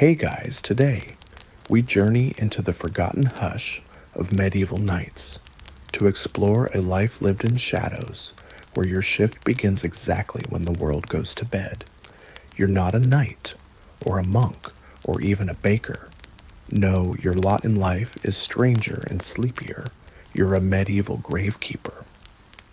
Hey guys, today we journey into the forgotten hush of medieval nights to explore a life lived in shadows where your shift begins exactly when the world goes to bed. You're not a knight or a monk or even a baker. No, your lot in life is stranger and sleepier. You're a medieval gravekeeper.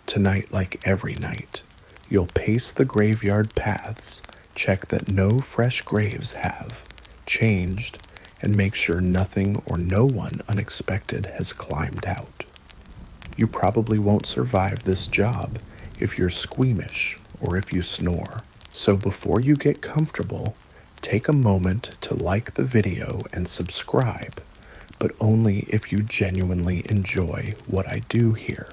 Tonight, like every night, you'll pace the graveyard paths, check that no fresh graves have changed, and make sure nothing or no one unexpected has climbed out. You probably won't survive this job if you're squeamish or if you snore. So before you get comfortable, take a moment to like the video and subscribe, but only if you genuinely enjoy what I do here.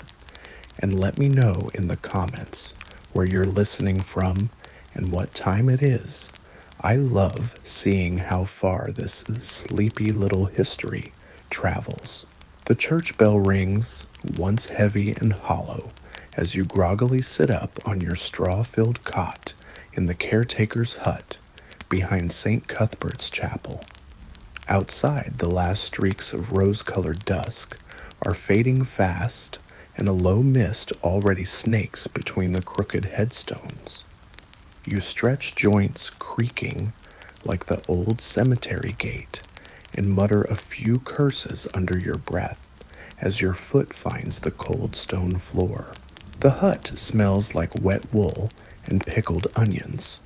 And let me know in the comments where you're listening from and what time it is. I love seeing how far this sleepy little history travels. The church bell rings, once heavy and hollow, as you groggily sit up on your straw-filled cot in the caretaker's hut behind St. Cuthbert's Chapel. Outside, the last streaks of rose-colored dusk are fading fast, and a low mist already snakes between the crooked headstones. You stretch joints creaking like the old cemetery gate and mutter a few curses under your breath as your foot finds the cold stone floor. The hut smells like wet wool and pickled onions.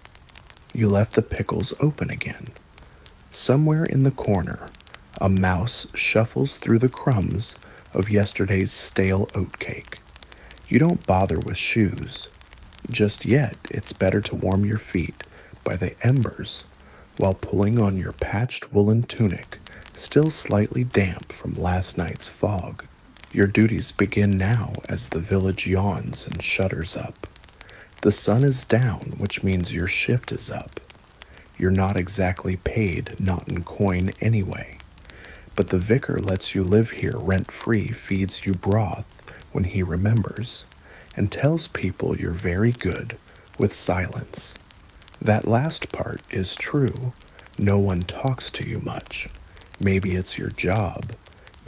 You left the pickles open again. Somewhere in the corner, a mouse shuffles through the crumbs of yesterday's stale oatcake. You don't bother with shoes. Just yet, it's better to warm your feet by the embers while pulling on your patched woolen tunic, still slightly damp from last night's fog. Your duties begin now as the village yawns and shutters up. The sun is down, which means your shift is up. You're not exactly paid, not in coin anyway. But the vicar lets you live here rent-free, feeds you broth when he remembers, and tells people you're very good with silence. That last part is true. No one talks to you much. Maybe it's your job.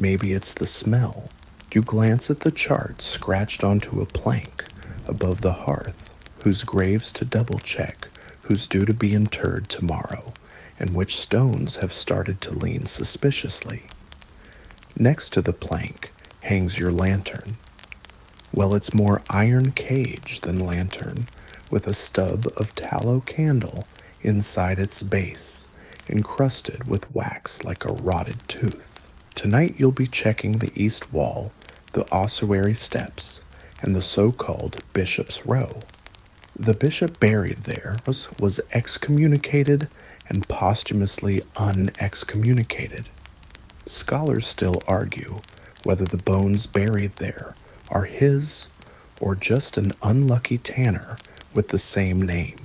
Maybe it's the smell. You glance at the chart scratched onto a plank above the hearth, whose graves to double-check, who's due to be interred tomorrow, and which stones have started to lean suspiciously. Next to the plank hangs your lantern. Well, it's more iron cage than lantern, with a stub of tallow candle inside its base, encrusted with wax like a rotted tooth. Tonight you'll be checking the east wall, the ossuary steps, and the so-called Bishop's Row. The bishop buried there was excommunicated and posthumously unexcommunicated. Scholars still argue whether the bones buried there are his or just an unlucky tanner with the same name.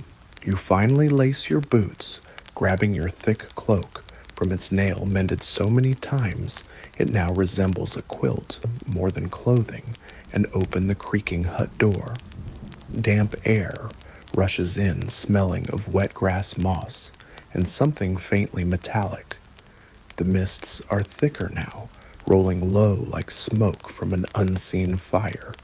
You finally lace your boots, grabbing your thick cloak from its nail mended so many times it now resembles a quilt more than clothing, and open the creaking hut door. Damp air rushes in, smelling of wet grass moss and something faintly metallic. The mists are thicker now, rolling low like smoke from an unseen fire.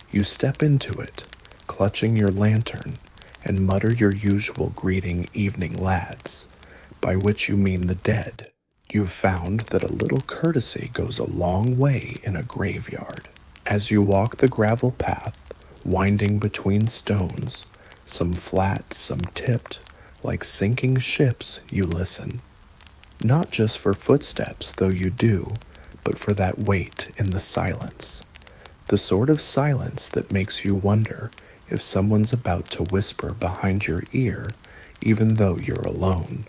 You step into it, clutching your lantern, and mutter your usual greeting, "Evening, lads," by which you mean the dead. You've found that a little courtesy goes a long way in a graveyard. As you walk the gravel path, winding between stones, some flat, some tipped, like sinking ships, you listen. Not just for footsteps, though you do, but for that weight in the silence. The sort of silence that makes you wonder if someone's about to whisper behind your ear, even though you're alone.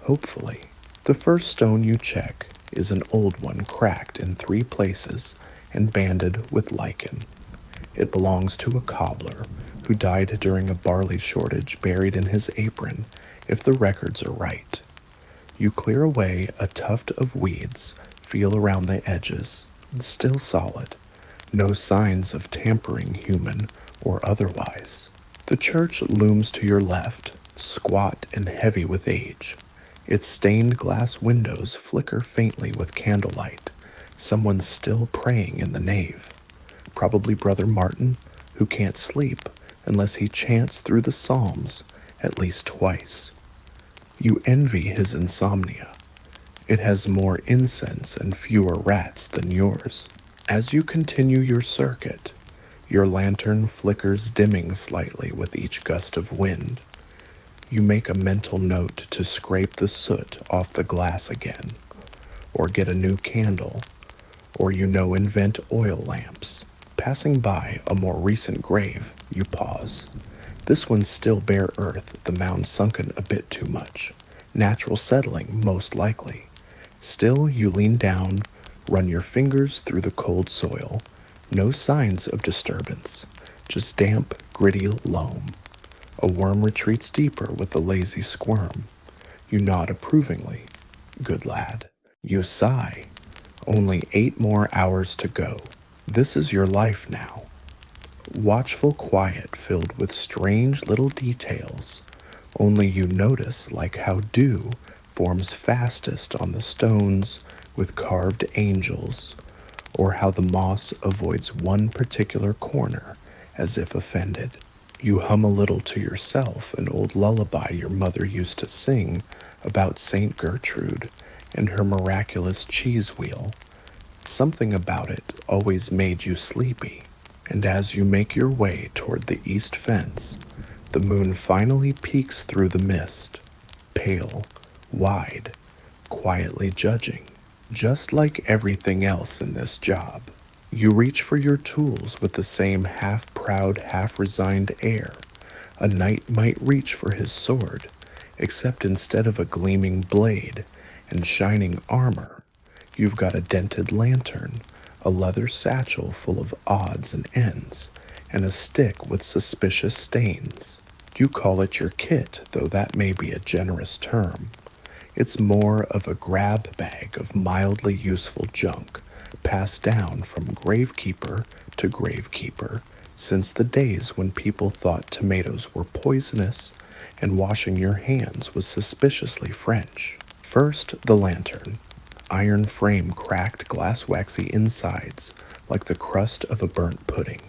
Hopefully. The first stone you check is an old one cracked in 3 places and banded with lichen. It belongs to a cobbler who died during a barley shortage, buried in his apron, if the records are right. You clear away a tuft of weeds, feel around the edges, still solid. No signs of tampering, human or otherwise. The church looms to your left, squat and heavy with age. Its stained glass windows flicker faintly with candlelight. Someone's still praying in the nave. Probably Brother Martin, who can't sleep unless he chants through the Psalms at least twice. You envy his insomnia. It has more incense and fewer rats than yours. As you continue your circuit, your lantern flickers, dimming slightly with each gust of wind. You make a mental note to scrape the soot off the glass again, or get a new candle, or invent oil lamps. Passing by a more recent grave, you pause. This one's still bare earth, the mound sunken a bit too much. Natural settling, most likely. Still, you lean down, run your fingers through the cold soil. No signs of disturbance, just damp, gritty loam. A worm retreats deeper with a lazy squirm. You nod approvingly. Good lad. You sigh. Only 8 more hours to go. This is your life now. Watchful quiet filled with strange little details. Only you notice, like how dew forms fastest on the stones with carved angels, or how the moss avoids one particular corner as if offended. You hum a little to yourself an old lullaby your mother used to sing about Saint Gertrude and her miraculous cheese wheel. Something about it always made you sleepy, and as you make your way toward the east fence, the moon finally peeks through the mist, pale, wide, quietly judging, just like everything else in this job. You reach for your tools with the same half-proud, half-resigned air a knight might reach for his sword, except instead of a gleaming blade and shining armor, you've got a dented lantern, a leather satchel full of odds and ends, and a stick with suspicious stains. You call it your kit, though that may be a generous term. It's more of a grab bag of mildly useful junk, passed down from gravekeeper to gravekeeper since the days when people thought tomatoes were poisonous and washing your hands was suspiciously French. First, the lantern. Iron frame, cracked glass waxy insides like the crust of a burnt pudding.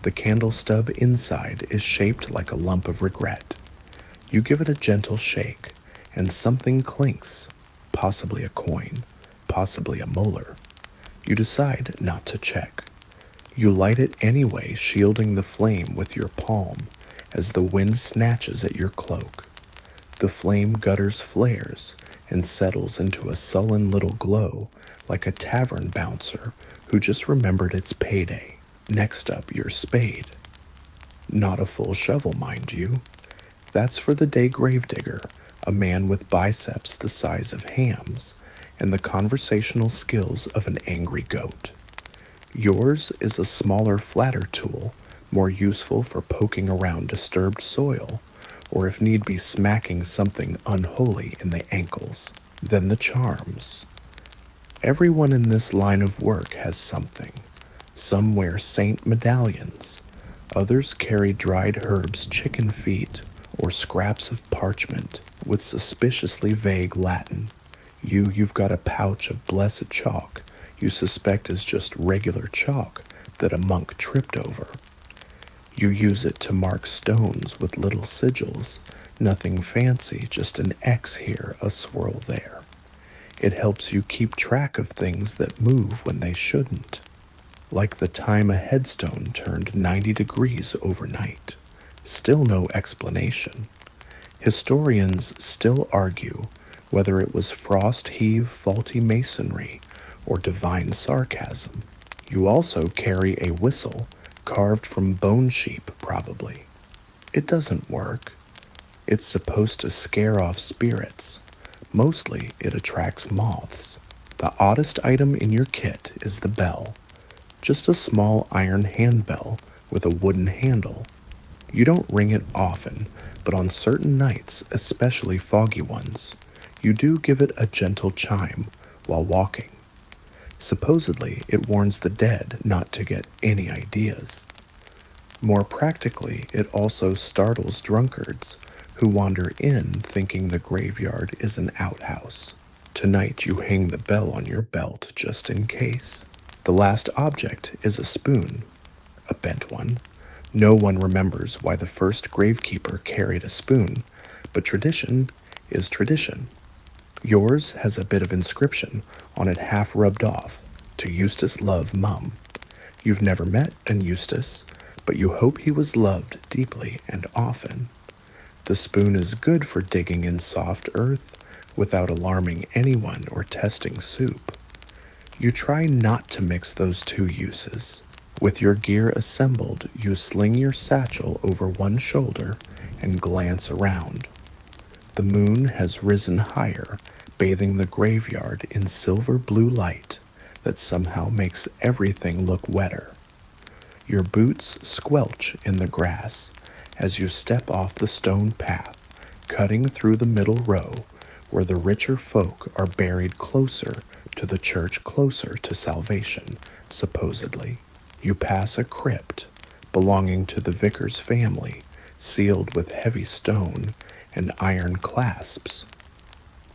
The candle stub inside is shaped like a lump of regret. You give it a gentle shake, and something clinks, possibly a coin, possibly a molar. You decide not to check. You light it anyway, shielding the flame with your palm as the wind snatches at your cloak. The flame gutters flares and settles into a sullen little glow like a tavern bouncer who just remembered its payday. Next up, your spade. Not a full shovel, mind you. That's for the day gravedigger, a man with biceps the size of hams and the conversational skills of an angry goat. Yours is a smaller, flatter tool, more useful for poking around disturbed soil, or if need be smacking something unholy in the ankles. Then the charms. Everyone in this line of work has something. Some wear saint medallions. Others carry dried herbs, chicken feet, or scraps of parchment with suspiciously vague Latin. You've got a pouch of blessed chalk you suspect is just regular chalk that a monk tripped over. You use it to mark stones with little sigils, nothing fancy, just an X here, a swirl there. It helps you keep track of things that move when they shouldn't, like the time a headstone turned 90 degrees overnight. Still no explanation. Historians still argue whether it was frost-heave faulty masonry or divine sarcasm. You also carry a whistle carved from bone sheep, probably. It doesn't work. It's supposed to scare off spirits. Mostly, it attracts moths. The oddest item in your kit is the bell. Just a small iron handbell with a wooden handle. You don't ring it often, but on certain nights, especially foggy ones, you do give it a gentle chime while walking. Supposedly, it warns the dead not to get any ideas. More practically, it also startles drunkards who wander in thinking the graveyard is an outhouse. Tonight you hang the bell on your belt just in case. The last object is a spoon, a bent one. No one remembers why the first gravekeeper carried a spoon, but tradition is tradition. Yours has a bit of inscription on it half rubbed off, to Eustace love Mum. You've never met an Eustace, but you hope he was loved deeply and often. The spoon is good for digging in soft earth without alarming anyone or testing soup. You try not to mix those two uses. With your gear assembled, you sling your satchel over one shoulder and glance around. The moon has risen higher, bathing the graveyard in silver blue light that somehow makes everything look wetter. Your boots squelch in the grass as you step off the stone path, cutting through the middle row where the richer folk are buried closer to the church, closer to salvation, supposedly. You pass a crypt belonging to the vicar's family, sealed with heavy stone and iron clasps.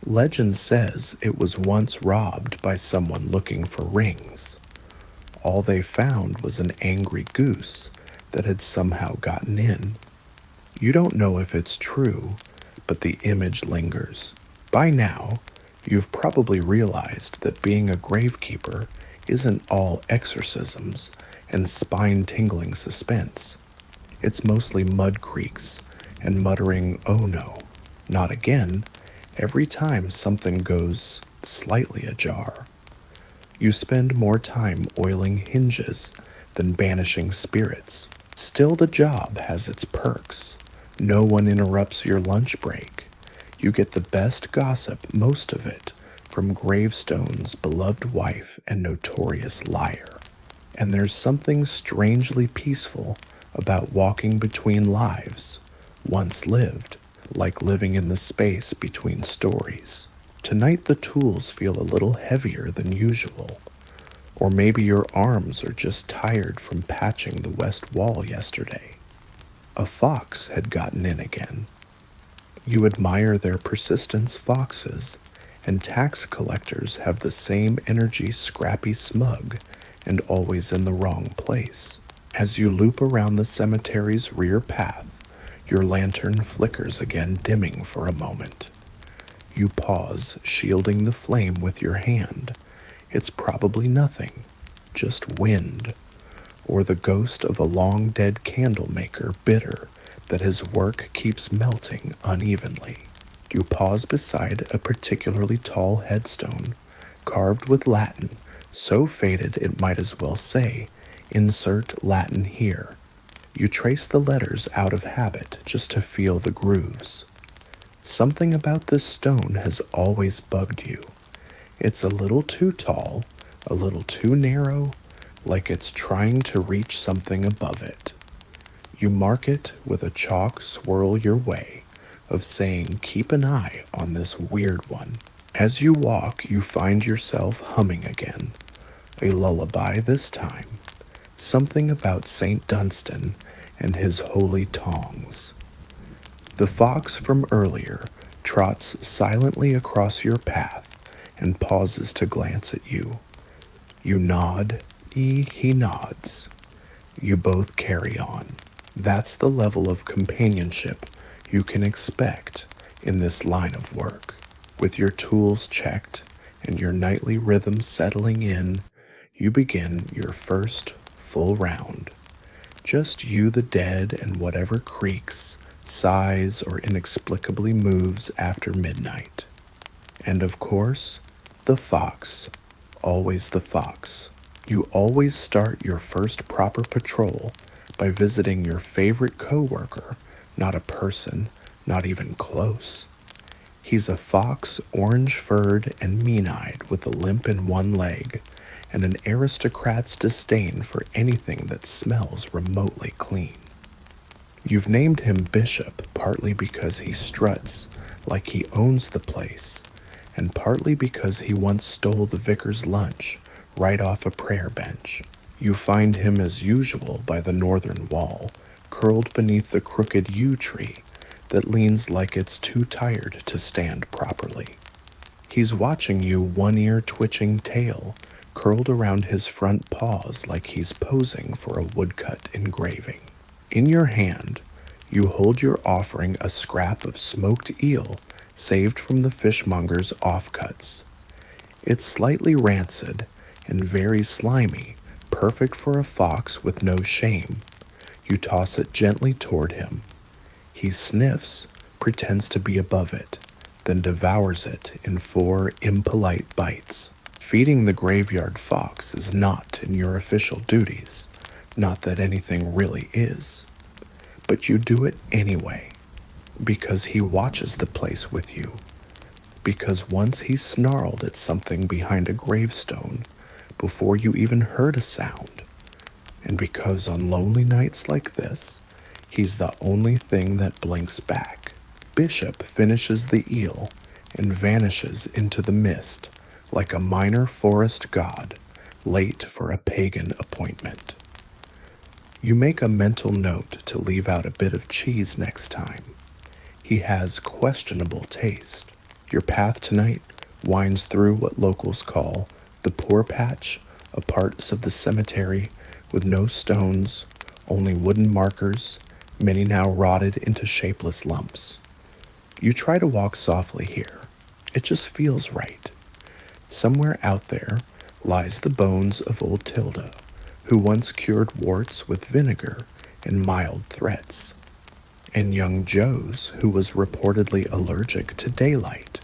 Legend says it was once robbed by someone looking for rings. All they found was an angry goose that had somehow gotten in. You don't know if it's true, but the image lingers. By now, you've probably realized that being a gravekeeper isn't all exorcisms and spine-tingling suspense. It's mostly mud creaks and muttering, "Oh no, not again," every time something goes slightly ajar. You spend more time oiling hinges than banishing spirits. Still, the job has its perks. No one interrupts your lunch break. You get the best gossip, most of it, from Gravestone's beloved wife and notorious liar. And there's something strangely peaceful about walking between lives, once lived, like living in the space between stories. Tonight the tools feel a little heavier than usual, or maybe your arms are just tired from patching the west wall yesterday. A fox had gotten in again. You admire their persistence, foxes, and tax collectors have the same energy, scrappy, smug, and always in the wrong place. As you loop around the cemetery's rear path, your lantern flickers again, dimming for a moment. You pause, shielding the flame with your hand. It's probably nothing, just wind, or the ghost of a long-dead candle maker, bitter that his work keeps melting unevenly. You pause beside a particularly tall headstone, carved with Latin, so faded it might as well say, "Insert Latin here." You trace the letters out of habit just to feel the grooves. Something about this stone has always bugged you. It's a little too tall, a little too narrow, like it's trying to reach something above it. You mark it with a chalk swirl your way of saying, "Keep an eye on this weird one." As you walk, you find yourself humming again. A lullaby this time. Something about St. Dunstan and his holy tongs. The fox from earlier trots silently across your path and pauses to glance at you. You nod, he nods. You both carry on. That's the level of companionship you can expect in this line of work. With your tools checked and your nightly rhythm settling in, you begin your first full round. Just you, the dead, and whatever creaks, sighs, or inexplicably moves after midnight. And of course, the fox. Always the fox. You always start your first proper patrol by visiting your favorite coworker, not a person, not even close. He's a fox, orange-furred and mean-eyed with a limp in one leg, and an aristocrat's disdain for anything that smells remotely clean. You've named him Bishop partly because he struts like he owns the place, and partly because he once stole the vicar's lunch right off a prayer bench. You find him as usual by the northern wall, curled beneath the crooked yew tree that leans like it's too tired to stand properly. He's watching you, one ear twitching tail curled around his front paws like he's posing for a woodcut engraving. In your hand, you hold your offering, a scrap of smoked eel saved from the fishmonger's offcuts. It's slightly rancid and very slimy, perfect for a fox with no shame. You toss it gently toward him. He sniffs, pretends to be above it, then devours it in 4 impolite bites. Feeding the graveyard fox is not in your official duties, not that anything really is. But you do it anyway, because he watches the place with you, because once he snarled at something behind a gravestone before you even heard a sound, and because on lonely nights like this, he's the only thing that blinks back. Bishop finishes the eel and vanishes into the mist like a minor forest god late for a pagan appointment. You make a mental note to leave out a bit of cheese next time. He has questionable taste. Your path tonight winds through what locals call the poor patch, a parts of the cemetery with no stones, only wooden markers, many now rotted into shapeless lumps. You try to walk softly here. It just feels right. Somewhere out there lies the bones of old Tilda, who once cured warts with vinegar and mild threats, and young Joe's, who was reportedly allergic to daylight.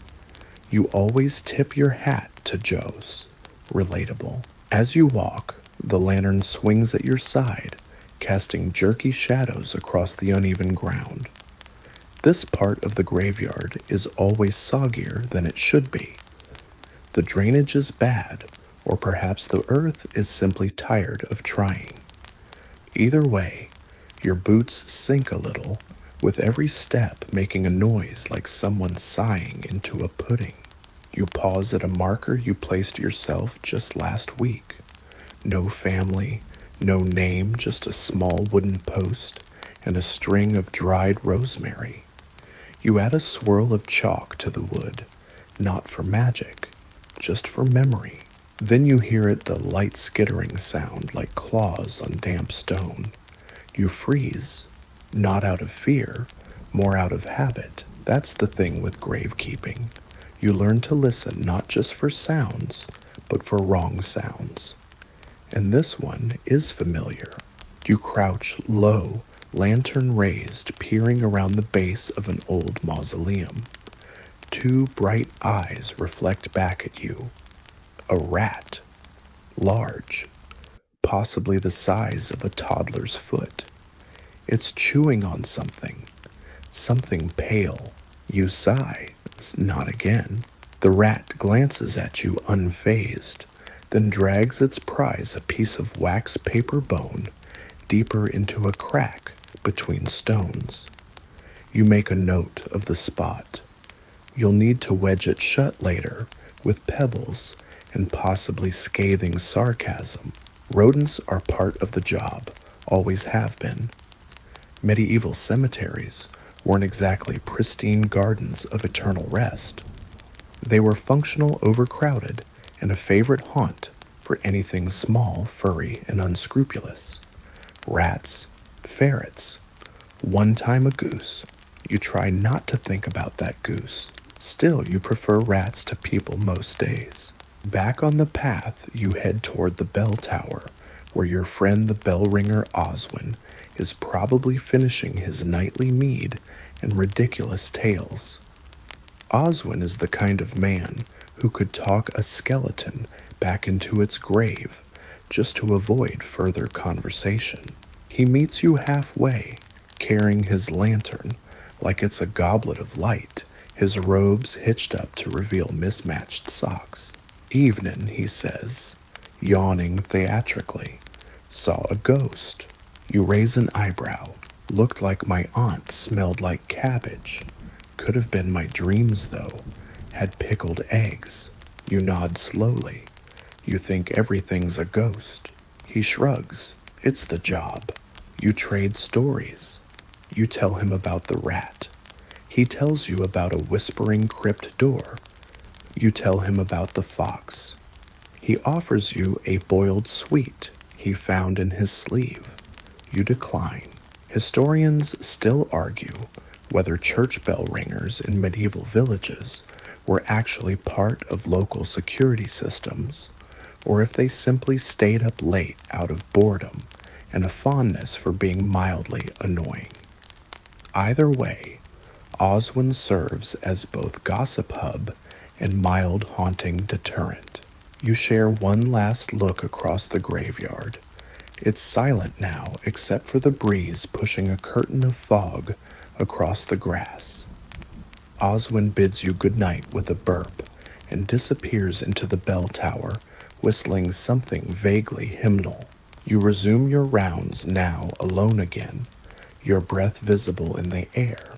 You always tip your hat to Joe's. Relatable. As you walk, the lantern swings at your side, casting jerky shadows across the uneven ground. This part of the graveyard is always soggier than it should be. The drainage is bad, or perhaps the earth is simply tired of trying. Either way, your boots sink a little, with every step making a noise like someone sighing into a pudding. You pause at a marker you placed yourself just last week. No family, no name, just a small wooden post and a string of dried rosemary. You add a swirl of chalk to the wood, not for magic, just for memory. Then you hear it, the light skittering sound like claws on damp stone. You freeze, not out of fear, more out of habit. That's the thing with gravekeeping. You learn to listen not just for sounds, but for wrong sounds. And this one is familiar. You crouch low, lantern raised, peering around the base of an old mausoleum. 2 bright eyes reflect back at you. A rat. Large. Possibly the size of a toddler's foot. It's chewing on something. Something pale. You sigh. It's not again. The rat glances at you unfazed, then drags its prize, a piece of wax paper bone, deeper into a crack between stones. You make a note of the spot. You'll need to wedge it shut later with pebbles and possibly scathing sarcasm. Rodents are part of the job, always have been. Medieval cemeteries weren't exactly pristine gardens of eternal rest. They were functional, overcrowded, and a favorite haunt for anything small, furry, and unscrupulous. Rats, ferrets, one time a goose. You try not to think about that goose. Still, you prefer rats to people most days. Back on the path, you head toward the bell tower, where your friend the bell ringer Oswin is probably finishing his nightly mead and ridiculous tales. Oswin is the kind of man who could talk a skeleton back into its grave just to avoid further conversation. He meets you halfway, carrying his lantern like it's a goblet of light, his robes hitched up to reveal mismatched socks. "Evenin'," he says, yawning theatrically. "Saw a ghost." You raise an eyebrow. "Looked like my aunt, smelled like cabbage. Could have been my dreams, though. Had pickled eggs." You nod slowly. You think everything's a ghost. He shrugs. "It's the job." You trade stories. You tell him about the rat, He tells you about a whispering crypt door. You tell him about the fox. He offers you a boiled sweet he found in his sleeve. You decline. Historians still argue whether church bell ringers in medieval villages were actually part of local security systems, or if they simply stayed up late out of boredom and a fondness for being mildly annoying. Either way, Oswin serves as both gossip hub and mild haunting deterrent. You share one last look across the graveyard. It's silent now except for the breeze pushing a curtain of fog across the grass. Oswin bids you goodnight with a burp and disappears into the bell tower, whistling something vaguely hymnal. You resume your rounds now alone again, your breath visible in the air,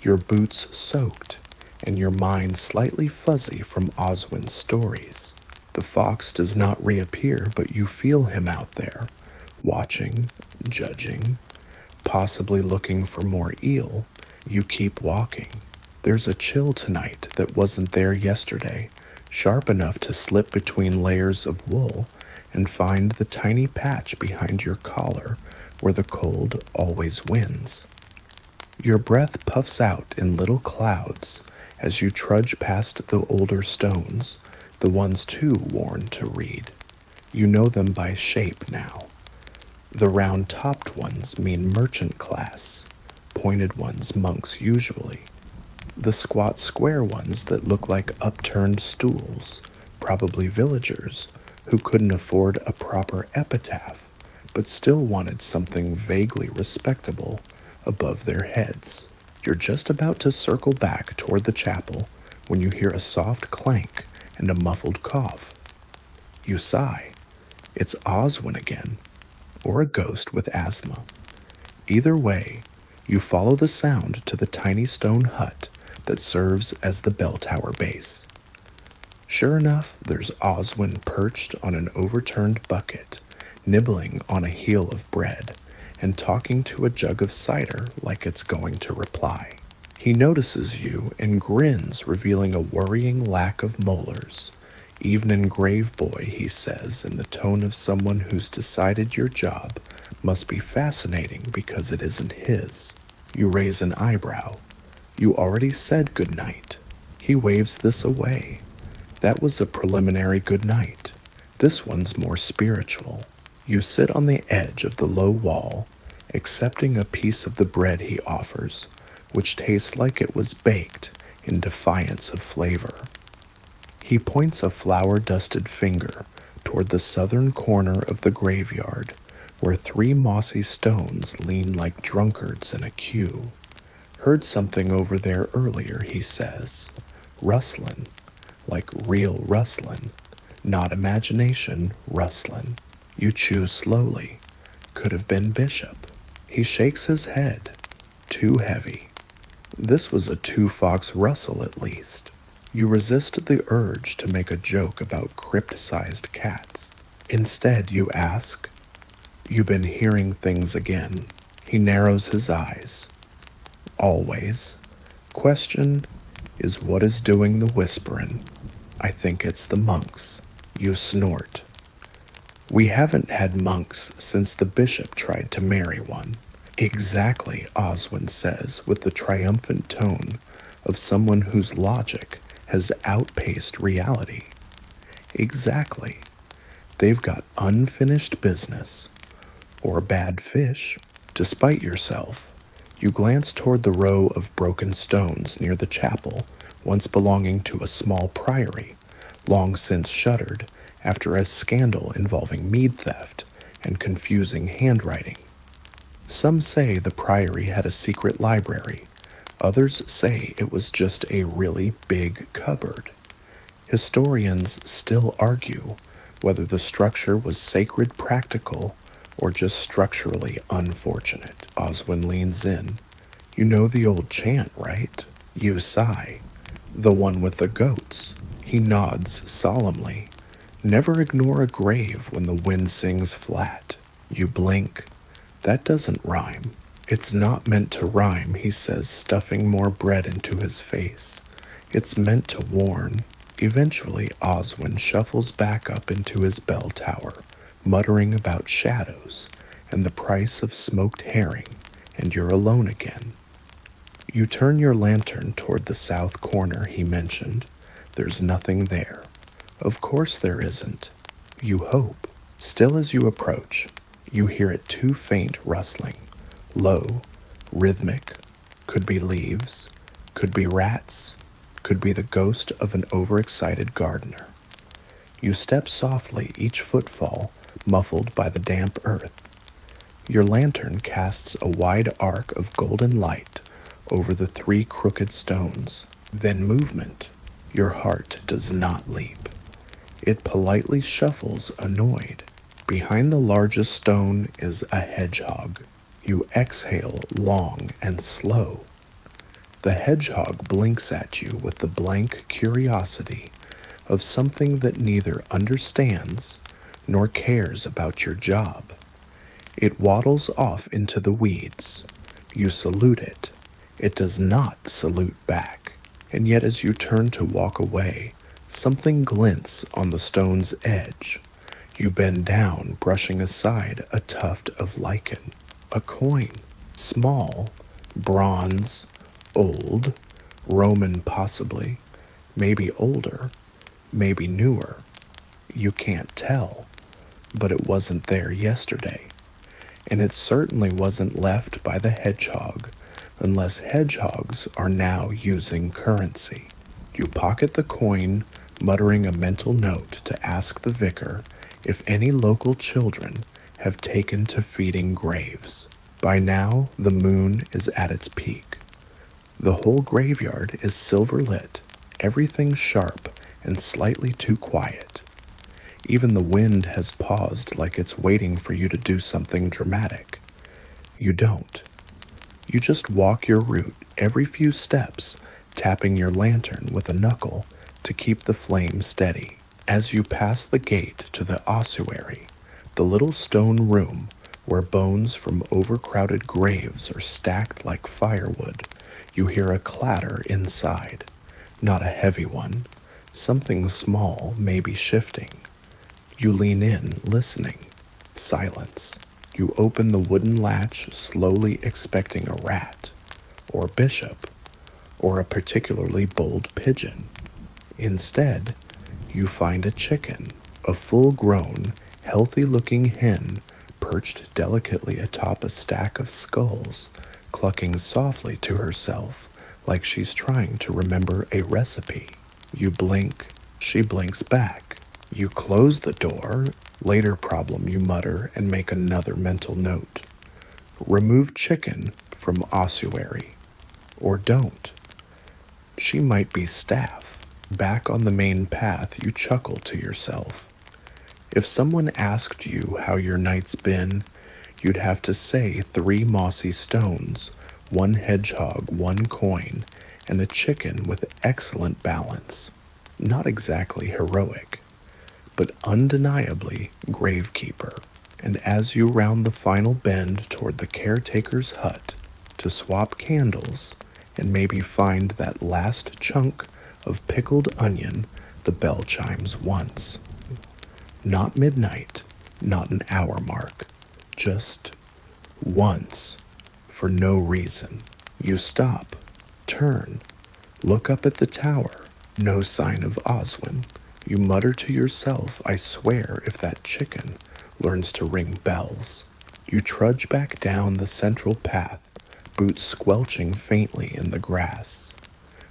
your boots soaked, and your mind slightly fuzzy from Oswin's stories. The fox does not reappear, but you feel him out there, watching, judging, possibly looking for more eel. You keep walking. There's a chill tonight that wasn't there yesterday, sharp enough to slip between layers of wool and find the tiny patch behind your collar where the cold always wins. Your breath puffs out in little clouds as you trudge past the older stones, the ones too worn to read. You know them by shape now. The round-topped ones mean merchant class, pointed ones monks usually. The squat square ones that look like upturned stools, probably villagers who couldn't afford a proper epitaph, but still wanted something vaguely respectable above their heads. You're just about to circle back toward the chapel when you hear a soft clank and a muffled cough. You sigh. It's Oswin again, or a ghost with asthma. Either way, you follow the sound to the tiny stone hut that serves as the bell tower base. Sure enough, there's Oswin perched on an overturned bucket, nibbling on a heel of bread, and talking to a jug of cider like it's going to reply. He notices you and grins, revealing a worrying lack of molars. Evening grave boy, he says, in the tone of someone who's decided your job must be fascinating because it isn't his. You raise an eyebrow. You already said good night. He waves this away. That was a preliminary good night. This one's more spiritual. You sit on the edge of the low wall, accepting a piece of the bread he offers, which tastes like it was baked in defiance of flavor. He points a flour-dusted finger toward the southern corner of the graveyard, where 3 mossy stones lean like drunkards in a queue. Heard something over there earlier, he says. Rustlin', like real rustlin', not imagination rustlin'. You chew slowly. Could have been Bishop. He shakes his head. Too heavy. This was a 2-fox rustle at least. You resist the urge to make a joke about crypt-sized cats. Instead, you ask, "You been hearing things again?" He narrows his eyes. Always. Question is what is doing the whispering? I think it's the monks. You snort. We haven't had monks since the bishop tried to marry one. Exactly, Oswin says with the triumphant tone of someone whose logic has outpaced reality. Exactly. They've got unfinished business. Or bad fish. Despite yourself, you glance toward the row of broken stones near the chapel, once belonging to a small priory, long since shuttered after a scandal involving mead theft and confusing handwriting. Some say the priory had a secret library. Others say it was just a really big cupboard. Historians still argue whether the structure was sacred practical or just structurally unfortunate. Oswin leans in. You know the old chant, right? You sigh. The one with the goats. He nods solemnly. Never ignore a grave when the wind sings flat. You blink. That doesn't rhyme. It's not meant to rhyme, he says, stuffing more bread into his face. It's meant to warn. Eventually, Oswin shuffles back up into his bell tower, muttering about shadows and the price of smoked herring, and you're alone again. You turn your lantern toward the south corner he mentioned. There's nothing there. Of course there isn't. You hope. Still as you approach, you hear it too faint rustling. Low, rhythmic. Could be leaves. Could be rats. Could be the ghost of an overexcited gardener. You step softly, each footfall muffled by the damp earth. Your lantern casts a wide arc of golden light over the 3 crooked stones. Then movement. Your heart does not leap. It politely shuffles, annoyed. Behind the largest stone is a hedgehog. You exhale long and slow. The hedgehog blinks at you with the blank curiosity of something that neither understands nor cares about your job. It waddles off into the weeds. You salute it. It does not salute back. And yet as you turn to walk away, something glints on the stone's edge. You bend down, brushing aside a tuft of lichen. A coin. Small. Bronze. Old. Roman possibly. Maybe older. Maybe newer. You can't tell. But it wasn't there yesterday. And it certainly wasn't left by the hedgehog, unless hedgehogs are now using currency. You pocket the coin, muttering a mental note to ask the vicar if any local children have taken to feeding graves. By now, the moon is at its peak. The whole graveyard is silver lit, everything sharp and slightly too quiet. Even the wind has paused like it's waiting for you to do something dramatic. You don't. You just walk your route every few steps, tapping your lantern with a knuckle to keep the flame steady. As you pass the gate to the ossuary, the little stone room where bones from overcrowded graves are stacked like firewood, you hear a clatter inside. Not a heavy one. Something small, maybe shifting. You lean in, listening. Silence. You open the wooden latch, slowly expecting a rat, or bishop, or a particularly bold pigeon. Instead, you find a chicken, a full-grown, healthy-looking hen perched delicately atop a stack of skulls, clucking softly to herself like she's trying to remember a recipe. You blink, she blinks back. You close the door. Later problem, you mutter and make another mental note. Remove chicken from ossuary. Or don't. She might be staff. Back on the main path, you chuckle to yourself. If someone asked you how your night's been, you'd have to say 3 mossy stones, 1 hedgehog, 1 coin, and a chicken with excellent balance. Not exactly heroic, but undeniably gravekeeper. And as you round the final bend toward the caretaker's hut to swap candles and maybe find that last chunk of pickled onion, the bell chimes once. Not midnight, not an hour mark, just once, for no reason. You stop, turn, look up at the tower. No sign of Oswin. You mutter to yourself, I swear if that chicken learns to ring bells. You trudge back down the central path, boots squelching faintly in the grass.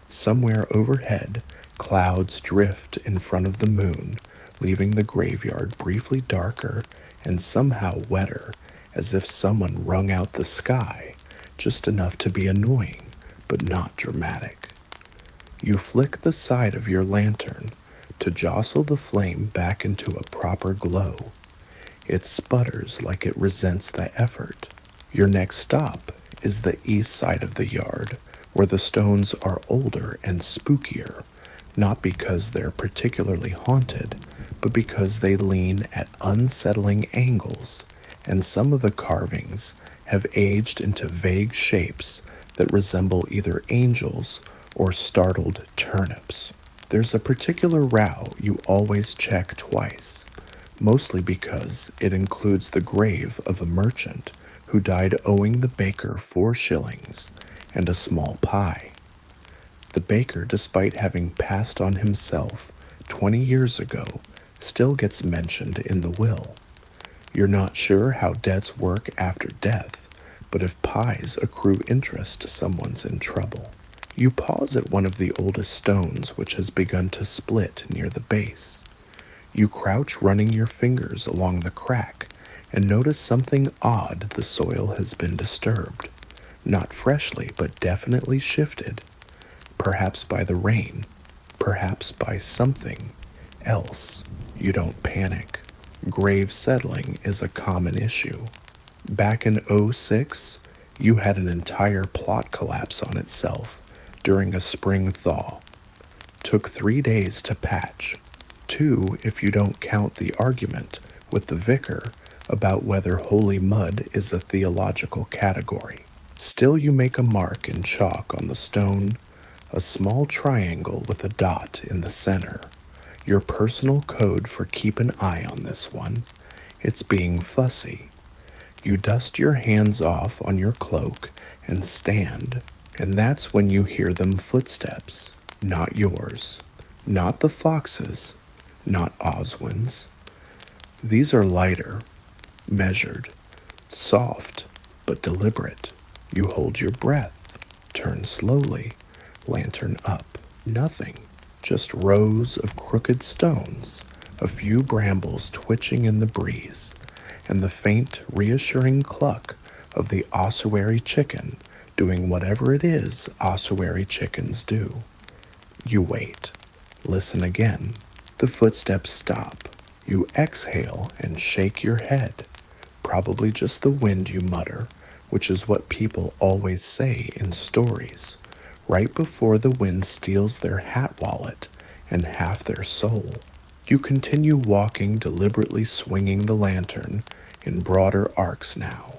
Somewhere overhead, clouds drift in front of the moon, leaving the graveyard briefly darker and somehow wetter, as if someone wrung out the sky, just enough to be annoying, but not dramatic. You flick the side of your lantern to jostle the flame back into a proper glow. It sputters like it resents the effort. Your next stop is the east side of the yard, where the stones are older and spookier, not because they're particularly haunted, but because they lean at unsettling angles, and some of the carvings have aged into vague shapes that resemble either angels or startled turnips. There's a particular row you always check twice, mostly because it includes the grave of a merchant who died owing the baker 4 shillings and a small pie. The baker, despite having passed on himself 20 years ago, still gets mentioned in the will. You're not sure how debts work after death, but if pies accrue interest, someone's in trouble. You pause at one of the oldest stones, which has begun to split near the base. You crouch, running your fingers along the crack, and notice something odd. The soil has been disturbed. Not freshly, but definitely shifted. Perhaps by the rain, perhaps by something else. You don't panic. Grave settling is a common issue. Back in '06, you had an entire plot collapse on itself during a spring thaw. Took 3 days to patch. 2 if you don't count the argument with the vicar about whether holy mud is a theological category. Still, you make a mark in chalk on the stone, a small triangle with a dot in the center. Your personal code for keep an eye on this one. It's being fussy. You dust your hands off on your cloak and stand, and that's when you hear them footsteps. Not yours. Not the fox's. Not Oswin's. These are lighter, measured, soft, but deliberate. You hold your breath, turn slowly, lantern up. Nothing. Just rows of crooked stones, a few brambles twitching in the breeze, and the faint, reassuring cluck of the ossuary chicken doing whatever it is ossuary chickens do. You wait. Listen again. The footsteps stop. You exhale and shake your head. Probably just the wind, you mutter, which is what people always say in stories, right before the wind steals their hat wallet and half their soul. You continue walking, deliberately swinging the lantern in broader arcs now.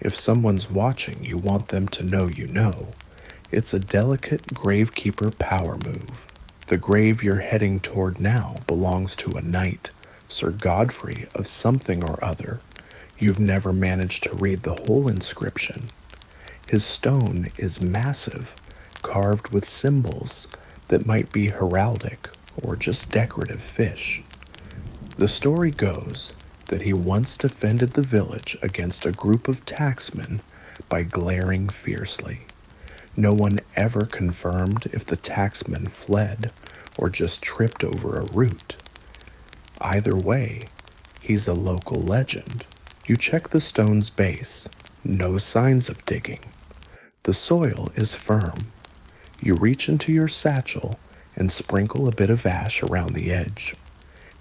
If someone's watching, you want them to know you know. It's a delicate gravekeeper power move. The grave you're heading toward now belongs to a knight, Sir Godfrey of something or other. You've never managed to read the whole inscription. His stone is massive, carved with symbols that might be heraldic or just decorative fish. The story goes that he once defended the village against a group of tacksmen by glaring fiercely. No one ever confirmed if the tacksmen fled or just tripped over a root. Either way, he's a local legend. You check the stone's base. No signs of digging. The soil is firm. You reach into your satchel and sprinkle a bit of ash around the edge.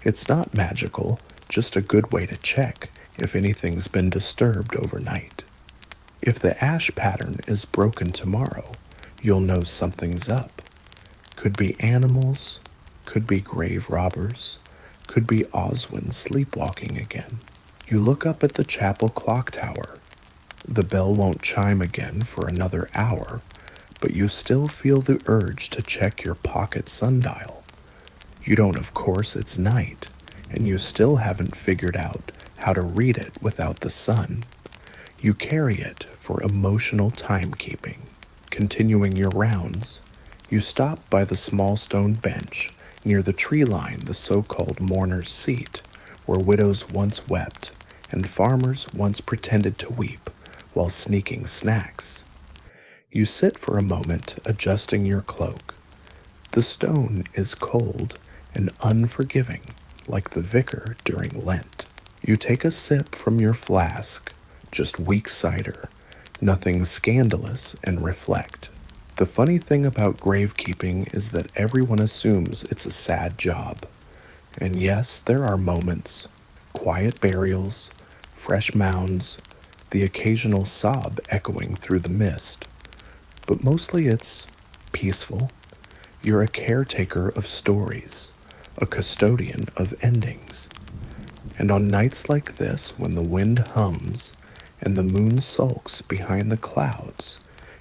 It's not magical, just a good way to check if anything's been disturbed overnight. If the ash pattern is broken tomorrow, you'll know something's up. Could be animals, could be grave robbers, could be Oswin sleepwalking again. You look up at the chapel clock tower. The bell won't chime again for another hour, but you still feel the urge to check your pocket sundial. You don't, of course, it's night, and you still haven't figured out how to read it without the sun. You carry it for emotional timekeeping. Continuing your rounds, you stop by the small stone bench near the tree line, the so-called mourner's seat, where widows once wept and farmers once pretended to weep while sneaking snacks. You sit for a moment, adjusting your cloak. The stone is cold and unforgiving, like the vicar during Lent. You take a sip from your flask, just weak cider, nothing scandalous, and reflect. The funny thing about gravekeeping is that everyone assumes it's a sad job. And yes, there are moments, quiet burials, fresh mounds, the occasional sob echoing through the mist. But mostly it's peaceful. You're a caretaker of stories, a custodian of endings. And on nights like this, when the wind hums and the moon sulks behind the clouds,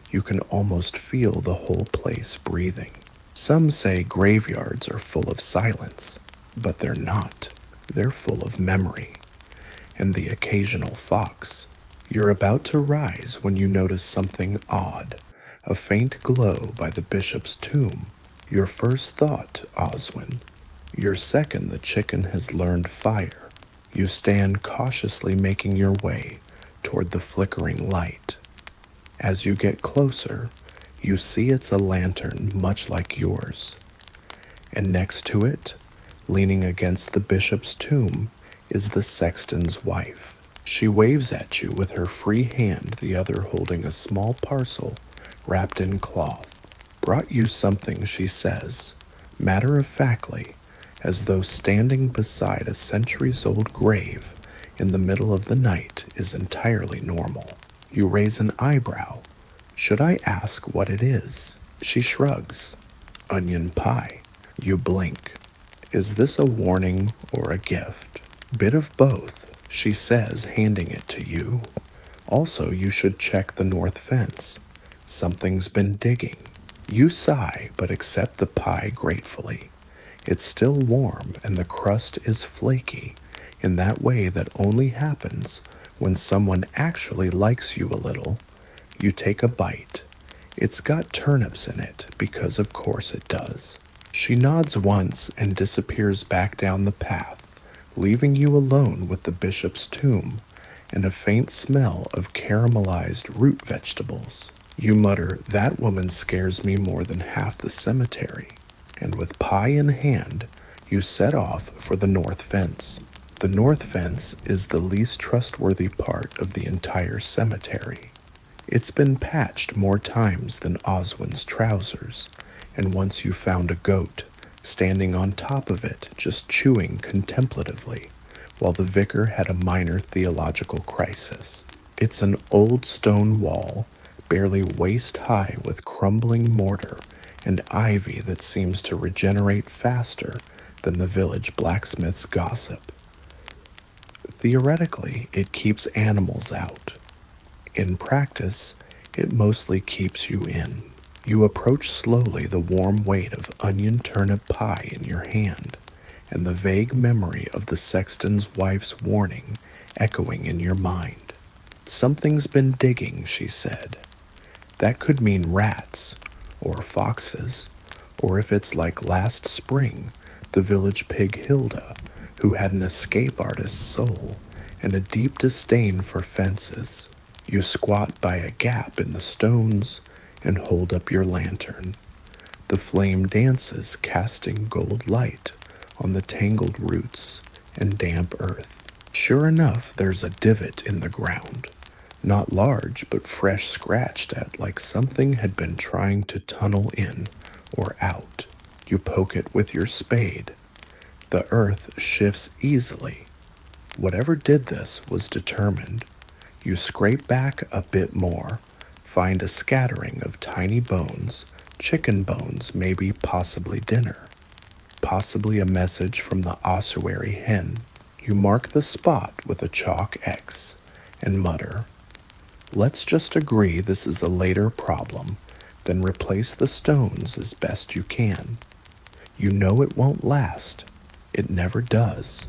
you can almost feel the whole place breathing. Some say graveyards are full of silence, but they're not. They're full of memory and the occasional fox. You're about to rise when you notice something odd, a faint glow by the bishop's tomb. Your first thought, Oswin. Your second, the chicken has learned fire. You stand cautiously making your way toward the flickering light. As you get closer, you see it's a lantern much like yours. And next to it, leaning against the bishop's tomb, is the sexton's wife. She waves at you with her free hand, the other holding a small parcel wrapped in cloth. Brought you something, she says, matter-of-factly, as though standing beside a centuries-old grave in the middle of the night is entirely normal. You raise an eyebrow. Should I ask what it is? She shrugs. Onion pie. You blink. Is this a warning or a gift? Bit of both, she says, handing it to you. Also, you should check the north fence. Something's been digging. You sigh, but accept the pie gratefully. It's still warm, and the crust is flaky, in that way that only happens when someone actually likes you a little. You take a bite. It's got turnips in it, because of course it does. She nods once and disappears back down the path, leaving you alone with the bishop's tomb and a faint smell of caramelized root vegetables. You mutter, that woman scares me more than half the cemetery, and with pie in hand, you set off for the north fence. The north fence is the least trustworthy part of the entire cemetery. It's been patched more times than Oswin's trousers, and once you found a goat standing on top of it, just chewing contemplatively, while the vicar had a minor theological crisis. It's an old stone wall, barely waist-high with crumbling mortar and ivy that seems to regenerate faster than the village blacksmith's gossip. Theoretically, it keeps animals out. In practice, it mostly keeps you in. You approach slowly, the warm weight of onion turnip pie in your hand, and the vague memory of the sexton's wife's warning echoing in your mind. Something's been digging, she said. That could mean rats, or foxes, or if it's like last spring, the village pig Hilda, who had an escape artist's soul and a deep disdain for fences. You squat by a gap in the stones and hold up your lantern. The flame dances, casting gold light on the tangled roots and damp earth. Sure enough, there's a divot in the ground, not large, but fresh scratched at, like something had been trying to tunnel in or out. You poke it with your spade. The earth shifts easily. Whatever did this was determined. You scrape back a bit more, find a scattering of tiny bones, chicken bones, maybe possibly dinner, possibly a message from the ossuary hen. You mark the spot with a chalk X and mutter, let's just agree this is a later problem, then replace the stones as best you can. You know it won't last. It never does.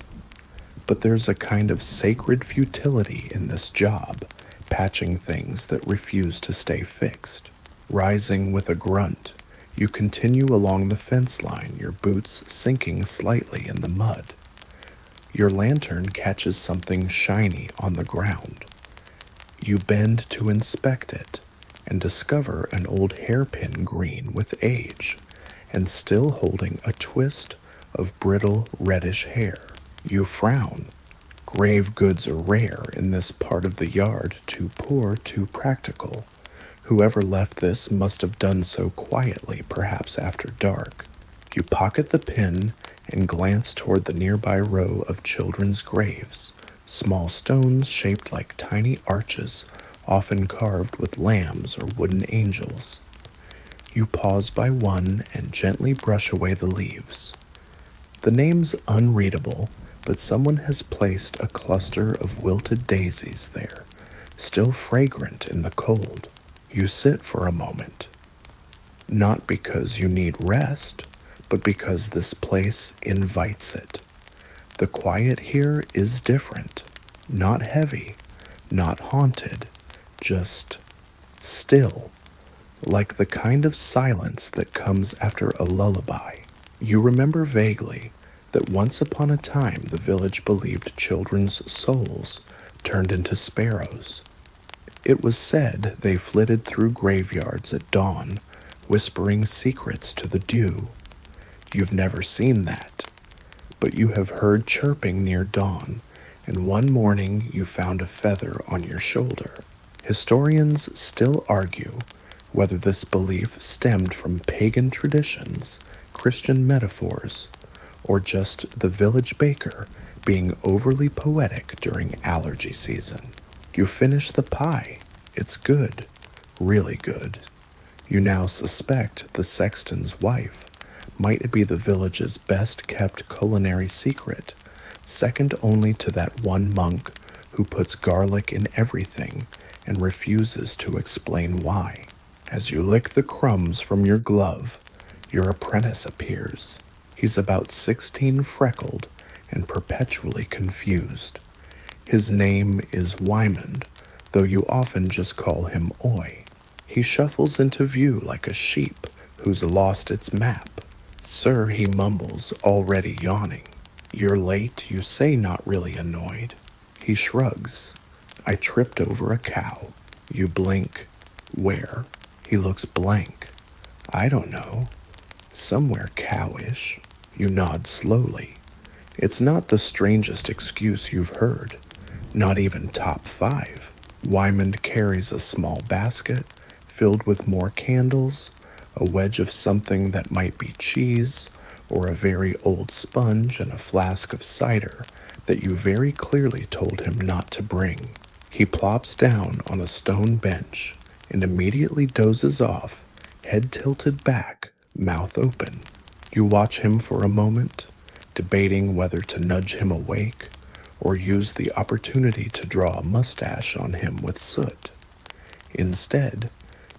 But there's a kind of sacred futility in this job, patching things that refuse to stay fixed. Rising with a grunt, you continue along the fence line, your boots sinking slightly in the mud. Your lantern catches something shiny on the ground. You bend to inspect it and discover an old hairpin green with age and still holding a twist of brittle reddish hair. You frown. Grave goods are rare in this part of the yard, too poor, too practical. Whoever left this must have done so quietly, perhaps after dark. You pocket the pin and glance toward the nearby row of children's graves, small stones shaped like tiny arches, often carved with lambs or wooden angels. You pause by one and gently brush away the leaves. The name's unreadable, but someone has placed a cluster of wilted daisies there, still fragrant in the cold. You sit for a moment, not because you need rest, but because this place invites it. The quiet here is different, not heavy, not haunted, just still, like the kind of silence that comes after a lullaby. You remember vaguely that once upon a time the village believed children's souls turned into sparrows. It was said they flitted through graveyards at dawn, whispering secrets to the dew. You've never seen that, but you have heard chirping near dawn, and one morning you found a feather on your shoulder. Historians still argue whether this belief stemmed from pagan traditions, Christian metaphors, or just the village baker being overly poetic during allergy season. You finish the pie. It's good, really good. You now suspect the sexton's wife might be the village's best-kept culinary secret, second only to that one monk who puts garlic in everything and refuses to explain why. As you lick the crumbs from your glove, your apprentice appears. He's about 16, freckled, and perpetually confused. His name is Wymond, though you often just call him Oi. He shuffles into view like a sheep who's lost its map. Sir, he mumbles, already yawning. You're late, you say, not really annoyed. He shrugs. I tripped over a cow. You blink. Where? He looks blank. I don't know. Somewhere cowish. You nod slowly. It's not the strangest excuse you've heard. Not even top 5. Wymond carries a small basket filled with more candles, a wedge of something that might be cheese, or a very old sponge and a flask of cider that you very clearly told him not to bring. He plops down on a stone bench and immediately dozes off, head tilted back, mouth open. You watch him for a moment, debating whether to nudge him awake or use the opportunity to draw a mustache on him with soot. Instead,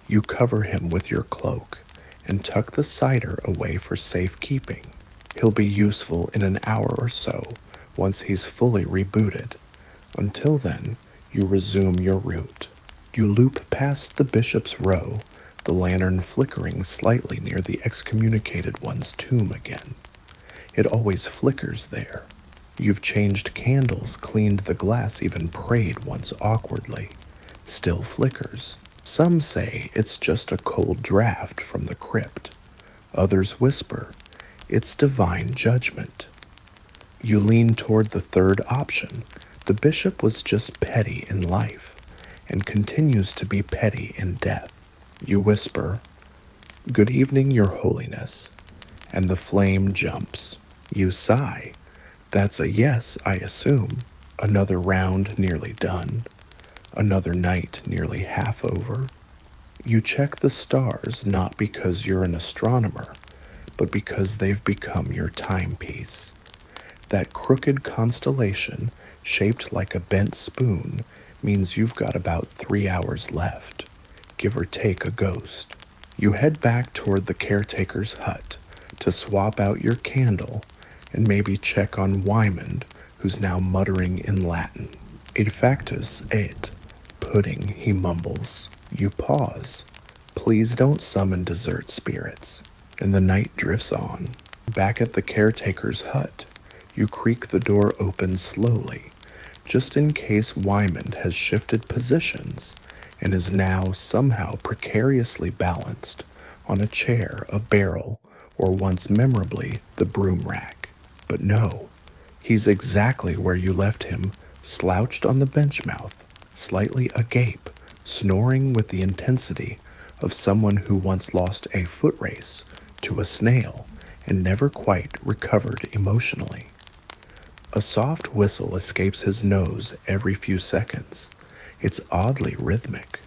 you cover him with your cloak and tuck the cider away for safekeeping. He'll be useful in an hour or so once he's fully rebooted. Until then, you resume your route. You loop past the bishop's row, the lantern flickering slightly near the excommunicated one's tomb again. It always flickers there. You've changed candles, cleaned the glass, even prayed once awkwardly. Still flickers. Some say it's just a cold draft from the crypt. Others whisper, it's divine judgment. You lean toward the third option. The bishop was just petty in life and continues to be petty in death. You whisper, good evening, your holiness, and the flame jumps. You sigh. That's a yes, I assume. Another round nearly done. Another night nearly half over. You check the stars not because you're an astronomer, but because they've become your timepiece. That crooked constellation, shaped like a bent spoon, means you've got about 3 hours left, give or take a ghost. You head back toward the caretaker's hut to swap out your candle and maybe check on Wymond, who's now muttering in Latin. Id factus et. Pudding, he mumbles. You pause. Please don't summon dessert spirits. And the night drifts on. Back at the caretaker's hut, you creak the door open slowly, just in case Wymond has shifted positions and is now somehow precariously balanced on a chair, a barrel, or once memorably, the broom rack. But no, he's exactly where you left him, slouched on the bench mouth, slightly agape, snoring with the intensity of someone who once lost a foot race to a snail and never quite recovered emotionally. A soft whistle escapes his nose every few seconds. It's oddly rhythmic.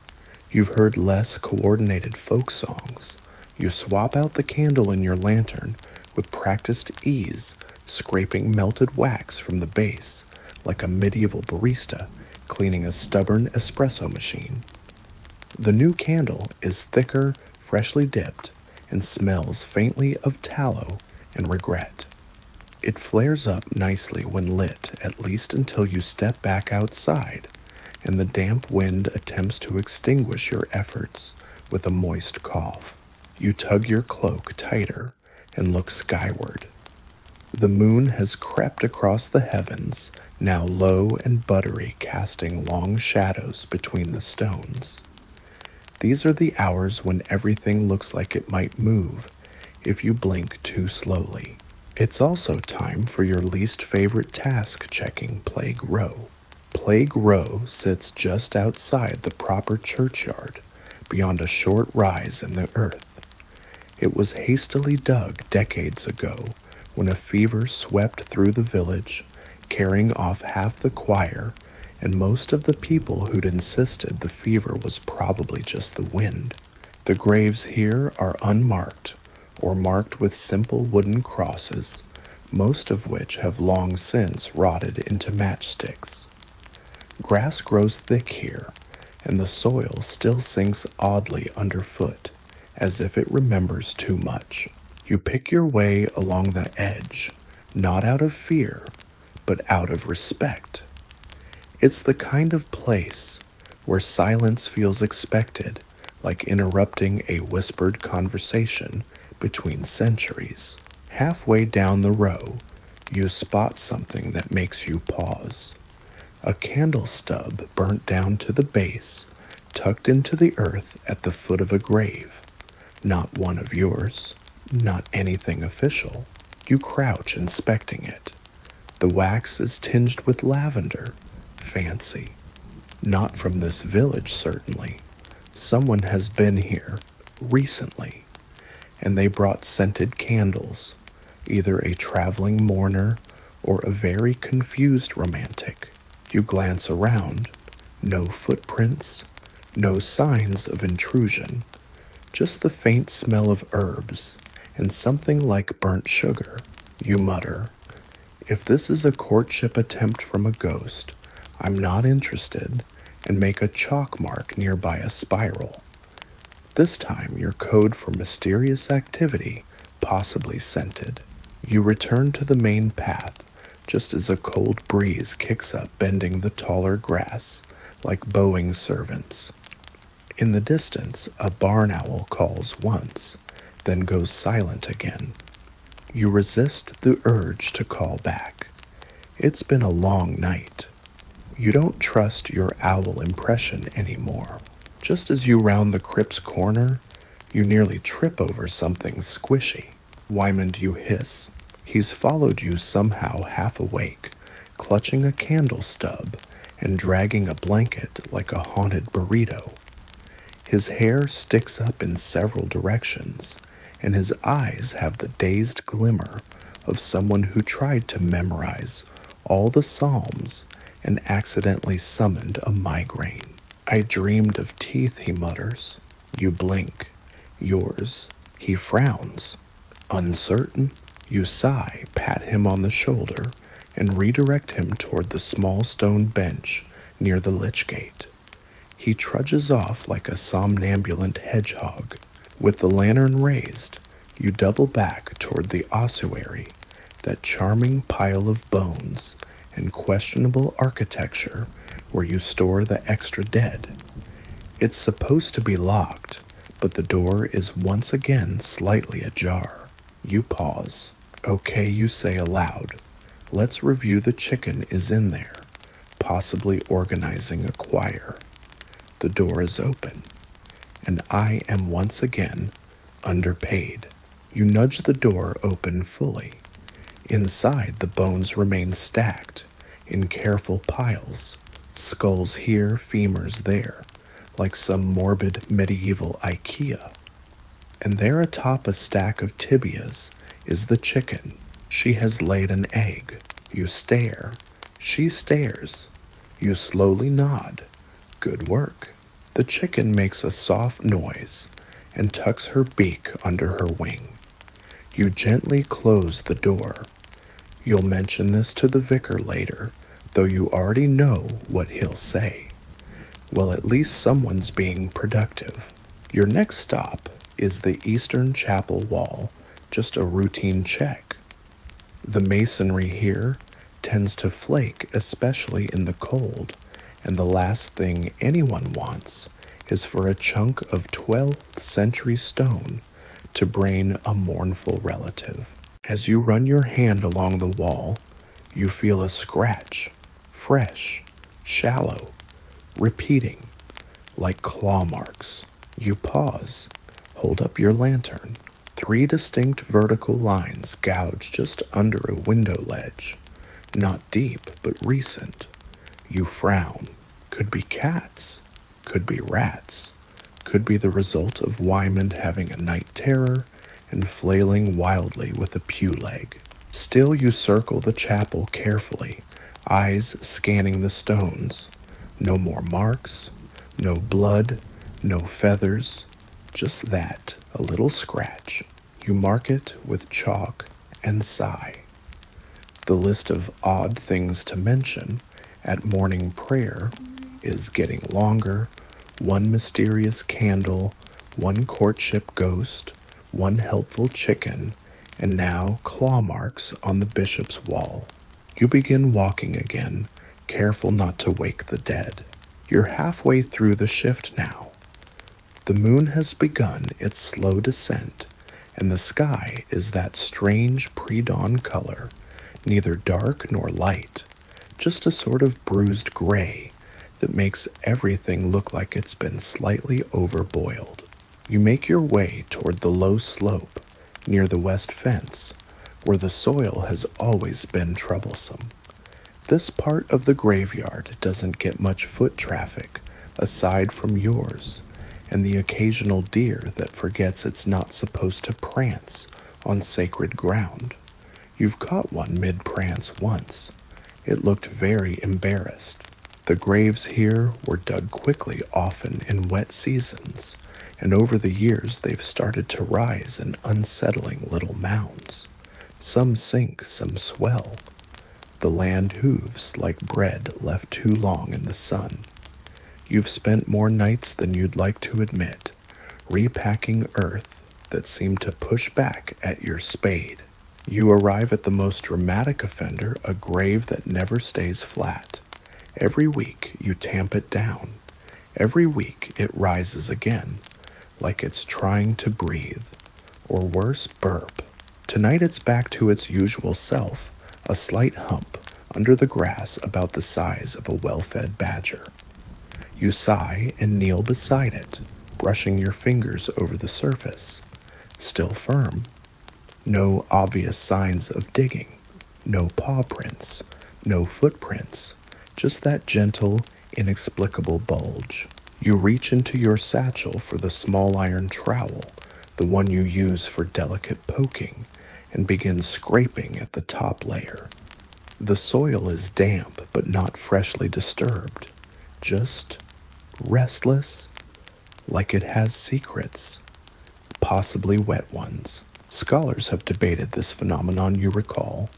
You've heard less coordinated folk songs. You swap out the candle in your lantern with practiced ease, scraping melted wax from the base like a medieval barista cleaning a stubborn espresso machine. The new candle is thicker, freshly dipped, and smells faintly of tallow and regret. It flares up nicely when lit, at least until you step back outside and the damp wind attempts to extinguish your efforts with a moist cough. You tug your cloak tighter and look skyward. The moon has crept across the heavens, now low and buttery, casting long shadows between the stones. These are the hours when everything looks like it might move if you blink too slowly. It's also time for your least favorite task checking Plague Row. Plague Row sits just outside the proper churchyard, beyond a short rise in the earth. It was hastily dug decades ago when a fever swept through the village, carrying off half the choir and most of the people who'd insisted the fever was probably just the wind. The graves here are unmarked, or marked with simple wooden crosses, most of which have long since rotted into matchsticks. Grass grows thick here, and the soil still sinks oddly underfoot, as if it remembers too much. You pick your way along the edge, not out of fear, but out of respect. It's the kind of place where silence feels expected, like interrupting a whispered conversation between centuries. Halfway down the row, you spot something that makes you pause. A candle stub burnt down to the base, tucked into the earth at the foot of a grave. Not one of yours, not anything official. You crouch inspecting it. The wax is tinged with lavender. Fancy. Not from this village, certainly. Someone has been here recently, and they brought scented candles, either a traveling mourner or a very confused romantic. You glance around. No footprints, no signs of intrusion, just the faint smell of herbs and something like burnt sugar. You mutter, "If this is a courtship attempt from a ghost, I'm not interested," and make a chalk mark nearby a spiral. This time your code for mysterious activity, possibly scented. You return to the main path just as a cold breeze kicks up, bending the taller grass like bowing servants. In the distance, a barn owl calls once, then goes silent again. You resist the urge to call back. It's been a long night. You don't trust your owl impression anymore. Just as you round the crypt's corner, you nearly trip over something squishy. Wymond, you hiss. He's followed you somehow half awake, clutching a candle stub and dragging a blanket like a haunted burrito. His hair sticks up in several directions, and his eyes have the dazed glimmer of someone who tried to memorize all the Psalms and accidentally summoned a migraine. "I dreamed of teeth," he mutters. You blink. "Yours." He frowns. "Uncertain?" You sigh, pat him on the shoulder, and redirect him toward the small stone bench near the lich gate. He trudges off like a somnambulant hedgehog. With the lantern raised, you double back toward the ossuary, that charming pile of bones and questionable architecture where you store the extra dead. It's supposed to be locked, but the door is once again slightly ajar. You pause. "Okay," you say aloud. "Let's review the chicken is in there, possibly organizing a choir." The door is open, and I am once again underpaid. You nudge the door open fully. Inside, the bones remain stacked in careful piles, skulls here, femurs there, like some morbid medieval IKEA. And there atop a stack of tibias is the chicken. She has laid an egg. You stare. She stares. You slowly nod. Good work. The chicken makes a soft noise and tucks her beak under her wing. You gently close the door. You'll mention this to the vicar later, though you already know what he'll say. Well, at least someone's being productive. Your next stop is the Eastern Chapel wall, just a routine check. The masonry here tends to flake, especially in the cold, and the last thing anyone wants is for a chunk of 12th century stone to brain a mournful relative. As you run your hand along the wall, you feel a scratch, fresh, shallow, repeating, like claw marks. You pause, hold up your lantern. 3 distinct vertical lines gouge just under a window ledge. Not deep, but recent. You frown. Could be cats. Could be rats. Could be the result of Wymond having a night terror and flailing wildly with a pew leg. Still you circle the chapel carefully, eyes scanning the stones. No more marks, no blood, no feathers, just that, a little scratch. You mark it with chalk and sigh. The list of odd things to mention at morning prayer is getting longer. 1 mysterious candle, 1 courtship ghost, 1 helpful chicken, and now claw marks on the bishop's wall. You begin walking again, careful not to wake the dead. You're halfway through the shift now. The moon has begun its slow descent, and the sky is that strange pre-dawn color, neither dark nor light, just a sort of bruised gray that makes everything look like it's been slightly overboiled. You make your way toward the low slope near the west fence, where the soil has always been troublesome. This part of the graveyard doesn't get much foot traffic aside from yours and the occasional deer that forgets it's not supposed to prance on sacred ground. You've caught one mid-prance once. It looked very embarrassed. The graves here were dug quickly, often in wet seasons, and over the years they've started to rise in unsettling little mounds. Some sink, some swell. The land hooves like bread left too long in the sun. You've spent more nights than you'd like to admit, repacking earth that seemed to push back at your spade. You arrive at the most dramatic offender, a grave that never stays flat. Every week you tamp it down. Every week it rises again, like it's trying to breathe, or worse, burp. Tonight it's back to its usual self, a slight hump under the grass about the size of a well-fed badger. You sigh and kneel beside it, brushing your fingers over the surface. Still firm. No obvious signs of digging. No paw prints. No footprints. Just that gentle, inexplicable bulge. You reach into your satchel for the small iron trowel, the one you use for delicate poking, and begin scraping at the top layer. The soil is damp but not freshly disturbed. Just restless, like it has secrets, possibly wet ones. Scholars have debated this phenomenon, you recall.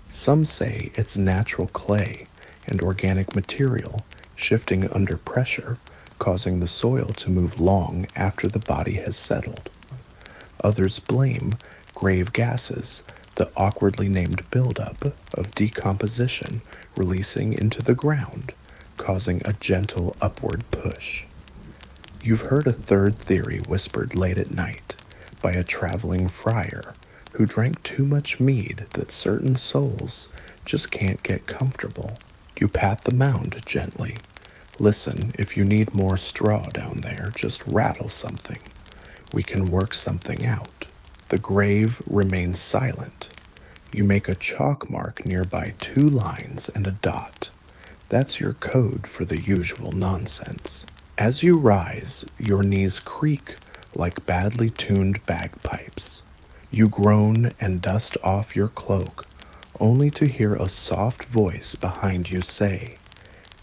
Some say it's natural clay and organic material shifting under pressure, causing the soil to move long after the body has settled. Others blame grave gases, the awkwardly named buildup of decomposition releasing into the ground, causing a gentle upward push. You've heard a third theory whispered late at night by a traveling friar who drank too much mead that certain souls just can't get comfortable. You pat the mound gently. Listen, if you need more straw down there, just rattle something. We can work something out. The grave remains silent. You make a chalk mark nearby 2 lines and a dot. That's your code for the usual nonsense. As you rise, your knees creak like badly tuned bagpipes. You groan and dust off your cloak, only to hear a soft voice behind you say,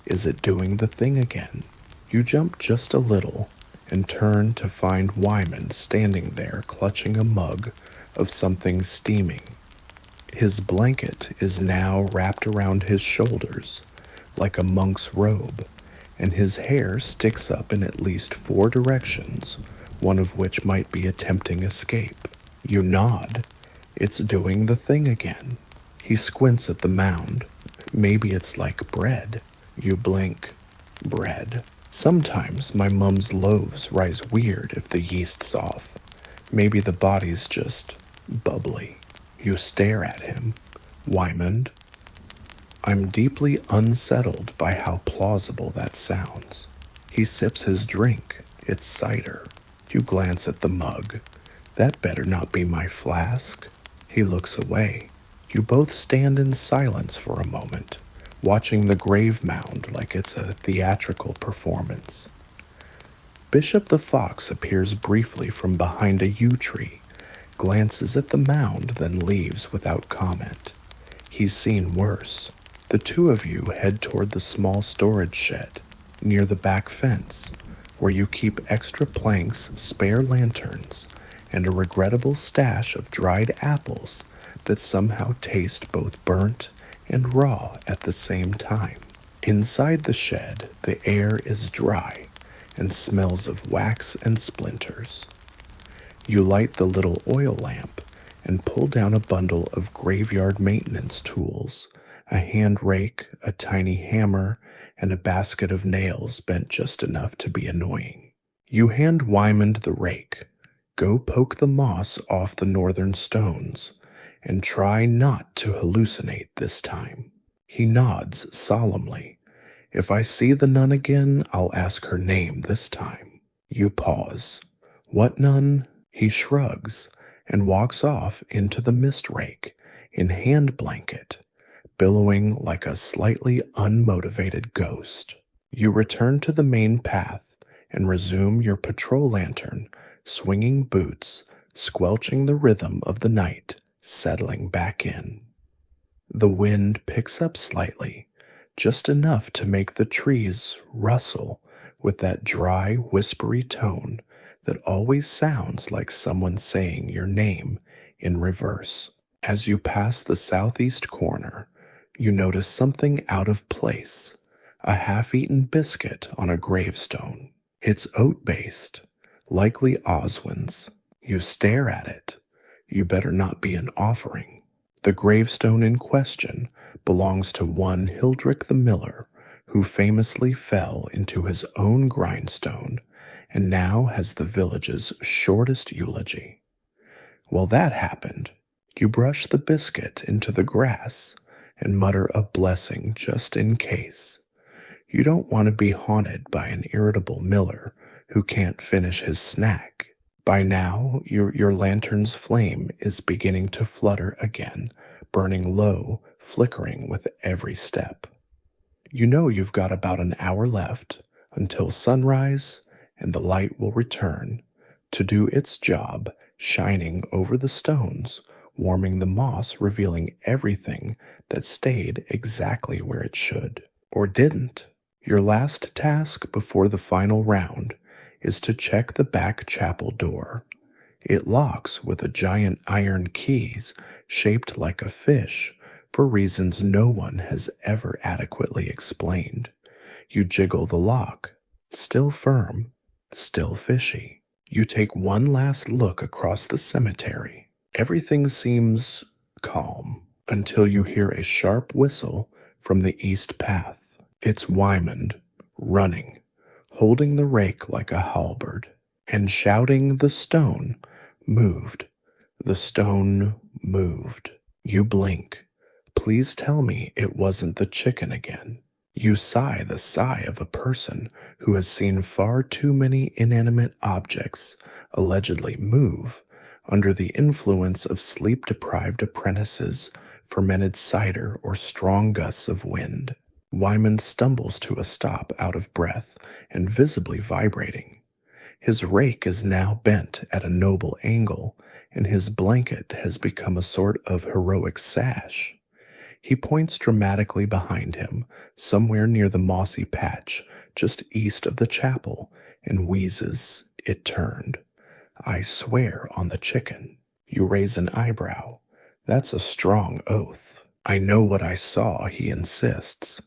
"Is it doing the thing again?" You jump just a little and turn to find Wymond standing there clutching a mug of something steaming. His blanket is now wrapped around his shoulders, like a monk's robe, and his hair sticks up in at least 4 directions, one of which might be a tempting escape. You nod. It's doing the thing again. He squints at the mound. Maybe it's like bread. You blink. Bread. Sometimes my mum's loaves rise weird if the yeast's off. Maybe the body's just bubbly. You stare at him. Wymond. I'm deeply unsettled by how plausible that sounds. He sips his drink. It's cider. You glance at the mug. That better not be my flask. He looks away. You both stand in silence for a moment, watching the grave mound like it's a theatrical performance. Bishop the Fox appears briefly from behind a yew tree, glances at the mound, then leaves without comment. He's seen worse. The two of you head toward the small storage shed near the back fence, where you keep extra planks, spare lanterns, and a regrettable stash of dried apples that somehow taste both burnt and raw at the same time. Inside the shed, the air is dry and smells of wax and splinters. You light the little oil lamp and pull down a bundle of graveyard maintenance tools, a hand rake, a tiny hammer, and a basket of nails bent just enough to be annoying. You hand Wymond the rake. Go poke the moss off the northern stones, and try not to hallucinate this time. He nods solemnly. If I see the nun again, I'll ask her name this time. You pause. What nun? He shrugs and walks off into the mist rake in hand blanket, billowing like a slightly unmotivated ghost. You return to the main path and resume your patrol lantern, swinging boots, squelching the rhythm of the night, settling back in. The wind picks up slightly, just enough to make the trees rustle with that dry, whispery tone that always sounds like someone saying your name in reverse. As you pass the southeast corner, you notice something out of place, a half-eaten biscuit on a gravestone. It's oat-based, likely Oswin's. You stare at it. You better not be an offering. The gravestone in question belongs to one Hildrick the Miller, who famously fell into his own grindstone and now has the village's shortest eulogy. While that happened, you brush the biscuit into the grass and mutter a blessing just in case. You don't want to be haunted by an irritable miller who can't finish his snack. By now, your lantern's flame is beginning to flutter again, burning low, flickering with every step. You know you've got about an hour left until sunrise, and the light will return to do its job, shining over the stones, warming the moss, revealing everything that stayed exactly where it should. Or didn't. Your last task before the final round is to check the back chapel door. It locks with a giant iron keys shaped like a fish for reasons no one has ever adequately explained. You jiggle the lock, still firm, still fishy. You take one last look across the cemetery. Everything seems calm until you hear a sharp whistle from the east path. It's Wymond, running, holding the rake like a halberd, and shouting the stone moved. The stone moved. You blink. Please tell me it wasn't the chicken again. You sigh the sigh of a person who has seen far too many inanimate objects allegedly move under the influence of sleep-deprived apprentices, fermented cider, or strong gusts of wind. Wymond stumbles to a stop out of breath and visibly vibrating. His rake is now bent at a noble angle, and his blanket has become a sort of heroic sash. He points dramatically behind him, somewhere near the mossy patch just east of the chapel, and wheezes, "It turned. I swear on the chicken." You raise an eyebrow. "That's a strong oath." "I know what I saw," he insists.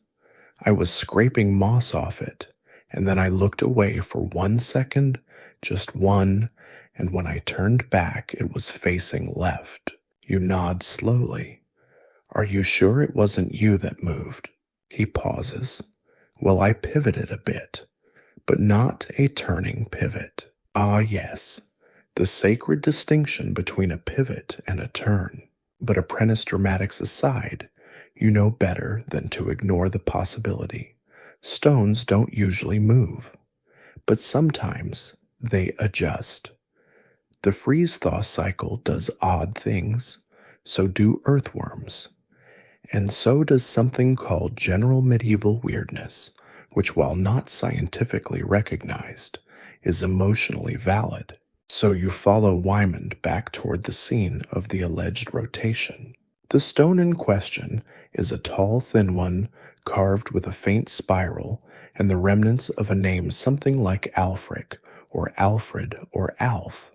I was scraping moss off it, and then I looked away for 1 second, just one, and when I turned back, it was facing left. You nod slowly. Are you sure it wasn't you that moved? He pauses. Well, I pivoted a bit, but not a turning pivot. Ah, yes, the sacred distinction between a pivot and a turn. But apprentice dramatics aside, you know better than to ignore the possibility. Stones don't usually move, but sometimes they adjust. The freeze-thaw cycle does odd things, so do earthworms. And so does something called general medieval weirdness, which, while not scientifically recognized, is emotionally valid. So you follow Wymond back toward the scene of the alleged rotation. The stone in question is a tall, thin one, carved with a faint spiral and the remnants of a name something like Alfric, or Alfred, or Alf.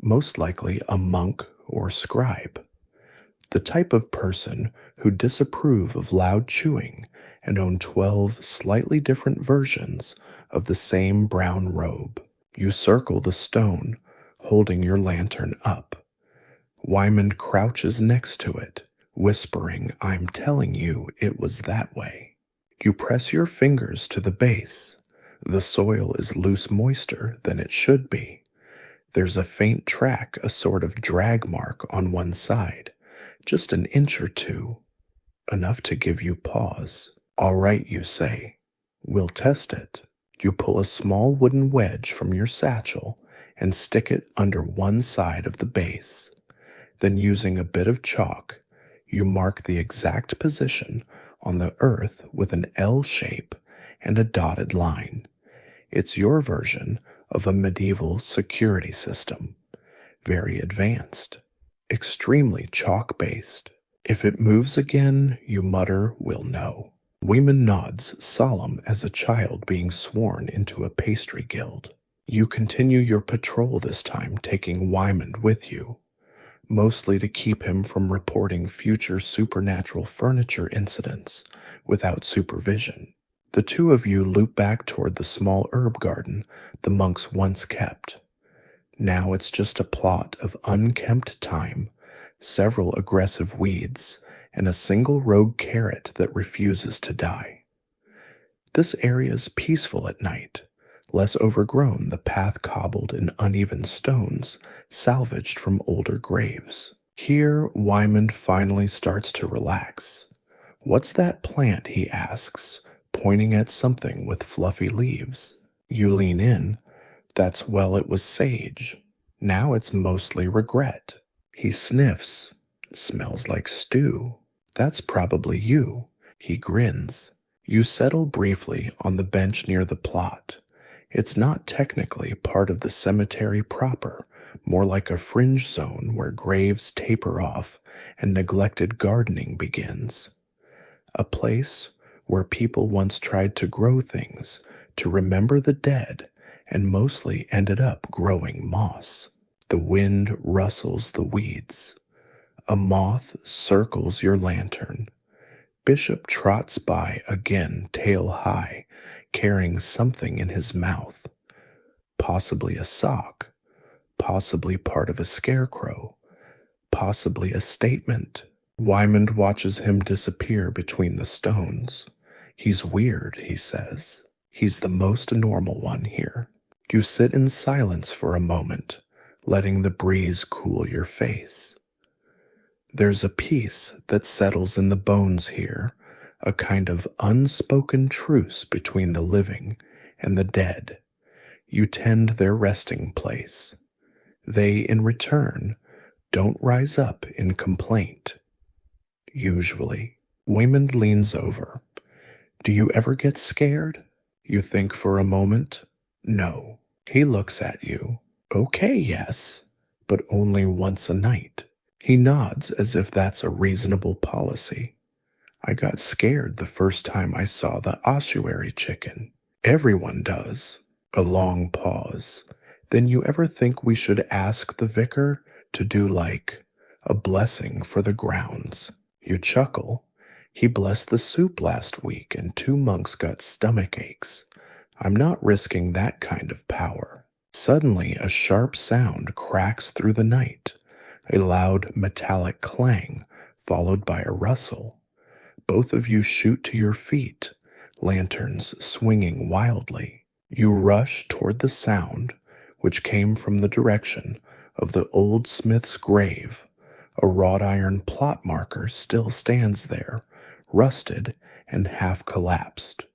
Most likely a monk or scribe. The type of person who disapprove of loud chewing and own 12 slightly different versions of the same brown robe. You circle the stone, holding your lantern up. Wymond crouches next to it, whispering, I'm telling you it was that way. You press your fingers to the base. The soil is loose moister than it should be. There's a faint track, a sort of drag mark on one side, just an inch or two, enough to give you pause. All right, you say. We'll test it. You pull a small wooden wedge from your satchel and stick it under one side of the base. Then, using a bit of chalk, you mark the exact position on the earth with an L shape and a dotted line. It's your version of a medieval security system. Very advanced. Extremely chalk-based. If it moves again, you mutter, we'll know. Wymond nods, solemn as a child being sworn into a pastry guild. You continue your patrol this time, taking Wymond with you, mostly to keep him from reporting future supernatural furniture incidents without supervision. The two of you loop back toward the small herb garden the monks once kept. Now it's just a plot of unkempt thyme, several aggressive weeds, and a single rogue carrot that refuses to die. This area's peaceful at night, less overgrown, the path cobbled in uneven stones salvaged from older graves. Here, Wymond finally starts to relax. What's that plant, he asks, pointing at something with fluffy leaves. You lean in. It was sage. Now it's mostly regret. He sniffs. Smells like stew. That's probably you. He grins. You settle briefly on the bench near the plot. It's not technically part of the cemetery proper, more like a fringe zone where graves taper off and neglected gardening begins. A place where people once tried to grow things, to remember the dead, and mostly ended up growing moss. The wind rustles the weeds. A moth circles your lantern. Bishop trots by again, tail high, carrying something in his mouth. Possibly a sock, possibly part of a scarecrow, possibly a statement. Wymond watches him disappear between the stones. He's weird, he says. He's the most normal one here. You sit in silence for a moment, letting the breeze cool your face. There's a peace that settles in the bones here, a kind of unspoken truce between the living and the dead. You tend their resting place. They, in return, don't rise up in complaint. Usually. Wymond leans over. Do you ever get scared? You think for a moment. No. He looks at you. Okay, yes, but only once a night. He nods as if that's a reasonable policy. I got scared the first time I saw the ossuary chicken. Everyone does. A long pause. Then you ever think we should ask the vicar to do like a blessing for the grounds? You chuckle. He blessed the soup last week and 2 monks got stomach aches. I'm not risking that kind of power. Suddenly, a sharp sound cracks through the night, a loud metallic clang, followed by a rustle. Both of you shoot to your feet, lanterns swinging wildly. You rush toward the sound, which came from the direction of the old smith's grave. A wrought iron plot marker still stands there, rusted and half collapsed.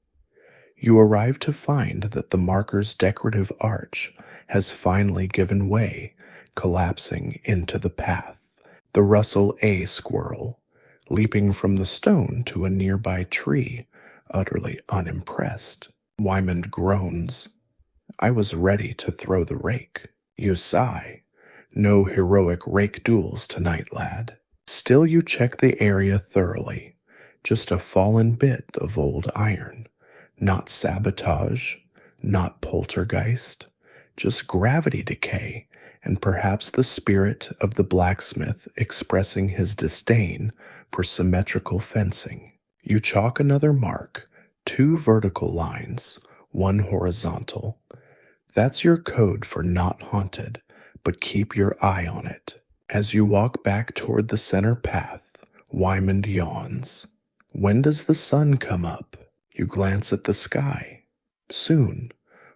You arrive to find that the marker's decorative arch has finally given way, collapsing into the path. The Russell A squirrel, leaping from the stone to a nearby tree, utterly unimpressed. Wymond groans. I was ready to throw the rake. You sigh. No heroic rake duels tonight, lad. Still you check the area thoroughly. Just a fallen bit of old iron. Not sabotage, not poltergeist, just gravity decay, and perhaps the spirit of the blacksmith expressing his disdain for symmetrical fencing. You chalk another mark, 2 vertical lines, 1 horizontal. That's your code for not haunted, but keep your eye on it. As you walk back toward the center path, Wymond yawns. When does the sun come up? You glance at the sky. Soon.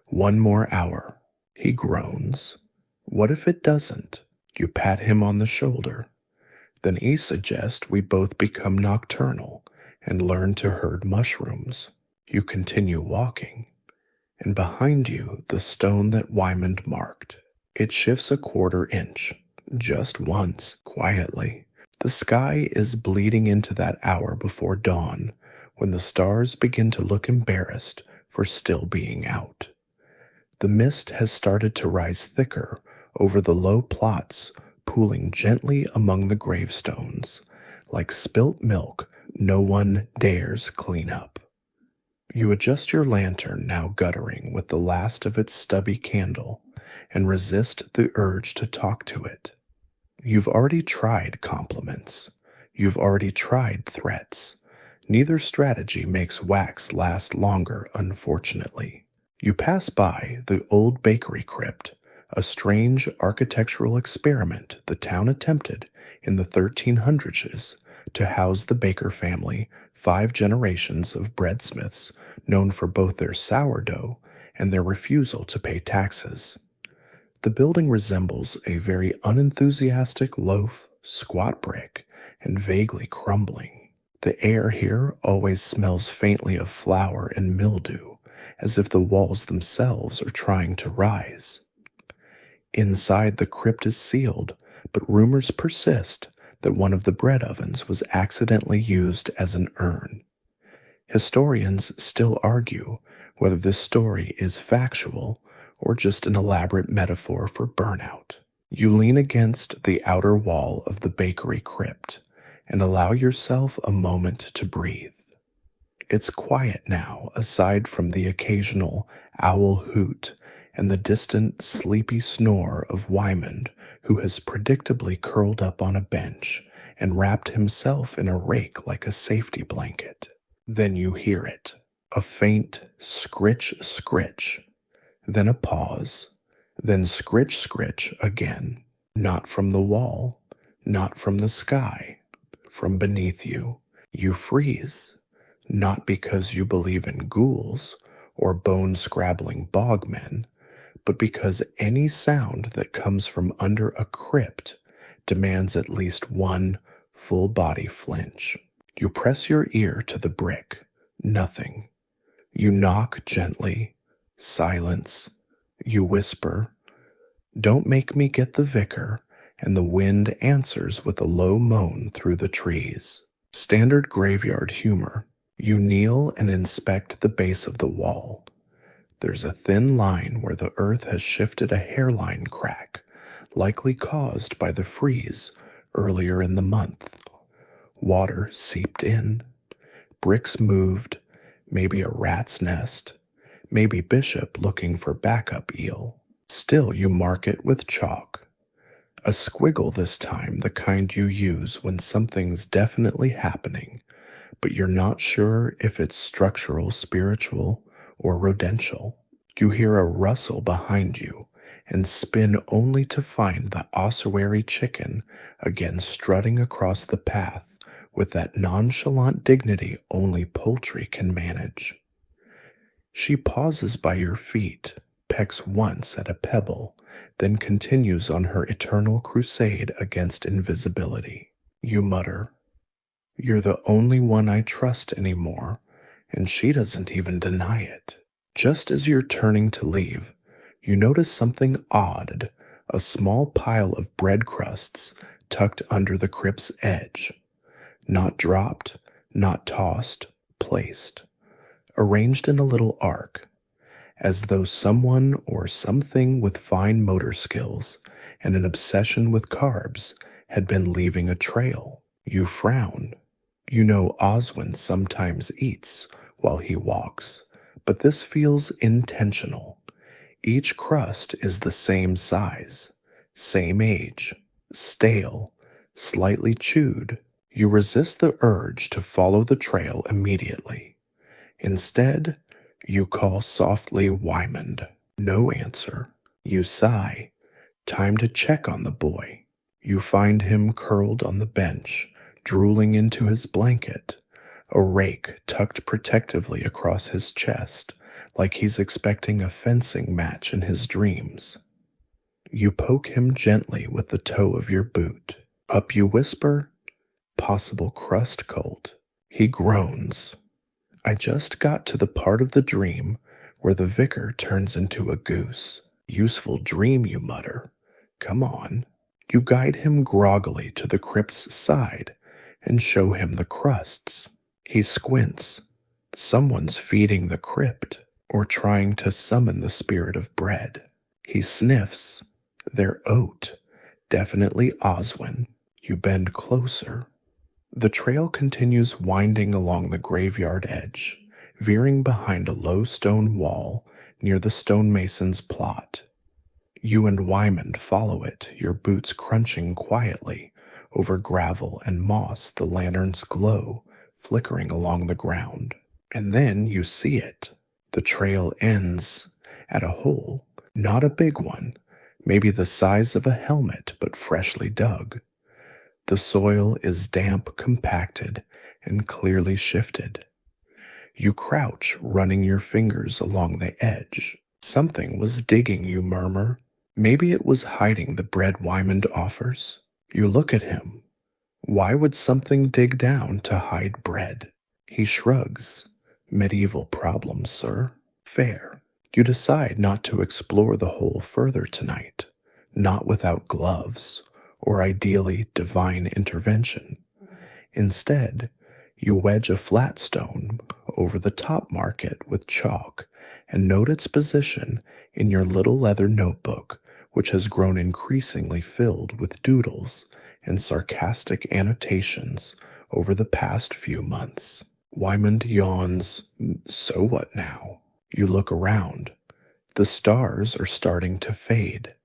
1 more hour. He groans. What if it doesn't? You pat him on the shoulder. Then he suggests we both become nocturnal and learn to herd mushrooms. You continue walking, and behind you the stone that Wymond marked. It shifts a 1/4 inch, just once, quietly. The sky is bleeding into that hour before dawn, when the stars begin to look embarrassed for still being out. The mist has started to rise thicker over the low plots, pooling gently among the gravestones, like spilt milk no one dares clean up. You adjust your lantern, now guttering with the last of its stubby candle, and resist the urge to talk to it. You've already tried compliments. You've already tried threats. Neither strategy makes wax last longer, unfortunately. You pass by the old bakery crypt, a strange architectural experiment the town attempted in the 1300s to house the Baker family, 5 generations of breadsmiths known for both their sourdough and their refusal to pay taxes. The building resembles a very unenthusiastic loaf, squat brick, and vaguely crumbling. The air here always smells faintly of flour and mildew, as if the walls themselves are trying to rise. Inside, the crypt is sealed, but rumors persist that one of the bread ovens was accidentally used as an urn. Historians still argue whether this story is factual or just an elaborate metaphor for burnout. You lean against the outer wall of the bakery crypt and allow yourself a moment to breathe. It's quiet now, aside from the occasional owl hoot and the distant sleepy snore of Wymond, who has predictably curled up on a bench and wrapped himself in a rake like a safety blanket. Then you hear it, a faint scritch-scritch, then a pause, then scritch-scritch again, not from the wall, not from the sky, from beneath you. You freeze, not because you believe in ghouls or bone-scrabbling bogmen, but because any sound that comes from under a crypt demands at least one full-body flinch. You press your ear to the brick. Nothing. You knock gently. Silence. You whisper, "Don't make me get the vicar," and the wind answers with a low moan through the trees. Standard graveyard humor. You kneel and inspect the base of the wall. There's a thin line where the earth has shifted a hairline crack, likely caused by the freeze earlier in the month. Water seeped in. Bricks moved, maybe a rat's nest, maybe Bishop looking for backup eel. Still, you mark it with chalk. A squiggle this time, the kind you use when something's definitely happening, but you're not sure if it's structural, spiritual, or rodential. You hear a rustle behind you and spin only to find the ossuary chicken again strutting across the path with that nonchalant dignity only poultry can manage. She pauses by your feet, pecks once at a pebble, then continues on her eternal crusade against invisibility. You mutter, "You're the only one I trust anymore," and she doesn't even deny it. Just as you're turning to leave, you notice something odd, a small pile of bread crusts tucked under the crypt's edge. Not dropped, not tossed, placed. Arranged in a little arc, as though someone or something with fine motor skills and an obsession with carbs had been leaving a trail. You frown. You know Oswin sometimes eats while he walks, but this feels intentional. Each crust is the same size, same age, stale, slightly chewed. You resist the urge to follow the trail immediately. Instead, you call softly Wymond. No answer. You sigh. Time to check on the boy. You find him curled on the bench, drooling into his blanket, a rake tucked protectively across his chest, like he's expecting a fencing match in his dreams. You poke him gently with the toe of your boot. Up you whisper, "Possible crust cult." He groans. "I just got to the part of the dream where the vicar turns into a goose." "Useful dream," you mutter. "Come on." You guide him groggily to the crypt's side and show him the crusts. He squints. Someone's feeding the crypt or trying to summon the spirit of bread. He sniffs. They're oat. Definitely Oswin. You bend closer. The trail continues winding along the graveyard edge, veering behind a low stone wall near the stonemason's plot. You and Wymond follow it, your boots crunching quietly over gravel and moss, the lantern's glow flickering along the ground. And then you see it. The trail ends at a hole, not a big one, maybe the size of a helmet but freshly dug. The soil is damp, compacted, and clearly shifted. You crouch, running your fingers along the edge. Something was digging, you murmur. Maybe it was hiding the bread Wymond offers. You look at him. Why would something dig down to hide bread? He shrugs. Medieval problem, sir. Fair. You decide not to explore the hole further tonight, not without gloves, or ideally divine intervention. Instead, you wedge a flat stone over the top market with chalk and note its position in your little leather notebook, which has grown increasingly filled with doodles and sarcastic annotations over the past few months. Wymond yawns. So what now? You look around. The stars are starting to fade.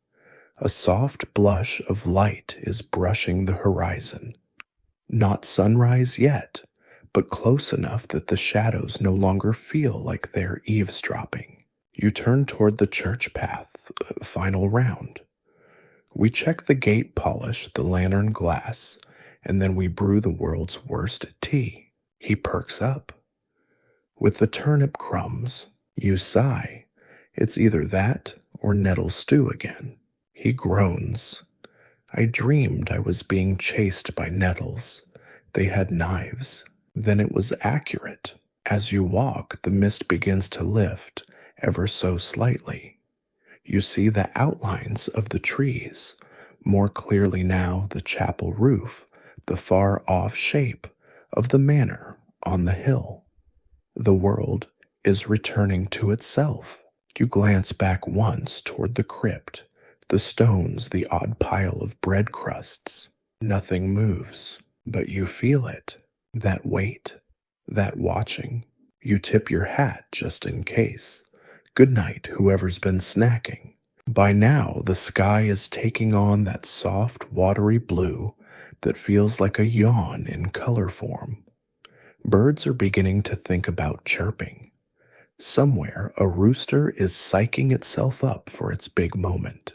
A soft blush of light is brushing the horizon. Not sunrise yet, but close enough that the shadows no longer feel like they're eavesdropping. You turn toward the church path, final round. We check the gate polish, the lantern glass, and then we brew the world's worst tea. He perks up. With the turnip crumbs, you sigh. It's either that or nettle stew again. He groans. I dreamed I was being chased by nettles. They had knives. Then it was accurate. As you walk, the mist begins to lift, ever so slightly. You see the outlines of the trees, more clearly now the chapel roof, the far-off shape of the manor on the hill. The world is returning to itself. You glance back once toward the crypt, the stones, the odd pile of bread crusts. Nothing moves, but you feel it, that weight, that watching. You tip your hat just in case. Good night, whoever's been snacking. By now, the sky is taking on that soft, watery blue that feels like a yawn in color form. Birds are beginning to think about chirping. Somewhere, a rooster is psyching itself up for its big moment.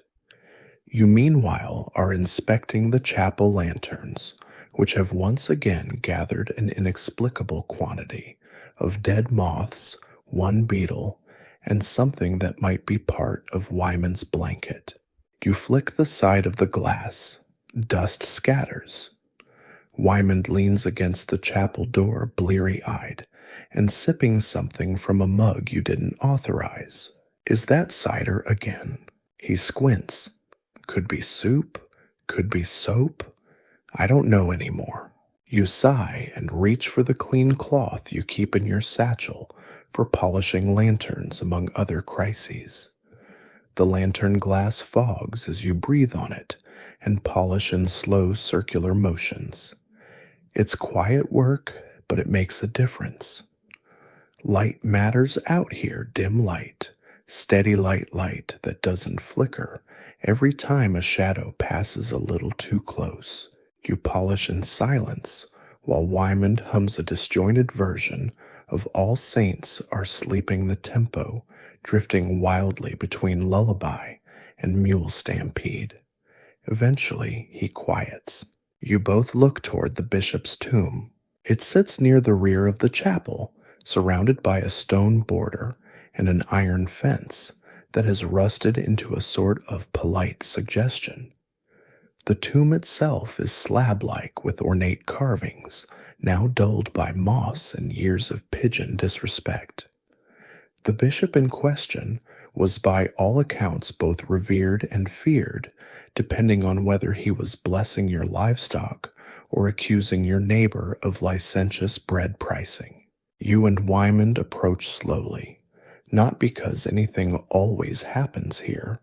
You, meanwhile, are inspecting the chapel lanterns, which have once again gathered an inexplicable quantity of dead moths, one beetle, and something that might be part of Wyman's blanket. You flick the side of the glass. Dust scatters. Wyman leans against the chapel door, bleary-eyed, and sipping something from a mug you didn't authorize. Is that cider again? He squints. Could be soup, could be soap. I don't know anymore. You sigh and reach for the clean cloth you keep in your satchel for polishing lanterns among other crises. The lantern glass fogs as you breathe on it and polish in slow circular motions. It's quiet work, but it makes a difference. Light matters out here, dim light, steady light that doesn't flicker every time a shadow passes a little too close. You polish in silence while Wyman hums a disjointed version of All Saints Are Sleeping the Tempo, drifting wildly between lullaby and mule stampede. Eventually, he quiets. You both look toward the bishop's tomb. It sits near the rear of the chapel, surrounded by a stone border and an iron fence that has rusted into a sort of polite suggestion. The tomb itself is slab-like with ornate carvings, now dulled by moss and years of pigeon disrespect. The bishop in question was by all accounts both revered and feared, depending on whether he was blessing your livestock or accusing your neighbor of licentious bread pricing. You and Wyman approach slowly, not because anything always happens here,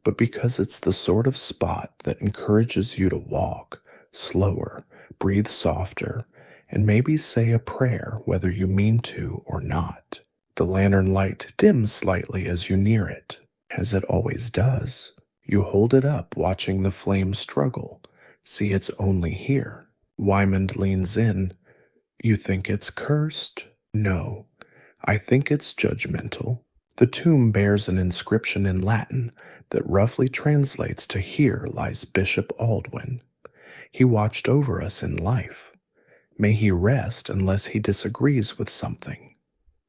but because it's the sort of spot that encourages you to walk slower, breathe softer, and maybe say a prayer whether you mean to or not. The lantern light dims slightly as you near it, as it always does. You hold it up, watching the flame struggle. See, it's only here. Wyman leans in. You think it's cursed? No, I think it's judgmental. The tomb bears an inscription in Latin that roughly translates to "Here lies Bishop Aldwin. He watched over us in life. May he rest unless he disagrees with something."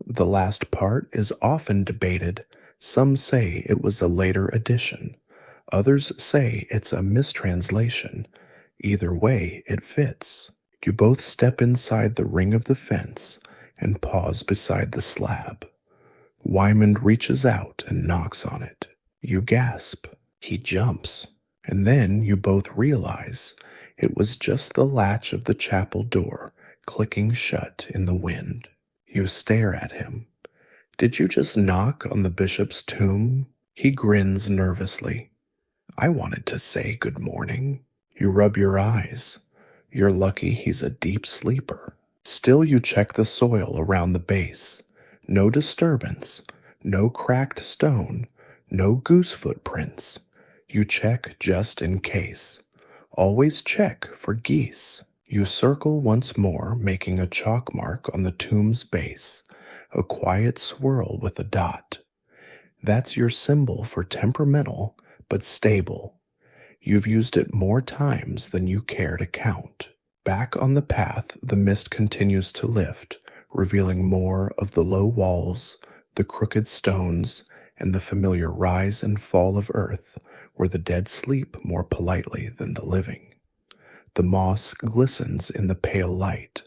The last part is often debated. Some say it was a later addition. Others say it's a mistranslation. Either way, it fits. You both step inside the ring of the fence and pause beside the slab. Wyman reaches out and knocks on it. You gasp. He jumps. And then you both realize it was just the latch of the chapel door clicking shut in the wind. You stare at him. Did you just knock on the bishop's tomb? He grins nervously. I wanted to say good morning. You rub your eyes. You're lucky he's a deep sleeper. Still, you check the soil around the base. No disturbance, no cracked stone, no goose footprints. You check just in case. Always check for geese. You circle once more, making a chalk mark on the tomb's base, a quiet swirl with a dot. That's your symbol for temperamental but stable. You've used it more times than you care to count. Back on the path, the mist continues to lift, revealing more of the low walls, the crooked stones, and the familiar rise and fall of earth where the dead sleep more politely than the living. The moss glistens in the pale light.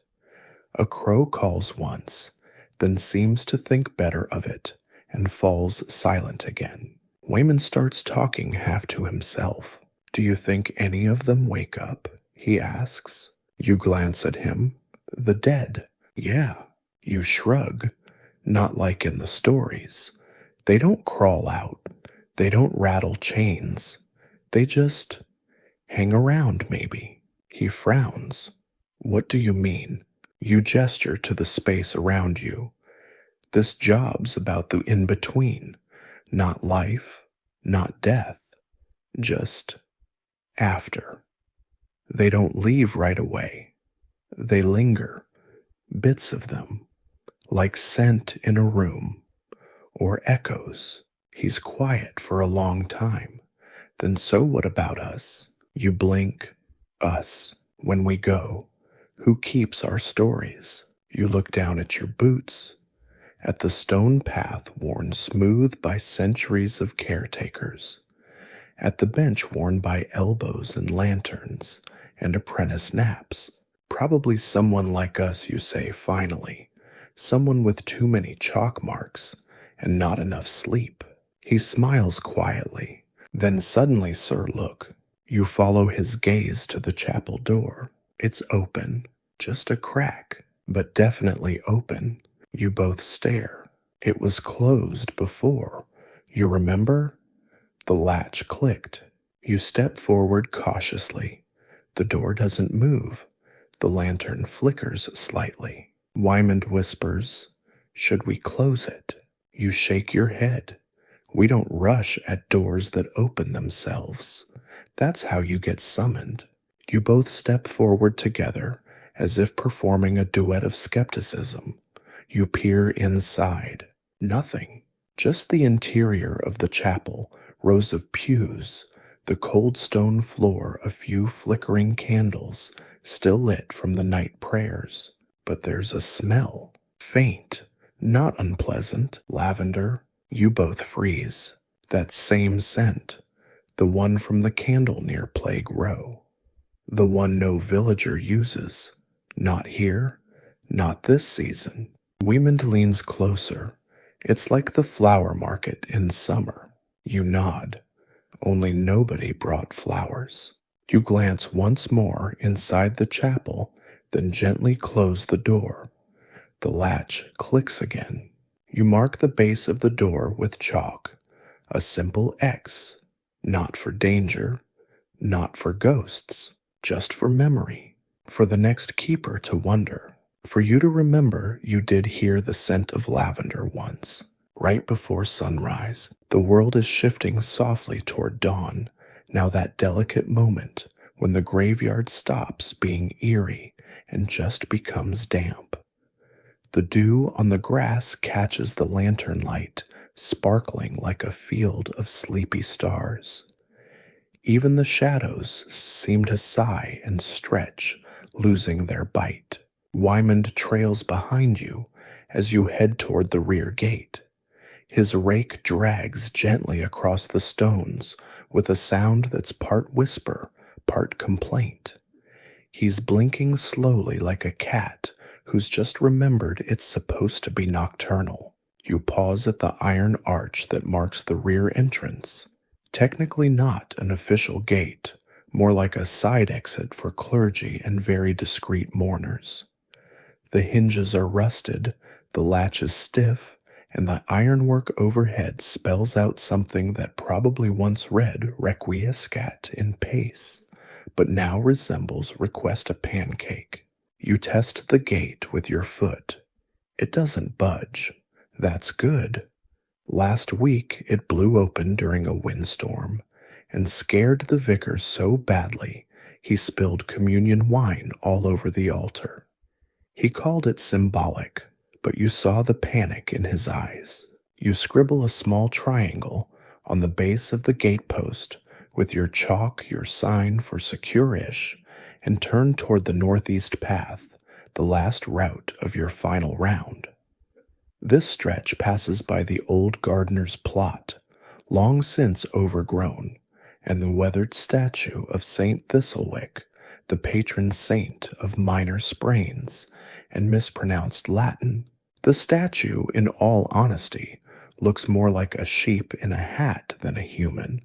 A crow calls once, then seems to think better of it, and falls silent again. Wayman starts talking half to himself. Do you think any of them wake up? He asks. You glance at him. The dead. Yeah. You shrug. Not like in the stories. They don't crawl out. They don't rattle chains. They just hang around, maybe. He frowns. What do you mean? You gesture to the space around you. This job's about the in-between. Not life, not death. Just after. They don't leave right away. They linger. bits of them, like scent in a room, or echoes. He's quiet for a long time. Then so what about us? You blink. Us. When we go. Who keeps our stories? You look down at your boots, at the stone path worn smooth by centuries of caretakers, at the bench worn by elbows and lanterns and apprentice naps. Probably someone like us, you say finally. Someone with too many chalk marks and not enough sleep. He smiles quietly. Then suddenly, sir, look. You follow his gaze to the chapel door. It's open, just a crack, but definitely open. You both stare. It was closed before. You remember? The latch clicked. You step forward cautiously. The door doesn't move. The lantern flickers slightly. Wymond whispers, "Should we close it?" You shake your head. We don't rush at doors that open themselves. That's how you get summoned. You both step forward together, as if performing a duet of skepticism. You peer inside. Nothing. Just the interior of the chapel, rows of pews, the cold stone floor, a few flickering candles, still lit from the night prayers. But there's a smell. Faint. Not unpleasant. Lavender. You both freeze. That same scent. The one from the candle near Plague Row. The one no villager uses. Not here. Not this season. Wymond leans closer. It's like the flower market in summer. You nod. Only nobody brought flowers. You glance once more inside the chapel, then gently close the door. The latch clicks again. You mark the base of the door with chalk. A simple X. Not for danger. Not for ghosts. Just for memory. For the next keeper to wonder. For you to remember you did hear the scent of lavender once. Right before sunrise, the world is shifting softly toward dawn. Now that delicate moment when the graveyard stops being eerie and just becomes damp. The dew on the grass catches the lantern light, sparkling like a field of sleepy stars. Even the shadows seem to sigh and stretch, losing their bite. Wymond trails behind you as you head toward the rear gate. His rake drags gently across the stones with a sound that's part whisper, part complaint. He's blinking slowly like a cat who's just remembered it's supposed to be nocturnal. You pause at the iron arch that marks the rear entrance. Technically not an official gate, more like a side exit for clergy and very discreet mourners. The hinges are rusted, the latch is stiff, and the ironwork overhead spells out something that probably once read Requiescat in pace, but now resembles Request a Pancake. You test the gate with your foot. It doesn't budge. That's good. Last week it blew open during a windstorm and scared the vicar so badly he spilled communion wine all over the altar. He called it symbolic, but you saw the panic in his eyes. You scribble a small triangle on the base of the gatepost with your chalk, your sign for secure-ish, and turn toward the northeast path, the last route of your final round. This stretch passes by the old gardener's plot, long since overgrown, and the weathered statue of Saint Thistlewick, the patron saint of minor sprains and mispronounced Latin. The statue, in all honesty, looks more like a sheep in a hat than a human.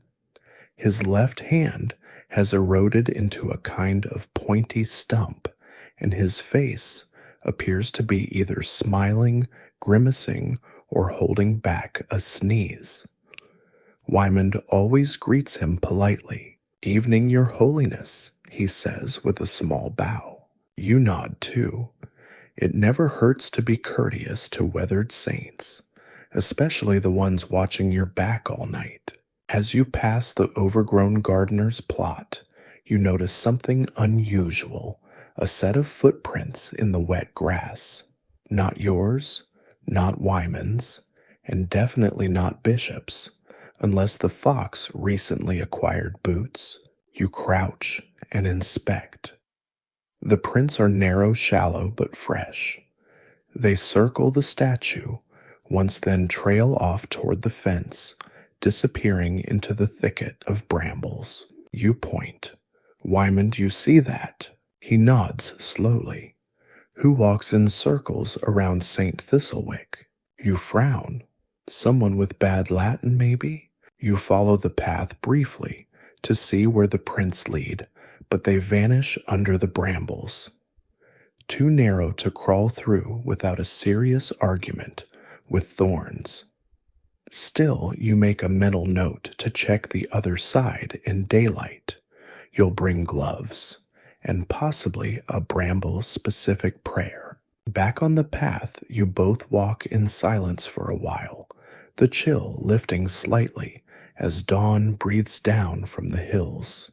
His left hand has eroded into a kind of pointy stump, and his face appears to be either smiling, grimacing, or holding back a sneeze. Wymond always greets him politely. "Evening, Your Holiness," he says with a small bow. You nod too. It never hurts to be courteous to weathered saints, especially the ones watching your back all night. As you pass the overgrown gardener's plot, you notice something unusual A set of footprints in the wet grass. Not yours, not Wyman's, and definitely not Bishop's, unless the fox recently acquired boots. You crouch and inspect. The prints are narrow, shallow, but fresh. They circle the statue, once then trail off toward the fence, disappearing into the thicket of brambles. You point. Wyman, do you see that? He nods slowly. Who walks in circles around St. Thistlewick? You frown. Someone with bad Latin, maybe? You follow the path briefly to see where the prints lead, but they vanish under the brambles. Too narrow to crawl through without a serious argument with thorns. Still, you make a mental note to check the other side in daylight. You'll bring gloves and possibly a bramble-specific prayer. Back on the path, you both walk in silence for a while, the chill lifting slightly as dawn breathes down from the hills.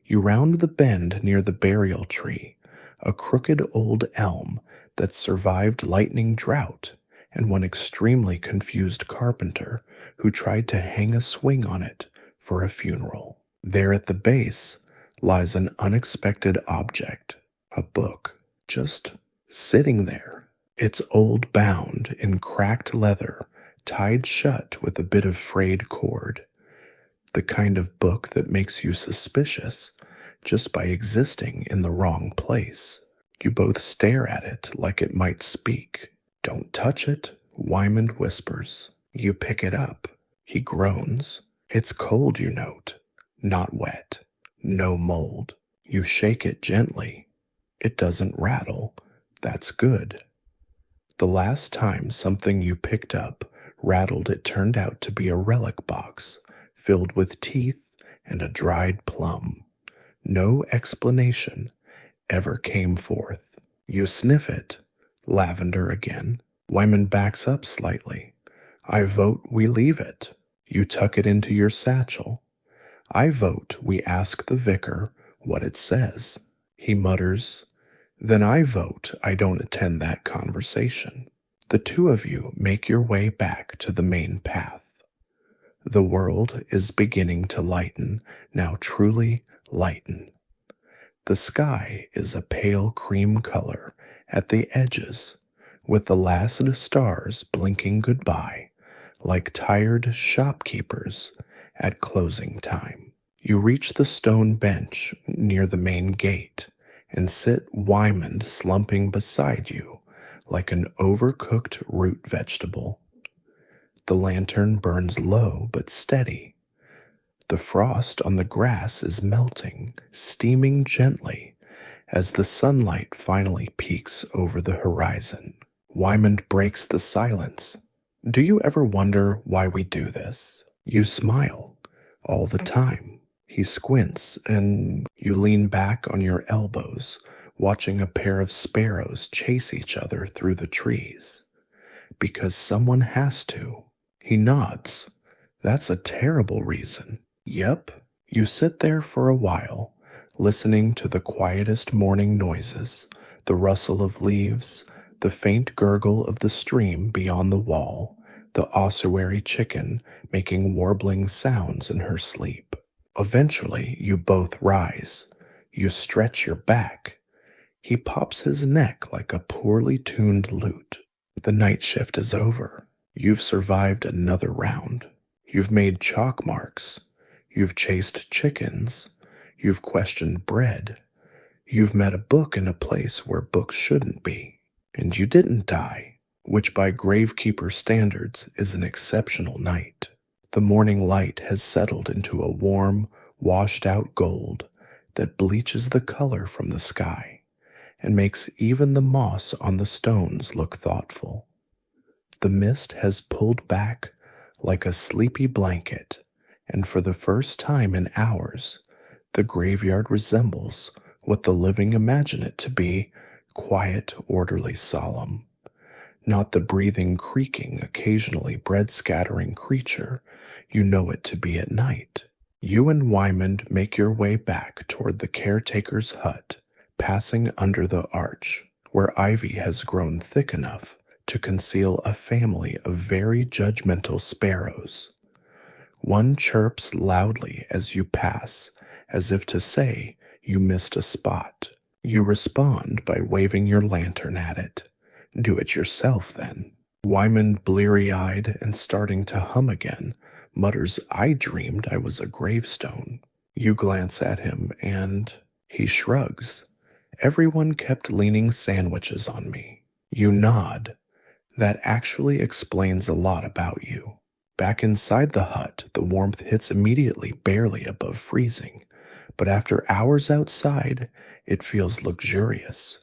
You round the bend near the burial tree, a crooked old elm that survived lightning drought and one extremely confused carpenter who tried to hang a swing on it for a funeral. There at the base lies an unexpected object, a book, just sitting there. It's old bound in cracked leather, tied shut with a bit of frayed cord. The kind of book that makes you suspicious just by existing in the wrong place. You both stare at it like it might speak. Don't touch it, Wyman whispers. You pick it up. He groans. It's cold, you note. Not wet. No mold. You shake it gently. It doesn't rattle. That's good. The last time something you picked up rattled, it turned out to be a relic box filled with teeth and a dried plum. No explanation ever came forth. You sniff it. Lavender again. Wyman backs up slightly. I vote we leave it. You tuck it into your satchel. I vote we ask the vicar what it says. He mutters, then I vote I don't attend that conversation. The two of you make your way back to the main path. The world is beginning to lighten, now truly lighten. The sky is a pale cream color at the edges, with the last stars blinking goodbye, like tired shopkeepers at closing time. You reach the stone bench near the main gate and sit Wyman slumping beside you like an overcooked root vegetable. The lantern burns low but steady. The frost on the grass is melting, steaming gently as the sunlight finally peeks over the horizon. Wyman breaks the silence. Do you ever wonder why we do this? You smile all the time. He squints and you lean back on your elbows, watching a pair of sparrows chase each other through the trees. Because someone has to. He nods. That's a terrible reason. Yep. You sit there for a while, listening to the quietest morning noises, the rustle of leaves, the faint gurgle of the stream beyond the wall, the ossuary chicken making warbling sounds in her sleep. Eventually, you both rise. You stretch your back. He pops his neck like a poorly tuned lute. The night shift is over. You've survived another round. You've made chalk marks. You've chased chickens. You've questioned bread. You've met a book in a place where books shouldn't be. And you didn't die, which by Gravekeeper standards is an exceptional night. The morning light has settled into a warm, washed-out gold that bleaches the color from the sky and makes even the moss on the stones look thoughtful. The mist has pulled back like a sleepy blanket, and for the first time in hours, the graveyard resembles what the living imagine it to be: quiet, orderly, solemn. Not the breathing, creaking, occasionally bread-scattering creature you know it to be at night. You and Wyman make your way back toward the caretaker's hut, passing under the arch, where ivy has grown thick enough to conceal a family of very judgmental sparrows. One chirps loudly as you pass, as if to say you missed a spot. You respond by waving your lantern at it. Do it yourself, then. Wyman, bleary-eyed and starting to hum again, mutters, "I dreamed I was a gravestone." You glance at him, and he shrugs. "Everyone kept leaning sandwiches on me." You nod. That actually explains a lot about you. Back inside the hut, the warmth hits immediately barely above freezing, but after hours outside, it feels luxurious.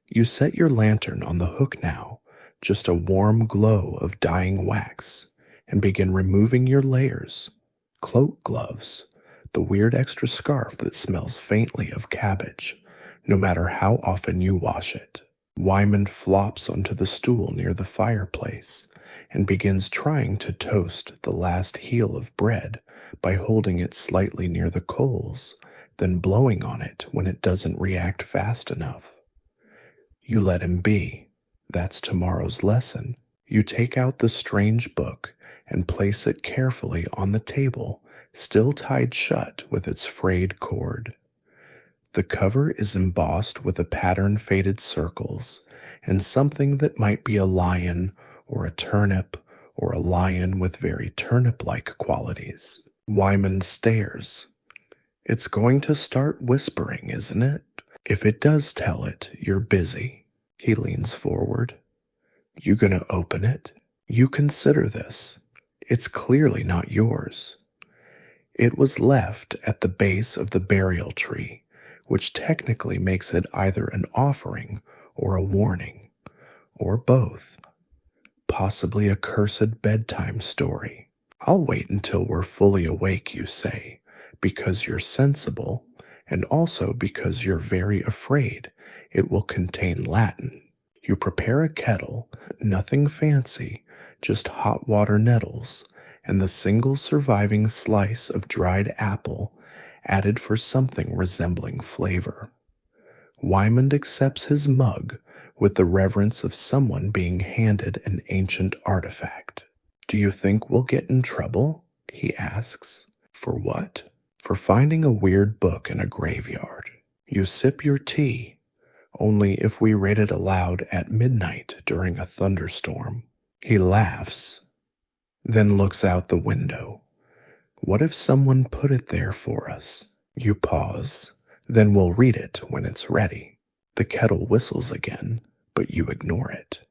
You set your lantern on the hook now, just a warm glow of dying wax, and begin removing your layers, cloak gloves, the weird extra scarf that smells faintly of cabbage, no matter how often you wash it. Wyman flops onto the stool near the fireplace and begins trying to toast the last heel of bread by holding it slightly near the coals, then blowing on it when it doesn't react fast enough. You let him be. That's tomorrow's lesson. You take out the strange book and place it carefully on the table, still tied shut with its frayed cord. The cover is embossed with a pattern faded circles and something that might be a lion or a turnip or a lion with very turnip-like qualities. Wyman stares. It's going to start whispering, isn't it? If it does tell it, you're busy. He leans forward. You gonna open it? You consider this. It's clearly not yours. It was left at the base of the burial tree, which technically makes it either an offering or a warning, or both. Possibly a cursed bedtime story. I'll wait until we're fully awake, you say, because you're sensible, and also because you're very afraid it will contain Latin. You prepare a kettle, nothing fancy, just hot water nettles, and the single surviving slice of dried apple added for something resembling flavor. Wyman accepts his mug with the reverence of someone being handed an ancient artifact. Do you think we'll get in trouble? He asks. For what? For finding a weird book in a graveyard. You sip your tea, only if we read it aloud at midnight during a thunderstorm. He laughs, then looks out the window. What if someone put it there for us? You pause, then we'll read it when it's ready. The kettle whistles again, but you ignore it.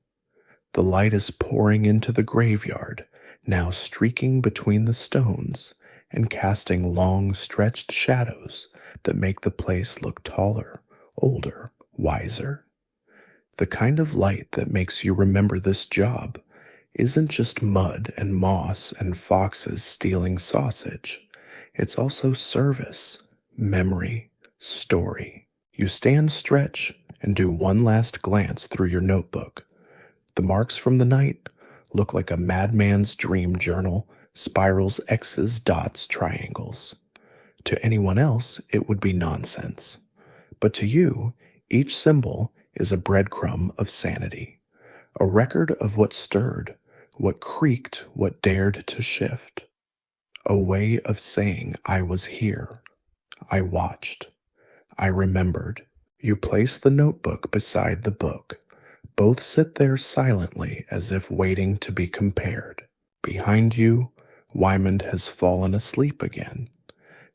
The light is pouring into the graveyard, now streaking between the stones and casting long stretched shadows that make the place look taller, older, wiser. The kind of light that makes you remember this job isn't just mud and moss and foxes stealing sausage. It's also service, memory, story. You stand, stretch, and do one last glance through your notebook. The marks from the night look like a madman's dream journal, spirals, X's, dots, triangles. To anyone else, it would be nonsense. But to you, each symbol is a breadcrumb of sanity, a record of what stirred, what creaked, what dared to shift. A way of saying I was here, I watched, I remembered. You place the notebook beside the book. Both sit there silently as if waiting to be compared. Behind you, Wyman has fallen asleep again.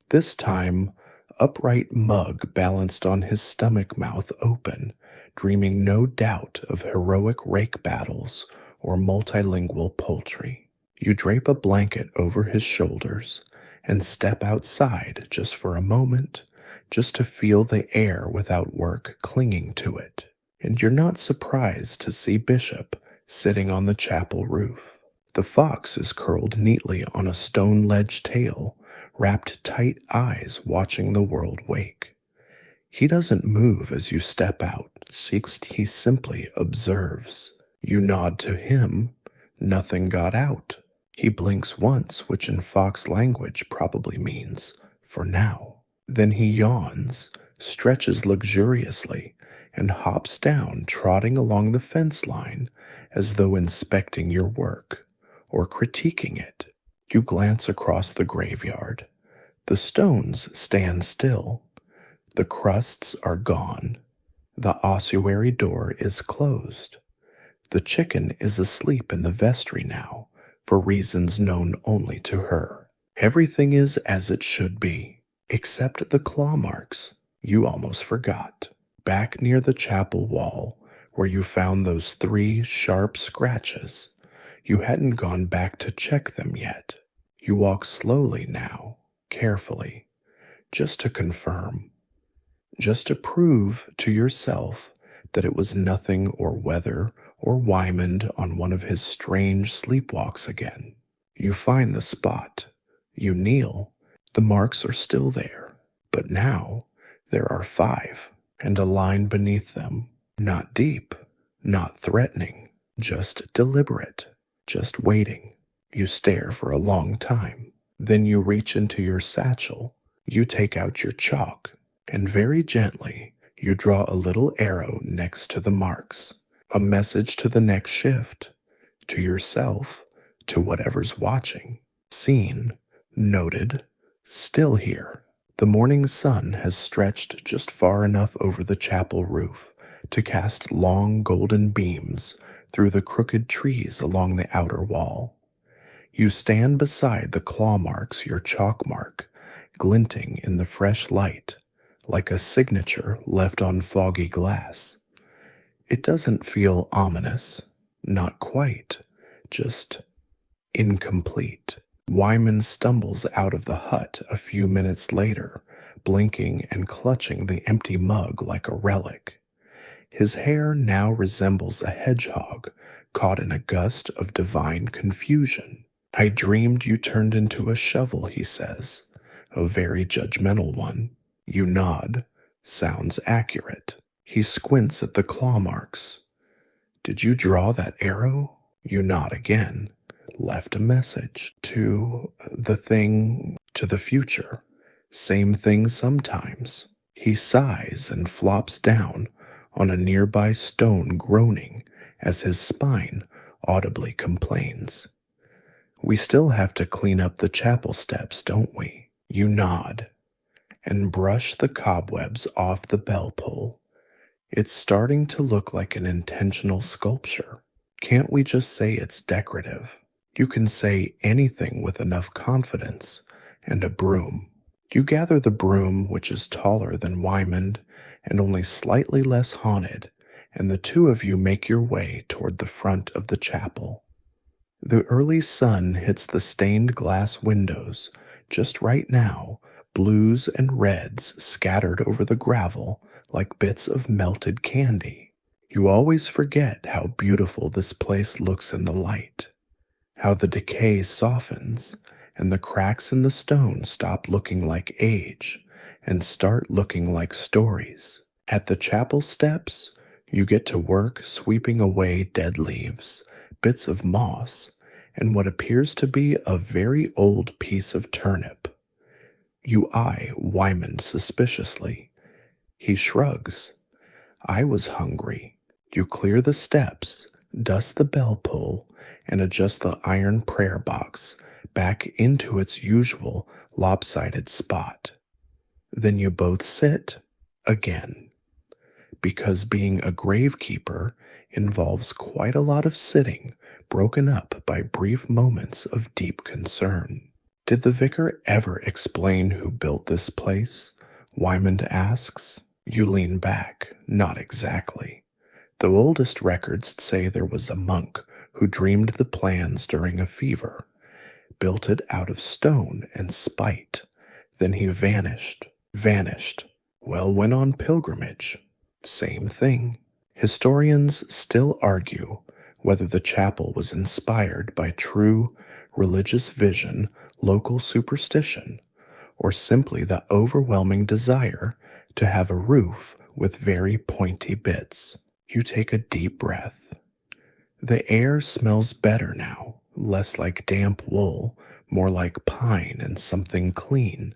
This time, upright mug balanced on his stomach, mouth open, dreaming no doubt of heroic rake battles or multilingual poultry. You drape a blanket over his shoulders and step outside just for a moment, just to feel the air without work clinging to it. And you're not surprised to see Bishop sitting on the chapel roof. The fox is curled neatly on a stone ledge tail, wrapped tight eyes watching the world wake. He doesn't move as you step out, he simply observes. You nod to him. Nothing got out. He blinks once, which in fox language probably means, for now. Then he yawns, stretches luxuriously, and hops down, trotting along the fence line as though inspecting your work or critiquing it. You glance across the graveyard. The stones stand still. The crusts are gone. The ossuary door is closed. The chicken is asleep in the vestry now, for reasons known only to her. Everything is as it should be, except the claw marks you almost forgot. Back near the chapel wall, where you found those 3 sharp scratches, you hadn't gone back to check them yet. You walk slowly now, carefully, just to confirm, just to prove to yourself that it was nothing or weather or Wymond on one of his strange sleepwalks again. You find the spot. You kneel. The marks are still there, but now there are 5, and a line beneath them. Not deep, not threatening, just deliberate, just waiting. You stare for a long time. Then you reach into your satchel. You take out your chalk, and very gently you draw a little arrow next to the marks. A message to the next shift, to yourself, to whatever's watching. Seen, noted, still here. The morning sun has stretched just far enough over the chapel roof to cast long golden beams through the crooked trees along the outer wall. You stand beside the claw marks, your chalk mark, glinting in the fresh light, like a signature left on foggy glass. It doesn't feel ominous, not quite, just incomplete. Wyman stumbles out of the hut a few minutes later, blinking and clutching the empty mug like a relic. His hair now resembles a hedgehog caught in a gust of divine confusion. I dreamed you turned into a shovel, he says, a very judgmental one. You nod. Sounds accurate. He squints at the claw marks. Did you draw that arrow? You nod again. Left a message to the thing, to the future. Same thing sometimes. He sighs and flops down on a nearby stone, groaning as his spine audibly complains. We still have to clean up the chapel steps, don't we? You nod and brush the cobwebs off the bell pull. It's starting to look like an intentional sculpture. Can't we just say it's decorative? You can say anything with enough confidence and a broom. You gather the broom, which is taller than Wymond and only slightly less haunted, and the 2 of you make your way toward the front of the chapel. The early sun hits the stained glass windows just right now, blues and reds scattered over the gravel like bits of melted candy. You always forget how beautiful this place looks in the light, how the decay softens and the cracks in the stone stop looking like age and start looking like stories. At the chapel steps, you get to work sweeping away dead leaves, bits of moss, and what appears to be a very old piece of turnip. You eye Wymond suspiciously. He shrugs. I was hungry. You clear the steps, dust the bell pull, and adjust the iron prayer box back into its usual lopsided spot. Then you both sit again, because being a gravekeeper involves quite a lot of sitting, broken up by brief moments of deep concern. Did the vicar ever explain who built this place? Wymond asks. You lean back. Not exactly. The oldest records say there was a monk who dreamed the plans during a fever, built it out of stone and spite. Then he vanished. Well, went on pilgrimage. Same thing. Historians still argue whether the chapel was inspired by true religious vision, local superstition, or simply the overwhelming desire to have a roof with very pointy bits. You take a deep breath. The air smells better now, less like damp wool, more like pine and something clean.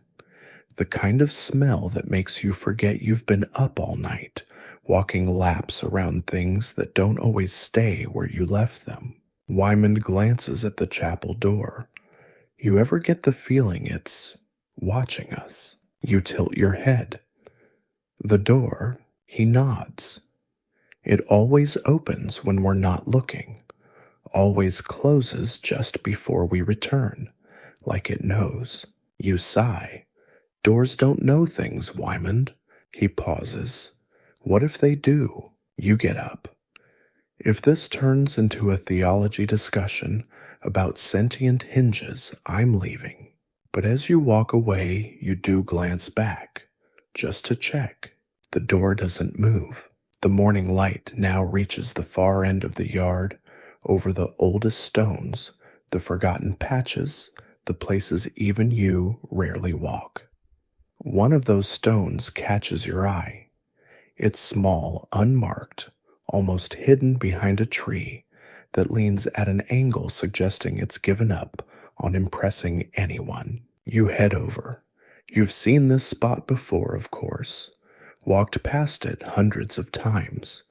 The kind of smell that makes you forget you've been up all night, walking laps around things that don't always stay where you left them. Wyman glances at the chapel door. You ever get the feeling it's watching us? You tilt your head. The door, he nods. It always opens when we're not looking, always closes just before we return, like it knows. You sigh. Doors don't know things, Wyman. He pauses. What if they do? You get up. If this turns into a theology discussion about sentient hinges, I'm leaving. But as you walk away, you do glance back, just to check. The door doesn't move. The morning light now reaches the far end of the yard, over the oldest stones, the forgotten patches, the places even you rarely walk. One of those stones catches your eye. It's small, unmarked, almost hidden behind a tree that leans at an angle suggesting it's given up on impressing anyone. You head over. You've seen this spot before, of course, walked past it hundreds of times,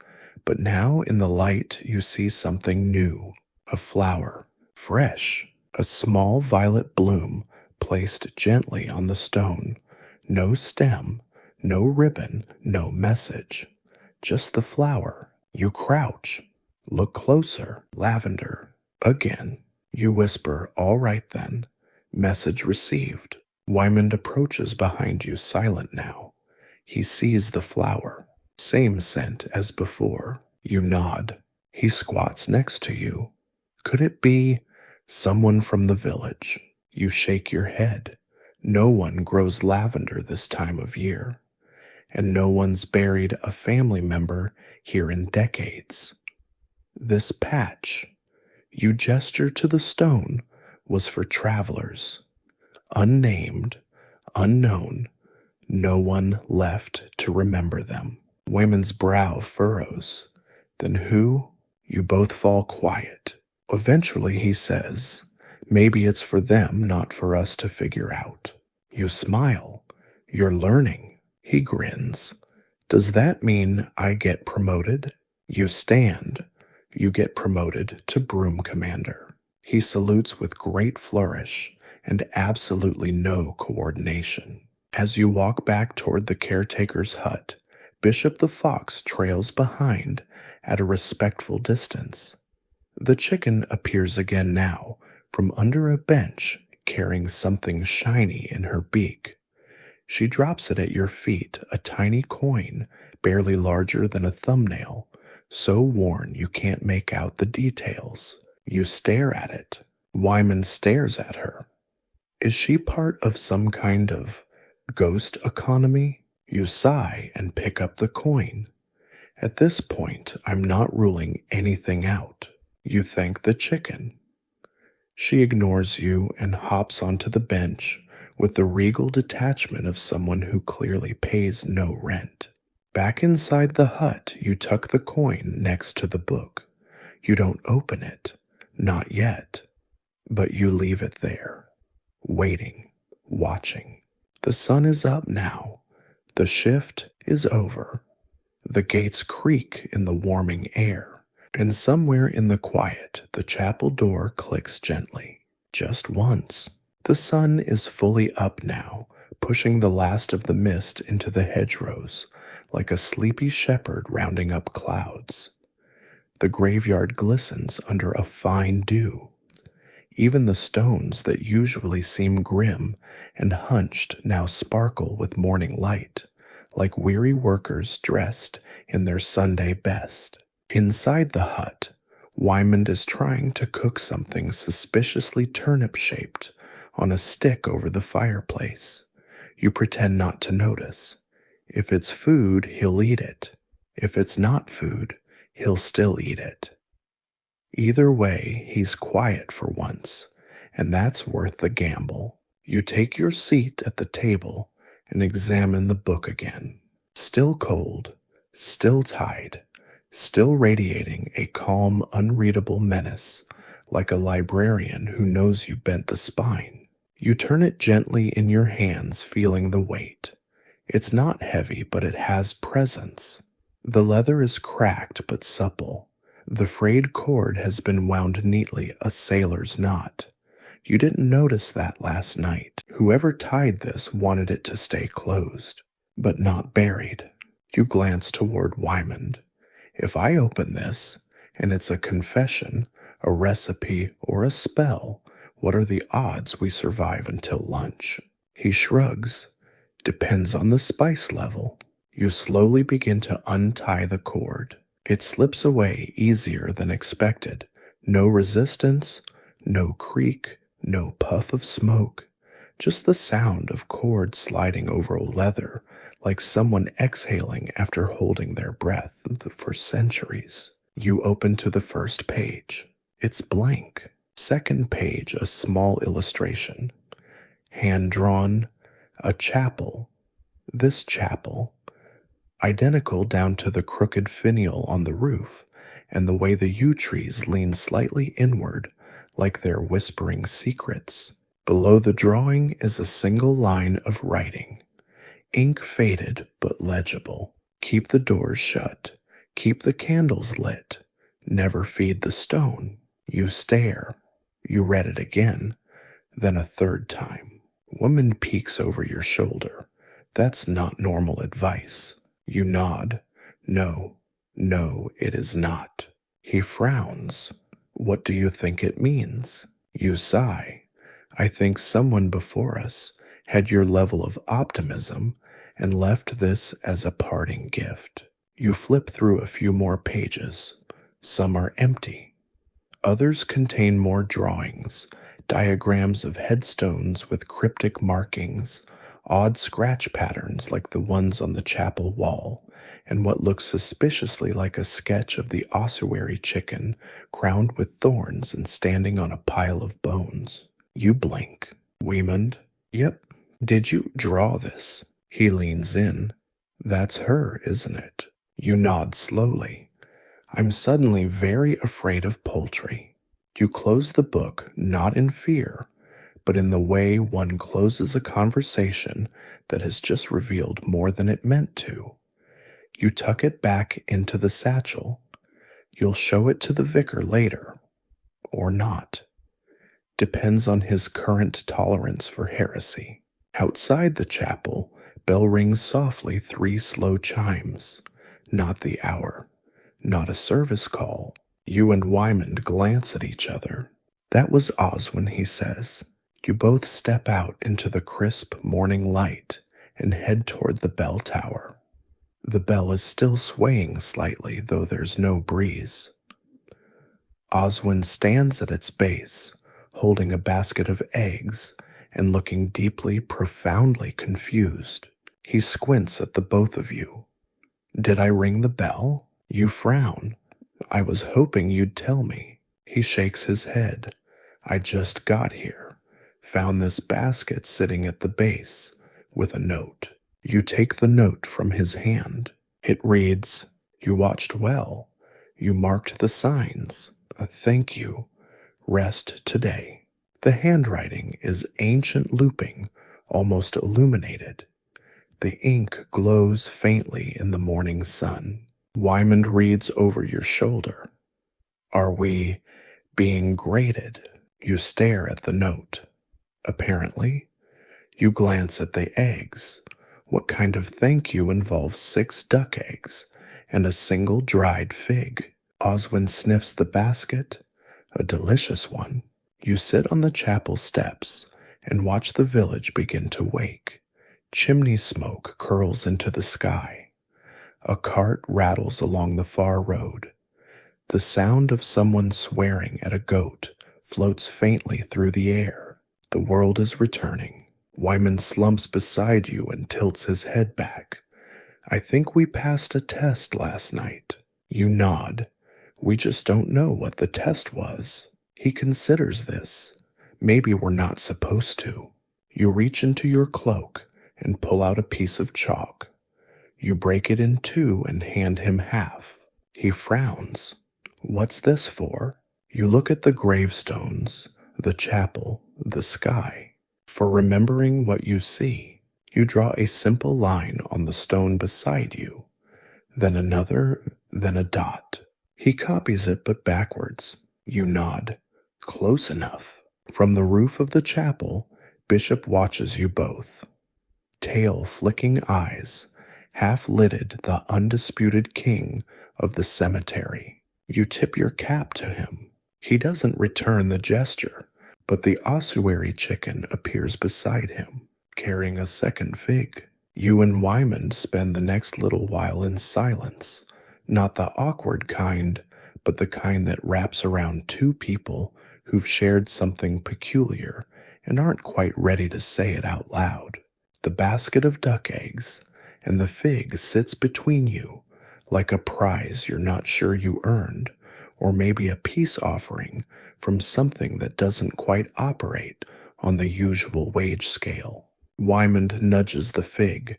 but now in the light you see something new, a flower, fresh, a small violet bloom placed gently on the stone. No stem, no ribbon, no message. Just the flower. You crouch. Look closer. Lavender. Again. You whisper, all right then. Message received. Wyman approaches behind you, silent now. He sees the flower. Same scent as before. You nod. He squats next to you. Could it be someone from the village? You shake your head. No one grows lavender this time of year, and no one's buried a family member here in decades. This patch, you gesture to the stone, was for travelers, unnamed, unknown, no one left to remember them. Wayman's brow furrows. Then who? You both fall quiet. Eventually he says, maybe it's for them, not for us to figure out. You smile. You're learning. He grins. Does that mean I get promoted? You stand. You get promoted to broom commander. He salutes with great flourish and absolutely no coordination. As you walk back toward the caretaker's hut, Bishop the Fox trails behind at a respectful distance. The chicken appears again now, from under a bench, carrying something shiny in her beak. She drops it at your feet, a tiny coin, barely larger than a thumbnail, so worn you can't make out the details. You stare at it. Wyman stares at her. Is she part of some kind of ghost economy? You sigh and pick up the coin. At this point, I'm not ruling anything out. You thank the chicken. She ignores you and hops onto the bench with the regal detachment of someone who clearly pays no rent. Back inside the hut, you tuck the coin next to the book. You don't open it, not yet, but you leave it there, waiting, watching. The sun is up now. The shift is over. The gates creak in the warming air. And somewhere in the quiet, the chapel door clicks gently, just once. The sun is fully up now, pushing the last of the mist into the hedgerows, like a sleepy shepherd rounding up clouds. The graveyard glistens under a fine dew. Even the stones that usually seem grim and hunched now sparkle with morning light, like weary workers dressed in their Sunday best. Inside the hut, Wyman is trying to cook something suspiciously turnip-shaped on a stick over the fireplace. You pretend not to notice. If it's food, he'll eat it. If it's not food, he'll still eat it. Either way, he's quiet for once, and that's worth the gamble. You take your seat at the table and examine the book again. Still cold, still tied, still radiating a calm, unreadable menace, like a librarian who knows you bent the spine. You turn it gently in your hands, feeling the weight. It's not heavy, but it has presence. The leather is cracked but supple. The frayed cord has been wound neatly, a sailor's knot. You didn't notice that last night. Whoever tied this wanted it to stay closed, but not buried. You glance toward Wymond. If I open this, and it's a confession, a recipe, or a spell, what are the odds we survive until lunch? He shrugs. Depends on the spice level. You slowly begin to untie the cord. It slips away easier than expected. No resistance, no creak, no puff of smoke. Just the sound of cord sliding over leather, like someone exhaling after holding their breath for centuries. You open to the first page. It's blank. Second page, a small illustration. Hand-drawn, a chapel. This chapel. Identical down to the crooked finial on the roof and the way the yew trees lean slightly inward like they're whispering secrets. Below the drawing is a single line of writing. Ink faded but legible. Keep the doors shut. Keep the candles lit. Never feed the stone. You stare. You read it again, then a third time. Woman peeks over your shoulder. That's not normal advice. You nod. No, no, it is not. He frowns. What do you think it means? You sigh. I think someone before us had your level of optimism and left this as a parting gift. You flip through a few more pages. Some are empty. Others contain more drawings, diagrams of headstones with cryptic markings, odd scratch patterns like the ones on the chapel wall, and what looks suspiciously like a sketch of the ossuary chicken crowned with thorns and standing on a pile of bones. You blink. Wymond? Yep. Did you draw this? He leans in. That's her, isn't it? You nod slowly. I'm suddenly very afraid of poultry. You close the book, not in fear, but in the way one closes a conversation that has just revealed more than it meant to. You tuck it back into the satchel. You'll show it to the vicar later. Or not. Depends on his current tolerance for heresy. Outside the chapel, bell rings softly 3 slow chimes. Not the hour. Not a service call. You and Wymond glance at each other. That was Oswin, he says. You both step out into the crisp morning light and head toward the bell tower. The bell is still swaying slightly, though there's no breeze. Oswin stands at its base, holding a basket of eggs and looking deeply, profoundly confused. He squints at the both of you. Did I ring the bell? You frown. I was hoping you'd tell me. He shakes his head. I just got here. Found this basket sitting at the base with a note. You take the note from his hand. It reads, You watched well. You marked the signs. Thank you. Rest today. The handwriting is ancient looping, almost illuminated. The ink glows faintly in the morning sun. Wymond reads over your shoulder. Are we being graded? You stare at the note. Apparently. You glance at the eggs. What kind of thank you involves 6 duck eggs and a single dried fig? Oswin sniffs the basket. A delicious one. You sit on the chapel steps and watch the village begin to wake. Chimney smoke curls into the sky. A cart rattles along the far road. The sound of someone swearing at a goat floats faintly through the air. The world is returning. Wymond slumps beside you and tilts his head back. I think we passed a test last night. You nod. We just don't know what the test was. He considers this. Maybe we're not supposed to. You reach into your cloak and pull out a piece of chalk. You break it in 2 and hand him half. He frowns. What's this for? You look at the gravestones, the chapel, the sky. For remembering what you see, you draw a simple line on the stone beside you, then another, then a dot. He copies it but backwards. You nod. Close enough. From the roof of the chapel, Bishop watches you both. Tail flicking eyes, half-lidded the undisputed king of the cemetery. You tip your cap to him. He doesn't return the gesture, but the ossuary chicken appears beside him, carrying a second fig. You and Wyman spend the next little while in silence, not the awkward kind, but the kind that wraps around two people who've shared something peculiar and aren't quite ready to say it out loud. The basket of duck eggs and the fig sits between you like a prize you're not sure you earned, or maybe a peace offering from something that doesn't quite operate on the usual wage scale. Wyman nudges the fig.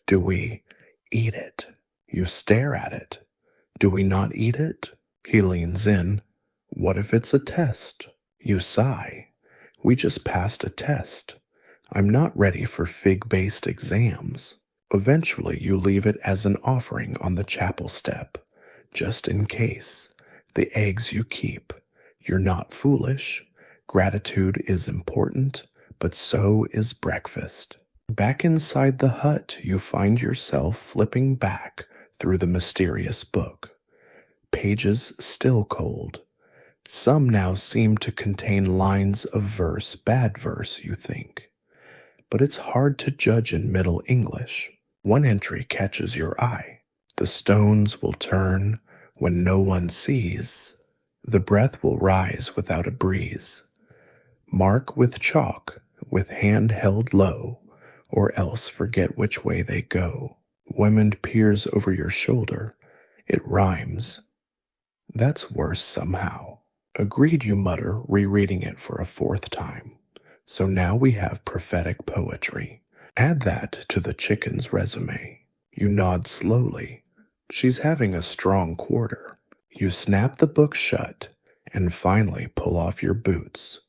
Do we eat it? You stare at it. Do we not eat it? He leans in. What if it's a test? You sigh. We just passed a test. I'm not ready for fig-based exams. Eventually, you leave it as an offering on the chapel step, just in case. The eggs you keep. You're not foolish. Gratitude is important, but so is breakfast. Back inside the hut, you find yourself flipping back through the mysterious book. Pages still cold. Some now seem to contain lines of verse, bad verse, you think. But it's hard to judge in Middle English. One entry catches your eye. The stones will turn when no one sees. The breath will rise without a breeze. Mark with chalk, with hand held low, or else forget which way they go. Women peers over your shoulder. It rhymes. That's worse somehow. Agreed, you mutter, rereading it for a fourth time. So now we have prophetic poetry. Add that to the chicken's resume. You nod slowly. She's having a strong quarter. You snap the book shut and finally pull off your boots.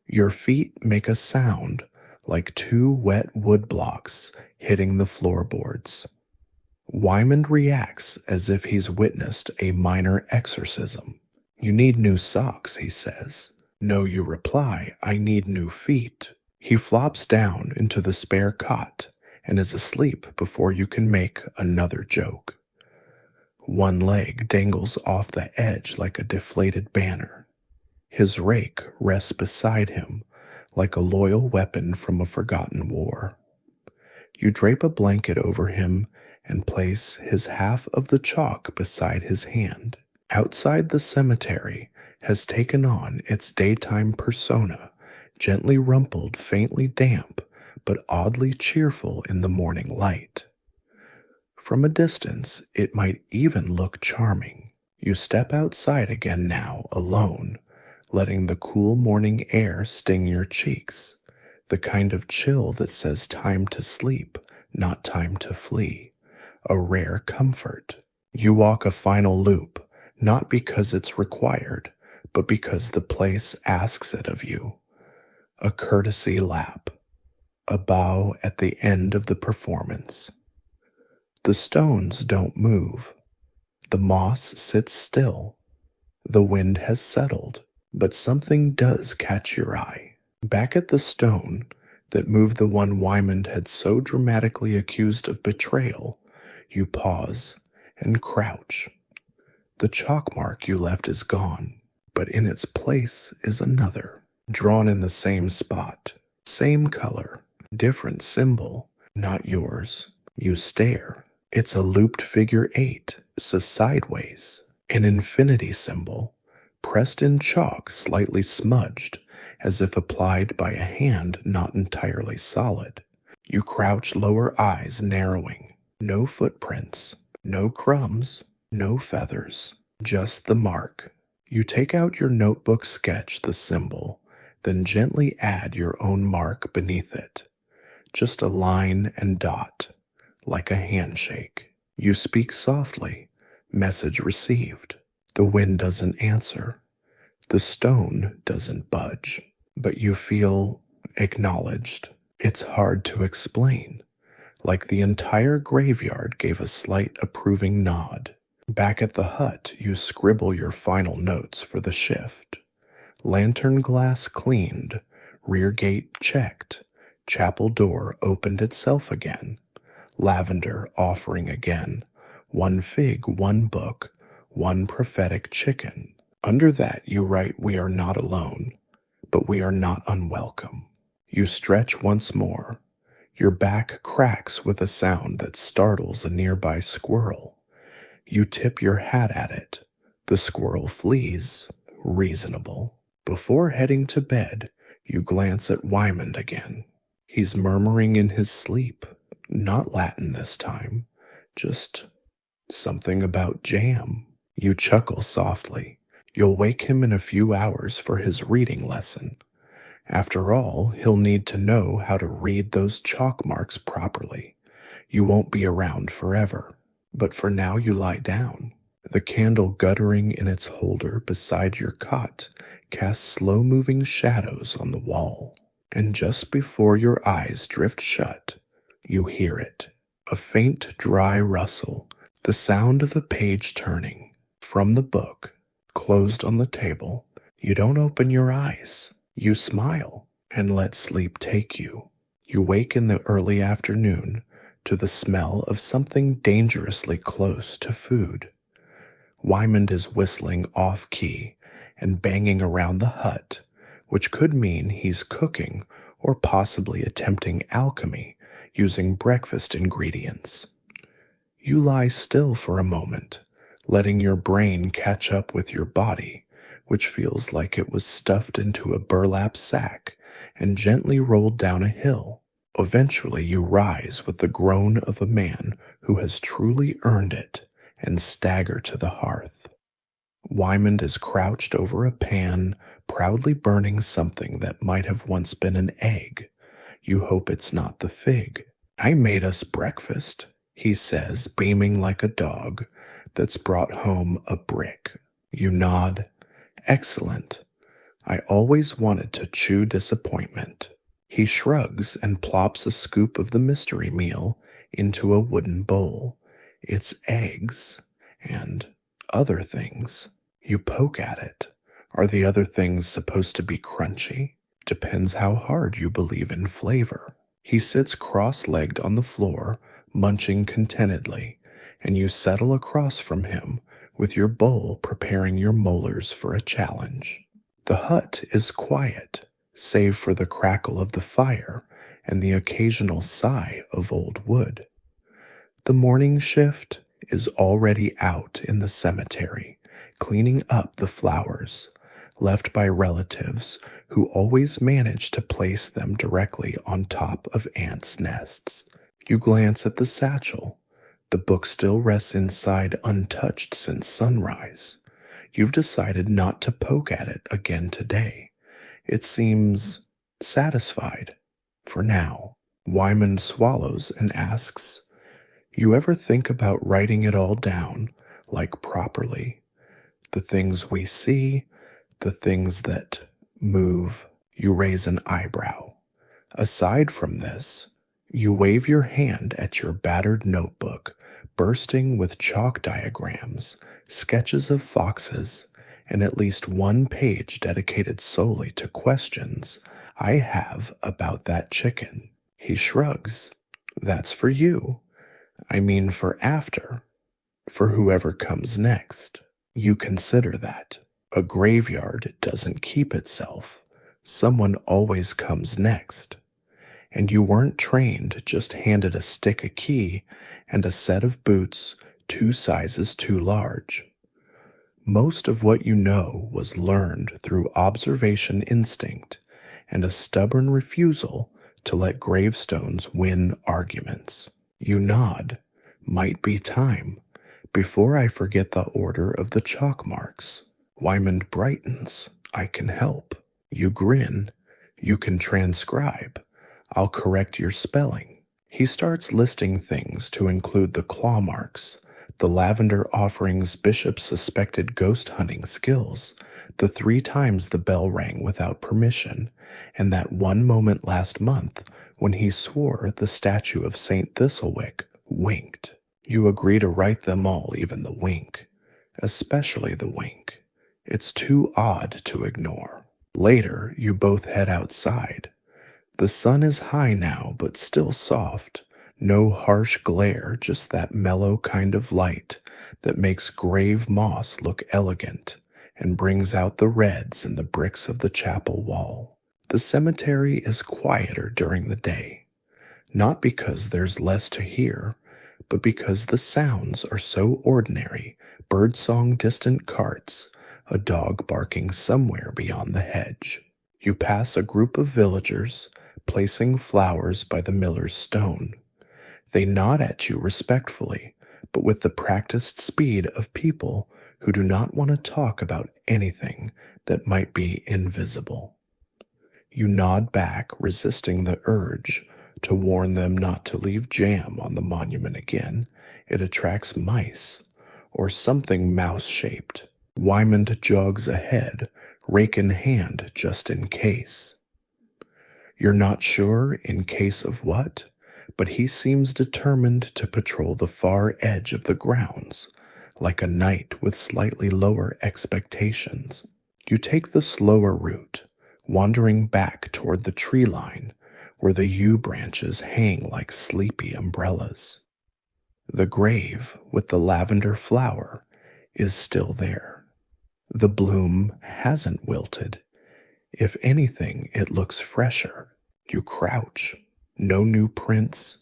Your feet make a sound like two wet wood blocks hitting the floorboards. Wyman reacts as if he's witnessed a minor exorcism. You need new socks, he says. No, you reply, I need new feet. He flops down into the spare cot and is asleep before you can make another joke. One leg dangles off the edge like a deflated banner. His rake rests beside him like a loyal weapon from a forgotten war. You drape a blanket over him and place his half of the chalk beside his hand. Outside, the cemetery has taken on its daytime persona, gently rumpled, faintly damp, but oddly cheerful in the morning light. From a distance, it might even look charming. You step outside again now, alone, letting the cool morning air sting your cheeks, the kind of chill that says time to sleep, not time to flee, a rare comfort. You walk a final loop, not because it's required, but because the place asks it of you. A courtesy lap, a bow at the end of the performance. The stones don't move. The moss sits still. The wind has settled, but something does catch your eye. Back at the stone that moved the one Wyman had so dramatically accused of betrayal, you pause and crouch. The chalk mark you left is gone, but in its place is another, drawn in the same spot, same color, different symbol, not yours. You stare. It's a looped figure 8, so sideways, an infinity symbol, pressed in chalk, slightly smudged, as if applied by a hand not entirely solid. You crouch, lower eyes narrowing. No footprints, no crumbs, no feathers, just the mark. You take out your notebook, sketch the symbol, then gently add your own mark beneath it. Just a line and dot, like a handshake. You speak softly, message received. The wind doesn't answer. The stone doesn't budge, but you feel Acknowledged. It's hard to explain. Like the entire graveyard gave a slight approving nod. Back at the hut, you scribble your final notes for the shift. Lantern glass cleaned, rear gate checked, chapel door opened itself again, lavender offering again, one fig, one book, one prophetic chicken. Under that you write, we are not alone, but we are not unwelcome. You stretch once more. Your back cracks with a sound that startles a nearby squirrel. You tip your hat at it. The squirrel flees. Reasonable. Before heading to bed, you glance at Wymond again. He's murmuring in his sleep. Not Latin this time. Just something about jam. You chuckle softly. You'll wake him in a few hours for his reading lesson. After all, he'll need to know how to read those chalk marks properly. You won't be around forever. But for now you lie down. The candle guttering in its holder beside your cot casts slow-moving shadows on the wall. And just before your eyes drift shut, you hear it. A faint, dry rustle, the sound of a page turning. From the book, closed on the table, you don't open your eyes. You smile and let sleep take you. You wake in the early afternoon to the smell of something dangerously close to food. Wymond is whistling off-key and banging around the hut, which could mean he's cooking or possibly attempting alchemy using breakfast ingredients. You lie still for a moment, letting your brain catch up with your body, which feels like it was stuffed into a burlap sack and gently rolled down a hill. Eventually you rise with the groan of a man who has truly earned it and stagger to the hearth. Wymond is crouched over a pan, proudly burning something that might have once been an egg. You hope it's not the fig. I made us breakfast, he says, beaming like a dog that's brought home a brick. You nod. Excellent. I always wanted to chew disappointment. He shrugs and plops a scoop of the mystery meal into a wooden bowl. It's eggs and other things. You poke at it. Are the other things supposed to be crunchy? Depends how hard you believe in flavor. He sits cross-legged on the floor, munching contentedly, and you settle across from him with your bowl preparing your molars for a challenge. The hut is quiet, save for the crackle of the fire and the occasional sigh of old wood. The morning shift is already out in the cemetery, cleaning up the flowers, left by relatives who always manage to place them directly on top of ants' nests. You glance at the satchel. The book still rests inside untouched since sunrise. You've decided not to poke at it again today. It seems satisfied, for now. Wymond swallows and asks, you ever think about writing it all down, like properly? The things we see, the things that move. You raise an eyebrow. Aside from this, you wave your hand at your battered notebook, bursting with chalk diagrams, sketches of foxes, and at least one page dedicated solely to questions I have about that chicken. He shrugs. That's for you. I mean for after. For whoever comes next. You consider that. A graveyard doesn't keep itself. Someone always comes next. And you weren't trained, just handed a stick, a key, and a set of boots 2 sizes too large. Most of what you know was learned through observation instinct and a stubborn refusal to let gravestones win arguments. You nod. Might be time. Before I forget the order of the chalk marks. Wymond brightens. I can help. You grin. You can transcribe. I'll correct your spelling. He starts listing things to include the claw marks, The lavender offering's bishop suspected ghost hunting skills, the 3 times the bell rang without permission, and that one moment last month when he swore the statue of St. Thistlewick winked. You agree to write them all, even the wink. Especially the wink. It's too odd to ignore. Later, you both head outside. The sun is high now, but still soft. No harsh glare, just that mellow kind of light that makes grave moss look elegant and brings out the reds in the bricks of the chapel wall. The cemetery is quieter during the day, not because there's less to hear, but because the sounds are so ordinary. Birdsong, distant carts, a dog barking somewhere beyond the hedge. You pass a group of villagers placing flowers by the miller's stone. They nod at you respectfully, but with the practiced speed of people who do not want to talk about anything that might be invisible. You nod back, resisting the urge to warn them not to leave jam on the monument again. It attracts mice, or something mouse-shaped. Wymond jogs ahead, rake in hand just in case. You're not sure in case of what, but he seems determined to patrol the far edge of the grounds, like a knight with slightly lower expectations. You take the slower route, wandering back toward the tree line, where the yew branches hang like sleepy umbrellas. The grave with the lavender flower is still there. The bloom hasn't wilted. If anything, it looks fresher. You crouch. No new prints,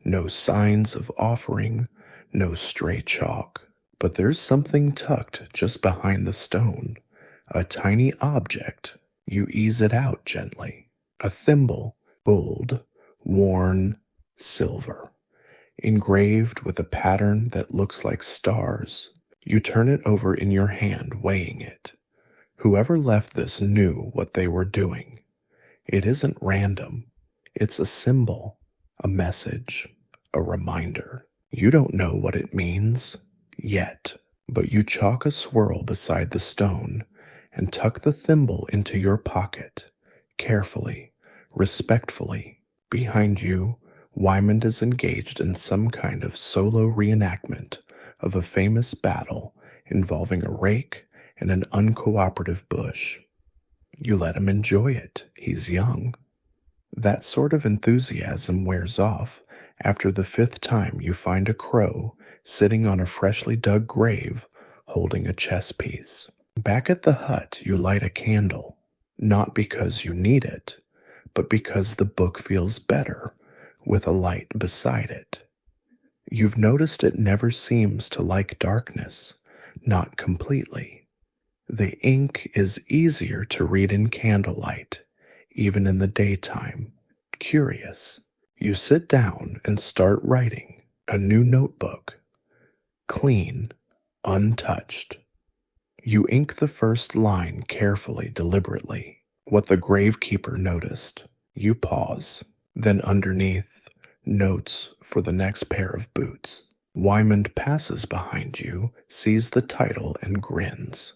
no signs of offering, no stray chalk. But there's something tucked just behind the stone, a tiny object. You ease it out gently. A thimble, old, worn, silver, engraved with a pattern that looks like stars. You turn it over in your hand, weighing it. Whoever left this knew what they were doing. It isn't random. It's a symbol, a message, a reminder. You don't know what it means yet, but you chalk a swirl beside the stone and tuck the thimble into your pocket, carefully, respectfully. Behind you, Wymond is engaged in some kind of solo reenactment of a famous battle involving a rake and an uncooperative bush. You let him enjoy it. He's young. That sort of enthusiasm wears off after the 5th time you find a crow sitting on a freshly dug grave holding a chess piece. Back at the hut, you light a candle, not because you need it, but because the book feels better with a light beside it. You've noticed it never seems to like darkness, not completely. The ink is easier to read in candlelight, even in the daytime. Curious. You sit down and start writing a new notebook. Clean, untouched. You ink the first line carefully, deliberately. What the gravekeeper noticed. You pause. Then underneath, notes for the next pair of boots. Wymond passes behind you, sees the title, and grins.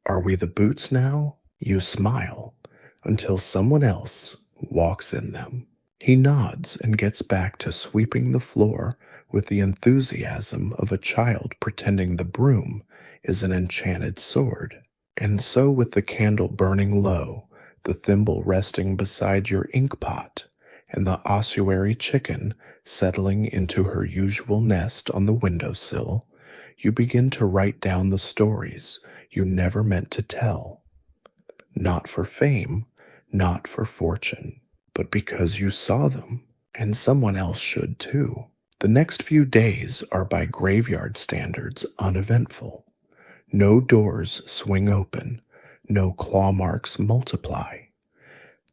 Are we the boots now? You smile until someone else walks in them. He nods and gets back to sweeping the floor with the enthusiasm of a child pretending the broom is an enchanted sword. And so, with the candle burning low, the thimble resting beside your ink pot, and the ossuary chicken settling into her usual nest on the windowsill, you begin to write down the stories you never meant to tell. Not for fame, not for fortune, but because you saw them, and someone else should too. The next few days are by graveyard standards uneventful. No doors swing open, no claw marks multiply.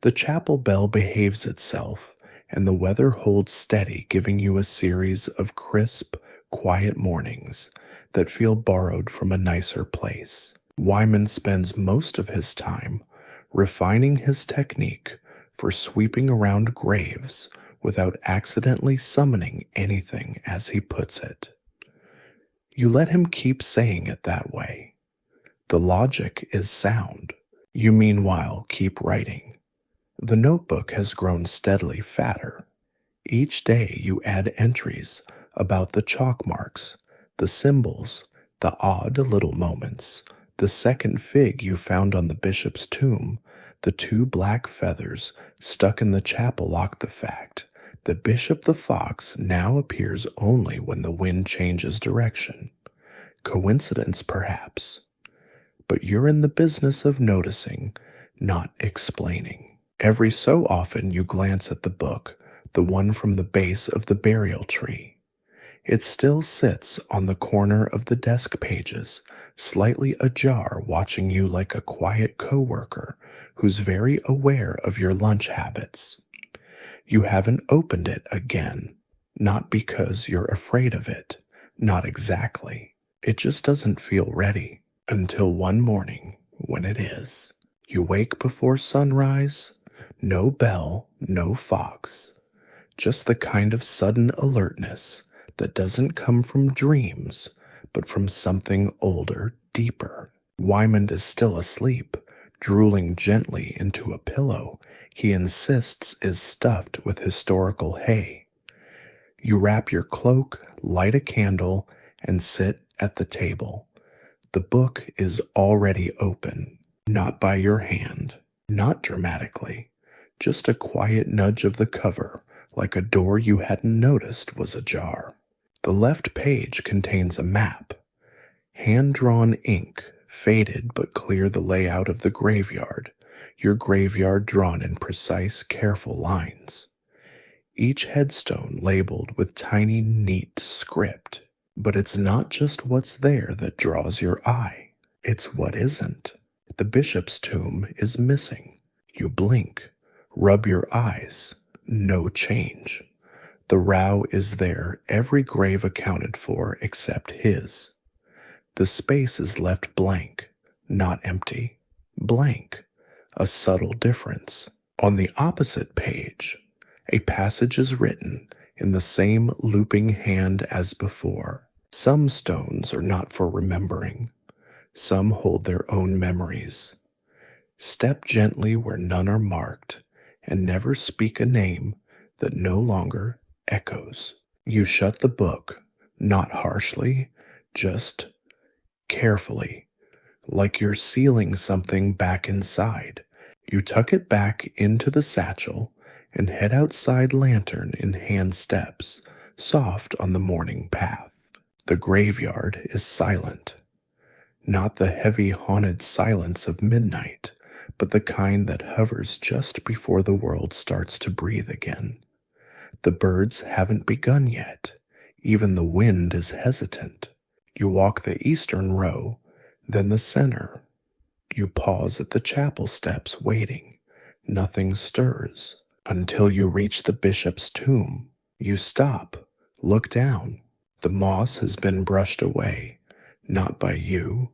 The chapel bell behaves itself, and the weather holds steady, giving you a series of crisp, quiet mornings that feel borrowed from a nicer place. Wymond spends most of his time refining his technique for sweeping around graves without accidentally summoning anything, as he puts it. You let him keep saying it that way. The logic is sound. You meanwhile keep writing. The notebook has grown steadily fatter. Each day you add entries about the chalk marks, the symbols, the odd little moments, the second fig you found on the bishop's tomb, the 2 black feathers stuck in the chapel lock, the fact that Bishop the Fox now appears only when the wind changes direction. Coincidence, perhaps. But you're in the business of noticing, not explaining. Every so often you glance at the book, the one from the base of the burial tree. It still sits on the corner of the desk pages, slightly ajar, watching you like a quiet coworker who's very aware of your lunch habits. You haven't opened it again, not because you're afraid of it, not exactly. It just doesn't feel ready until one morning when it is. You wake before sunrise, no bell, no fox, just the kind of sudden alertness that doesn't come from dreams, but from something older, deeper. Wymond is still asleep, drooling gently into a pillow he insists is stuffed with historical hay. You wrap your cloak, light a candle, and sit at the table. The book is already open, not by your hand, not dramatically, just a quiet nudge of the cover, like a door you hadn't noticed was ajar. The left page contains a map, hand-drawn ink, faded but clear, the layout of the graveyard, your graveyard drawn in precise, careful lines. Each headstone labeled with tiny, neat script. But it's not just what's there that draws your eye. It's what isn't. The bishop's tomb is missing. You blink, rub your eyes. No change. The row is there, every grave accounted for except his. The space is left blank, not empty. Blank. A subtle difference. On the opposite page, a passage is written in the same looping hand as before. Some stones are not for remembering. Some hold their own memories. Step gently where none are marked, and never speak a name that no longer echoes. You shut the book, not harshly, just carefully, like you're sealing something back inside. You tuck it back into the satchel and head outside, lantern in hand, steps soft on the morning path. The graveyard is silent. Not the heavy, haunted silence of midnight, but the kind that hovers just before the world starts to breathe again. The birds haven't begun yet. Even the wind is hesitant. You walk the eastern row, then the center. You pause at the chapel steps, waiting. Nothing stirs until you reach the bishop's tomb. You stop, look down. The moss has been brushed away, not by you,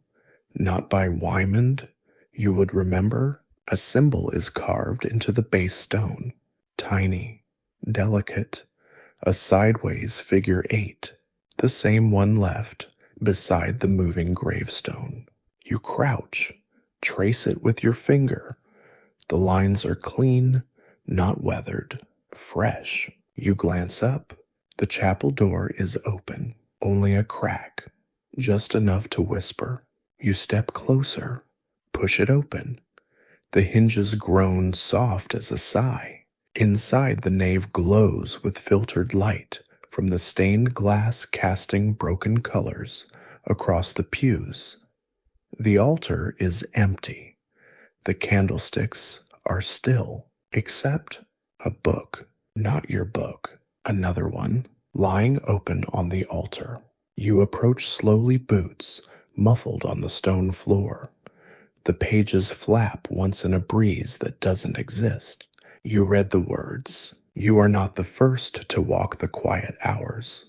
not by Wymond. You would remember a symbol is carved into the base stone, tiny, delicate, a sideways figure 8, the same one left beside the moving gravestone. You crouch, trace it with your finger. The lines are clean, not weathered, fresh. You glance up. The chapel door is open, only a crack, just enough to whisper. You step closer, push it open. The hinges groan soft as a sigh. Inside, the nave glows with filtered light from the stained glass, casting broken colors across the pews. The altar is empty. The candlesticks are still, except a book, not your book. Another one, lying open on the altar. You approach slowly, boots muffled on the stone floor. The pages flap once in a breeze that doesn't exist. You read the words. You are not the first to walk the quiet hours,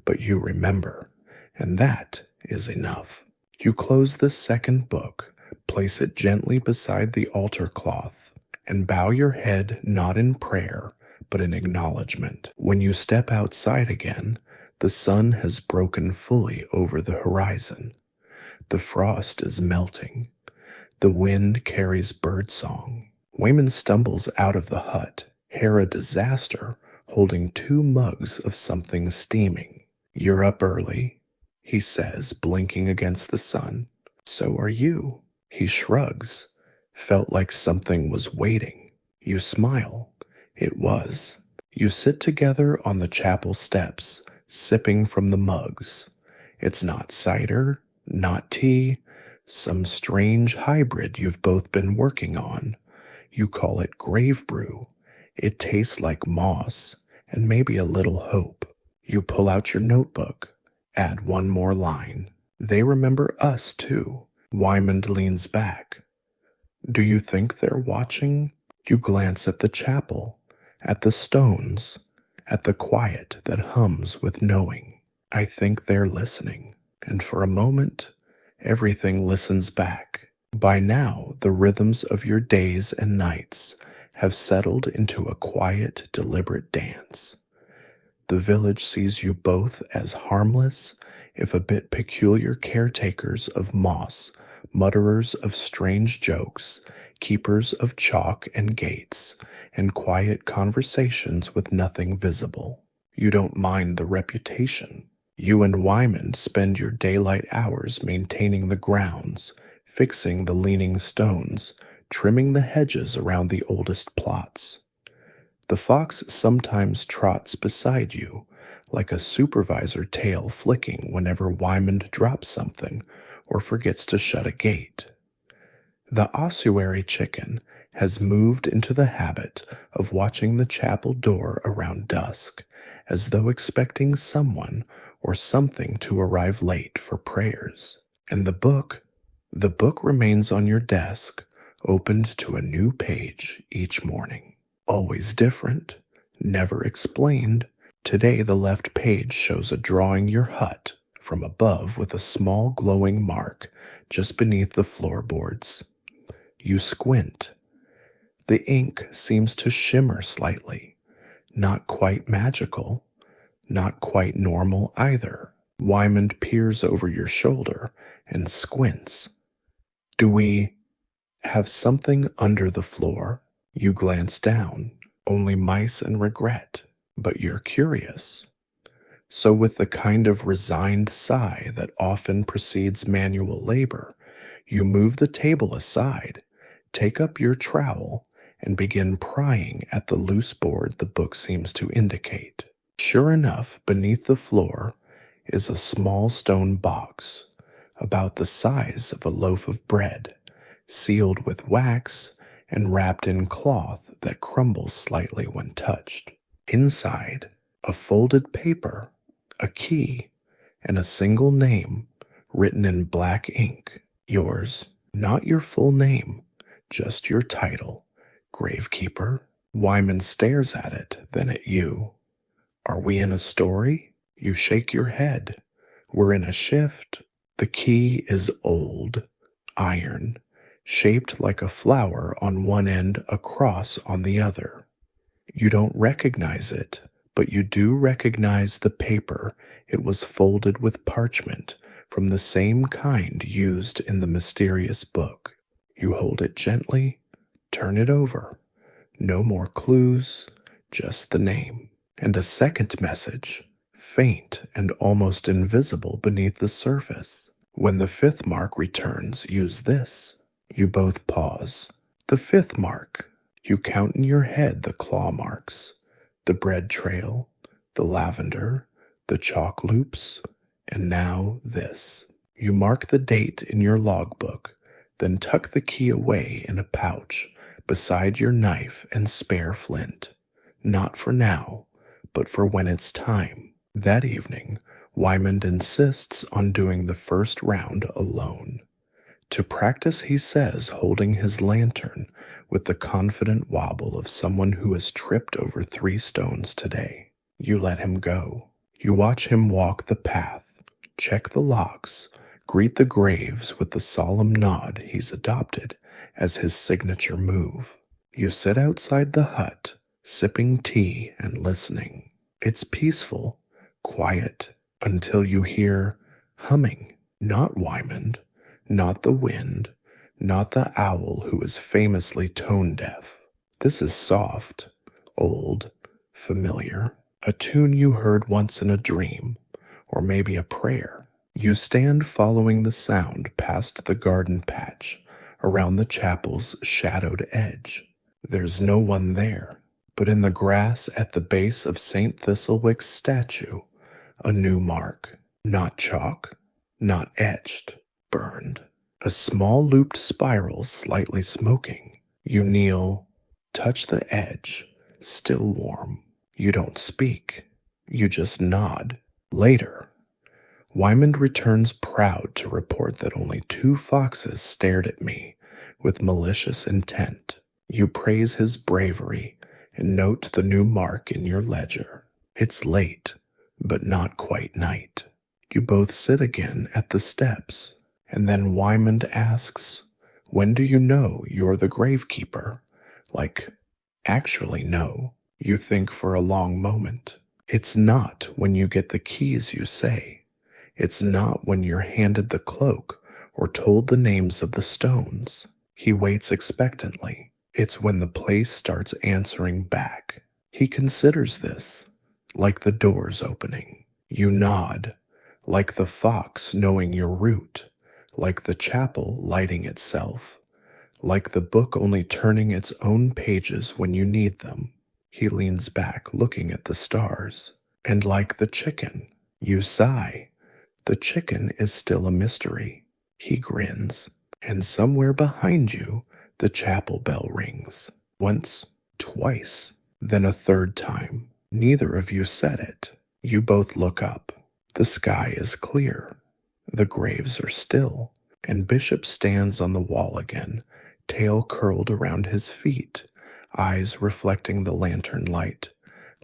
but you remember, and that is enough. You close the second book, place it gently beside the altar cloth, and bow your head not in prayer, but in acknowledgement. When you step outside again, The sun has broken fully over the horizon. The frost is melting. The wind carries birdsong. Wayman stumbles out of the hut, hair a disaster, holding 2 mugs of something steaming. "You're up early," he says, blinking against the sun. "So are you." He shrugs. "Felt like something was waiting." You smile. It was. You sit together on the chapel steps, sipping from the mugs. It's not cider, not tea, some strange hybrid you've both been working on. You call it grave brew. It tastes like moss and maybe a little hope. You pull out your notebook, add 1 more line. "They remember us, too." Wymond leans back. "Do you think they're watching?" You glance at the chapel, at the stones, at the quiet that hums with knowing. "I think they're listening." And for a moment, everything listens back. By now, the rhythms of your days and nights have settled into a quiet, deliberate dance. The village sees you both as harmless, if a bit peculiar caretakers of moss, mutterers of strange jokes, keepers of chalk and gates, and quiet conversations with nothing visible. You don't mind the reputation. You and Wymond spend your daylight hours maintaining the grounds, fixing the leaning stones, trimming the hedges around the oldest plots. The fox sometimes trots beside you, like a supervisor tail flicking whenever Wymond drops something or forgets to shut a gate. The ossuary chicken has moved into the habit of watching the chapel door around dusk, as though expecting someone or something to arrive late for prayers. And the book remains on your desk, opened to a new page each morning. Always different, never explained. Today the left page shows a drawing your hut from above with a small glowing mark just beneath the floorboards. You squint. The ink seems to shimmer slightly, not quite magical, not quite normal either. Wymond peers over your shoulder and squints. "Do we have something under the floor?" You glance down. Only mice and regret, but you're curious. So with the kind of resigned sigh that often precedes manual labor, you move the table aside, take up your trowel, and begin prying at the loose board the book seems to indicate. Sure enough, beneath the floor is a small stone box, about the size of a loaf of bread, sealed with wax and wrapped in cloth that crumbles slightly when touched. Inside, a folded paper, a key, and a single name written in black ink. Yours, not your full name, just your title, Gravekeeper. Wymond stares at it, then at you. "Are we in a story?" You shake your head. "We're in a shift." The key is old, iron, shaped like a flower on one end, a cross on the other. You don't recognize it, but you do recognize the paper. It was folded with parchment from the same kind used in the mysterious book. You hold it gently, turn it over. No more clues, just the name. And a second message, faint and almost invisible beneath the surface. "When the 5th mark returns, use this." You both pause. The 5th mark. You count in your head the claw marks, the bread trail, the lavender, the chalk loops, and now this. You mark the date in your logbook, then tuck the key away in a pouch beside your knife and spare flint. Not for now, but for when it's time. That evening, Wymond insists on doing the first round alone. To practice, he says, holding his lantern with the confident wobble of someone who has tripped over 3 stones today. You let him go. You watch him walk the path, check the locks, greet the graves with the solemn nod he's adopted as his signature move. You sit outside the hut, sipping tea and listening. It's peaceful, quiet, until you hear humming, not Wymond, not the wind, not the owl who is famously tone deaf. This is soft, old, familiar, a tune you heard once in a dream, or maybe a prayer. You stand following the sound past the garden patch, around the chapel's shadowed edge. There's no one there, but in the grass at the base of St. Thistlewick's statue, a new mark, not chalk, not etched, burned. A small looped spiral slightly smoking. You kneel, touch the edge, still warm. You don't speak. You just nod. Later, Wymond returns proud to report that only 2 foxes stared at me with malicious intent. You praise his bravery and note the new mark in your ledger. It's late, but not quite night. You both sit again at the steps, and then Wymond asks, "When do you know you're the gravekeeper?" Like, actually no. You think for a long moment. It's not when you get the keys, you say. It's not when you're handed the cloak or told the names of the stones. He waits expectantly. It's when the place starts answering back. He considers this, like the doors opening. You nod, like the fox knowing your route, like the chapel lighting itself, like the book only turning its own pages when you need them. He leans back, looking at the stars. And like the chicken, you sigh. The chicken is still a mystery. He grins, and somewhere behind you, the chapel bell rings. Once, twice, then a third time. Neither of you said it. You both look up. The sky is clear. The graves are still, and Bishop stands on the wall again, tail curled around his feet, eyes reflecting the lantern light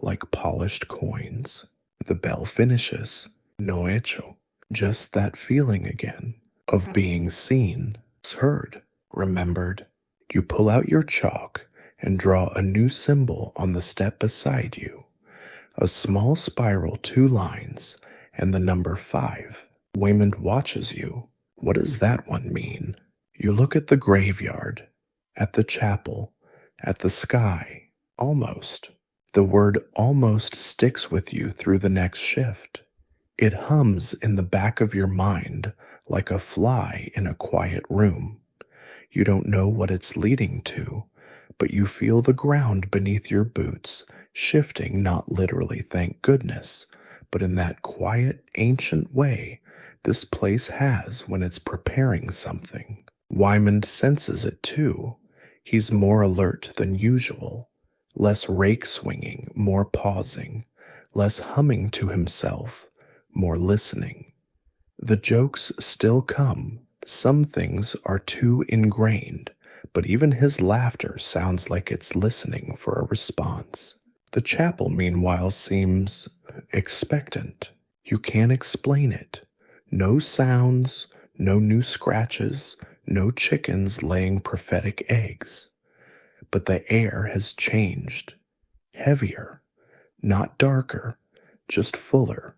like polished coins. The bell finishes. No hecho. Just that feeling again of being seen, heard, remembered. You pull out your chalk and draw a new symbol on the step beside you. A small spiral, 2 lines, and the number 5. Wymond watches you. What does that one mean? You look at the graveyard, at the chapel, at the sky. Almost. The word almost sticks with you through the next shift. It hums in the back of your mind like a fly in a quiet room. You don't know what it's leading to, but you feel the ground beneath your boots shifting, not literally, thank goodness, but in that quiet, ancient way this place has when it's preparing something. Wymond senses it too. He's more alert than usual, less rake swinging, more pausing, less humming to himself, more listening. The jokes still come. Some things are too ingrained, but even his laughter sounds like it's listening for a response. The chapel, meanwhile, seems expectant. You can't explain it. No sounds, no new scratches, no chickens laying prophetic eggs. But the air has changed. Heavier, not darker, just fuller,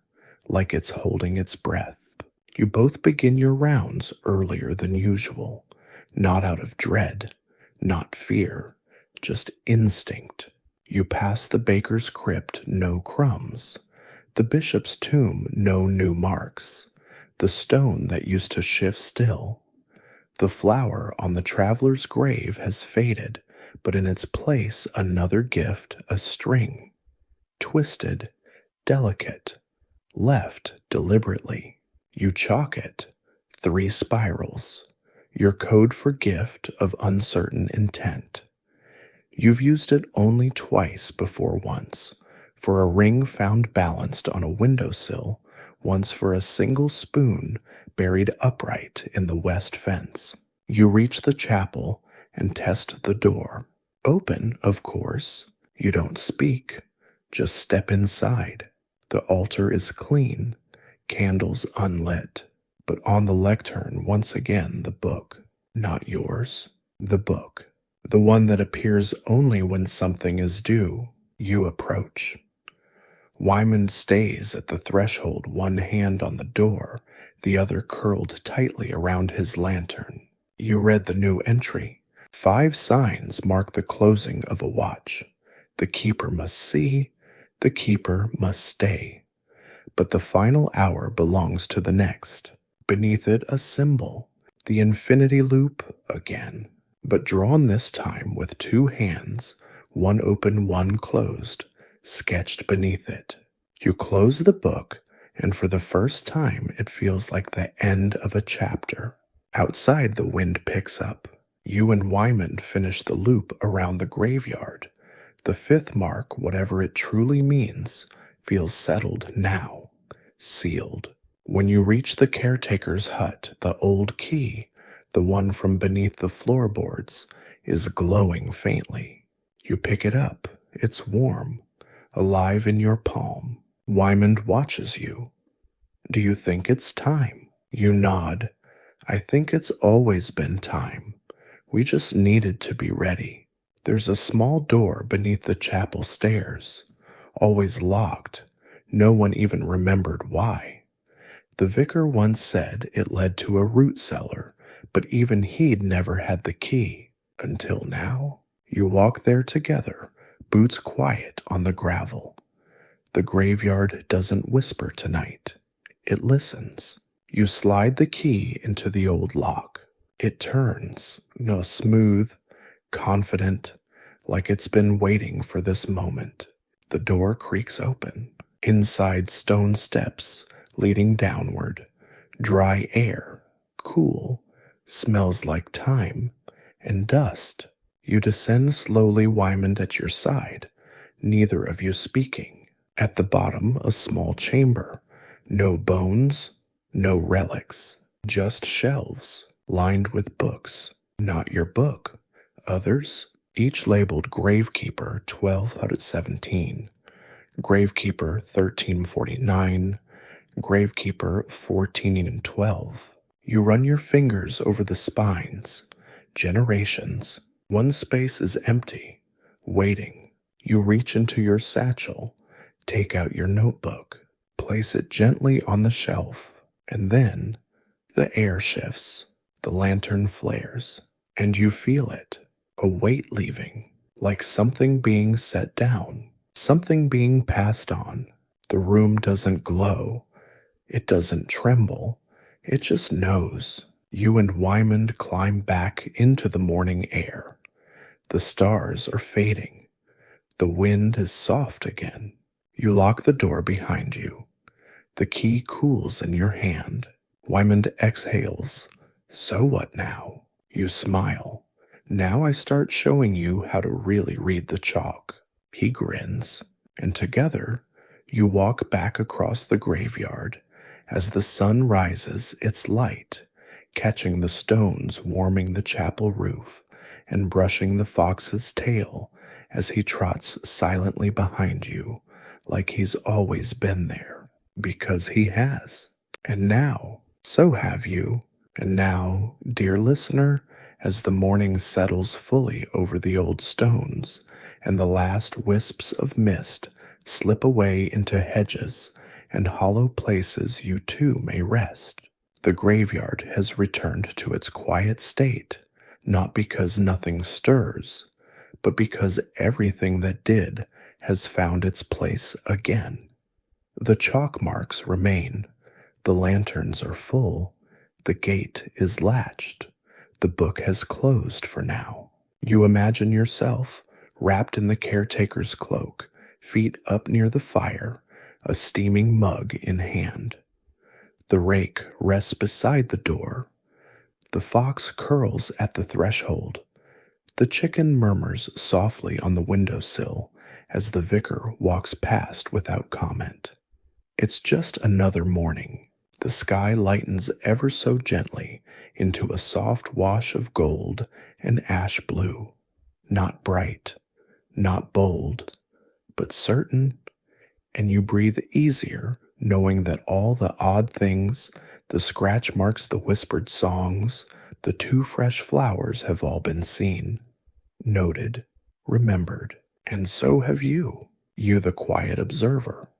like it's holding its breath. You both begin your rounds earlier than usual, not out of dread, not fear, just instinct. You pass the baker's crypt, no crumbs. The bishop's tomb, no new marks. The stone that used to shift still. The flower on the traveler's grave has faded, but in its place another gift, a string. Twisted, delicate, left deliberately. You chalk it. 3 spirals. Your code for gift of uncertain intent. You've used it only twice before, once for a ring found balanced on a windowsill, once for a single spoon buried upright in the west fence. You reach the chapel and test the door. Open, of course. You don't speak. Just step inside. The altar is clean, candles unlit, but on the lectern once again the book. Not yours. The book. The one that appears only when something is due. You approach. Wyman stays at the threshold, one hand on the door, the other curled tightly around his lantern. You read the new entry. 5 signs mark the closing of a watch. The keeper must see, the keeper must stay. But the final hour belongs to the next. Beneath it a symbol, the infinity loop again, but drawn this time with 2 hands, one open, one closed, sketched beneath it. You close the book, and for the first time it feels like the end of a chapter. Outside the wind picks up. You and Wyman finish the loop around the graveyard. The 5th mark, whatever it truly means, feels settled now, sealed. When you reach the caretaker's hut, the old key, the one from beneath the floorboards, is glowing faintly. You pick it up. It's warm, alive in your palm. Wyman watches you. Do you think it's time? You nod. I think it's always been time. We just needed to be ready. There's a small door beneath the chapel stairs, always locked. No one even remembered why. The vicar once said it led to a root cellar, but even he'd never had the key. Until now. You walk there together, boots quiet on the gravel. The graveyard doesn't whisper tonight. It listens. You slide the key into the old lock. It turns, smooth, confident, like it's been waiting for this moment. The door creaks open. Inside, stone steps leading downward. Dry air, cool, smells like time, and dust. You descend slowly, Wyman at your side, neither of you speaking. At the bottom, a small chamber. No bones, no relics, just shelves lined with books. Not your book. Others, each labeled Gravekeeper 1217, Gravekeeper 1349, Gravekeeper 14 and 12. You run your fingers over the spines. Generations. One space is empty, waiting. You reach into your satchel, take out your notebook, place it gently on the shelf, and then the air shifts, the lantern flares, and you feel it, a weight leaving, like something being set down, something being passed on. The room doesn't glow, it doesn't tremble, it just knows. You and Wyman climb back into the morning air. The stars are fading. The wind is soft again. You lock the door behind you. The key cools in your hand. Wyman exhales. So what now? You smile. Now I start showing you how to really read the chalk. He grins. And together, you walk back across the graveyard. As the sun rises, its light, catching the stones warming the chapel roof, and brushing the fox's tail as he trots silently behind you, like he's always been there, because he has. And now, so have you. And now, dear listener, as the morning settles fully over the old stones, and the last wisps of mist slip away into hedges and hollow places, you too may rest. The graveyard has returned to its quiet state, not because nothing stirs, but because everything that did has found its place again. The chalk marks remain, the lanterns are full, the gate is latched, the book has closed for now. You imagine yourself wrapped in the caretaker's cloak, feet up near the fire, a steaming mug in hand. The rake rests beside the door. The fox curls at the threshold. The chicken murmurs softly on the windowsill as the vicar walks past without comment. It's just another morning. The sky lightens ever so gently into a soft wash of gold and ash blue. Not bright, not bold, but certain, and you breathe easier knowing that all the odd things, the scratch marks, the whispered songs, the too fresh flowers have all been seen, noted, remembered, and so have you, the quiet observer.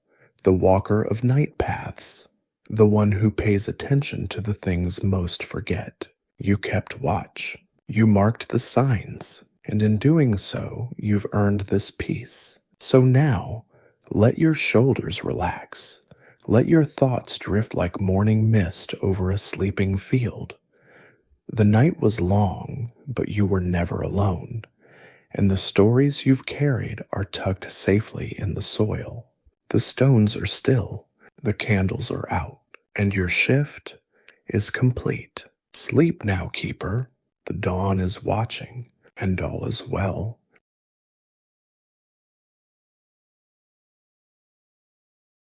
the walker of night paths, the one who pays attention to the things most forget. You kept watch. You marked the signs, and in doing so, you've earned this peace. So now, let your shoulders relax. Let your thoughts drift like morning mist over a sleeping field. The night was long, but you were never alone, and the stories you've carried are tucked safely in the soil. The stones are still, the candles are out, and your shift is complete. Sleep now, keeper. The dawn is watching, and all is well.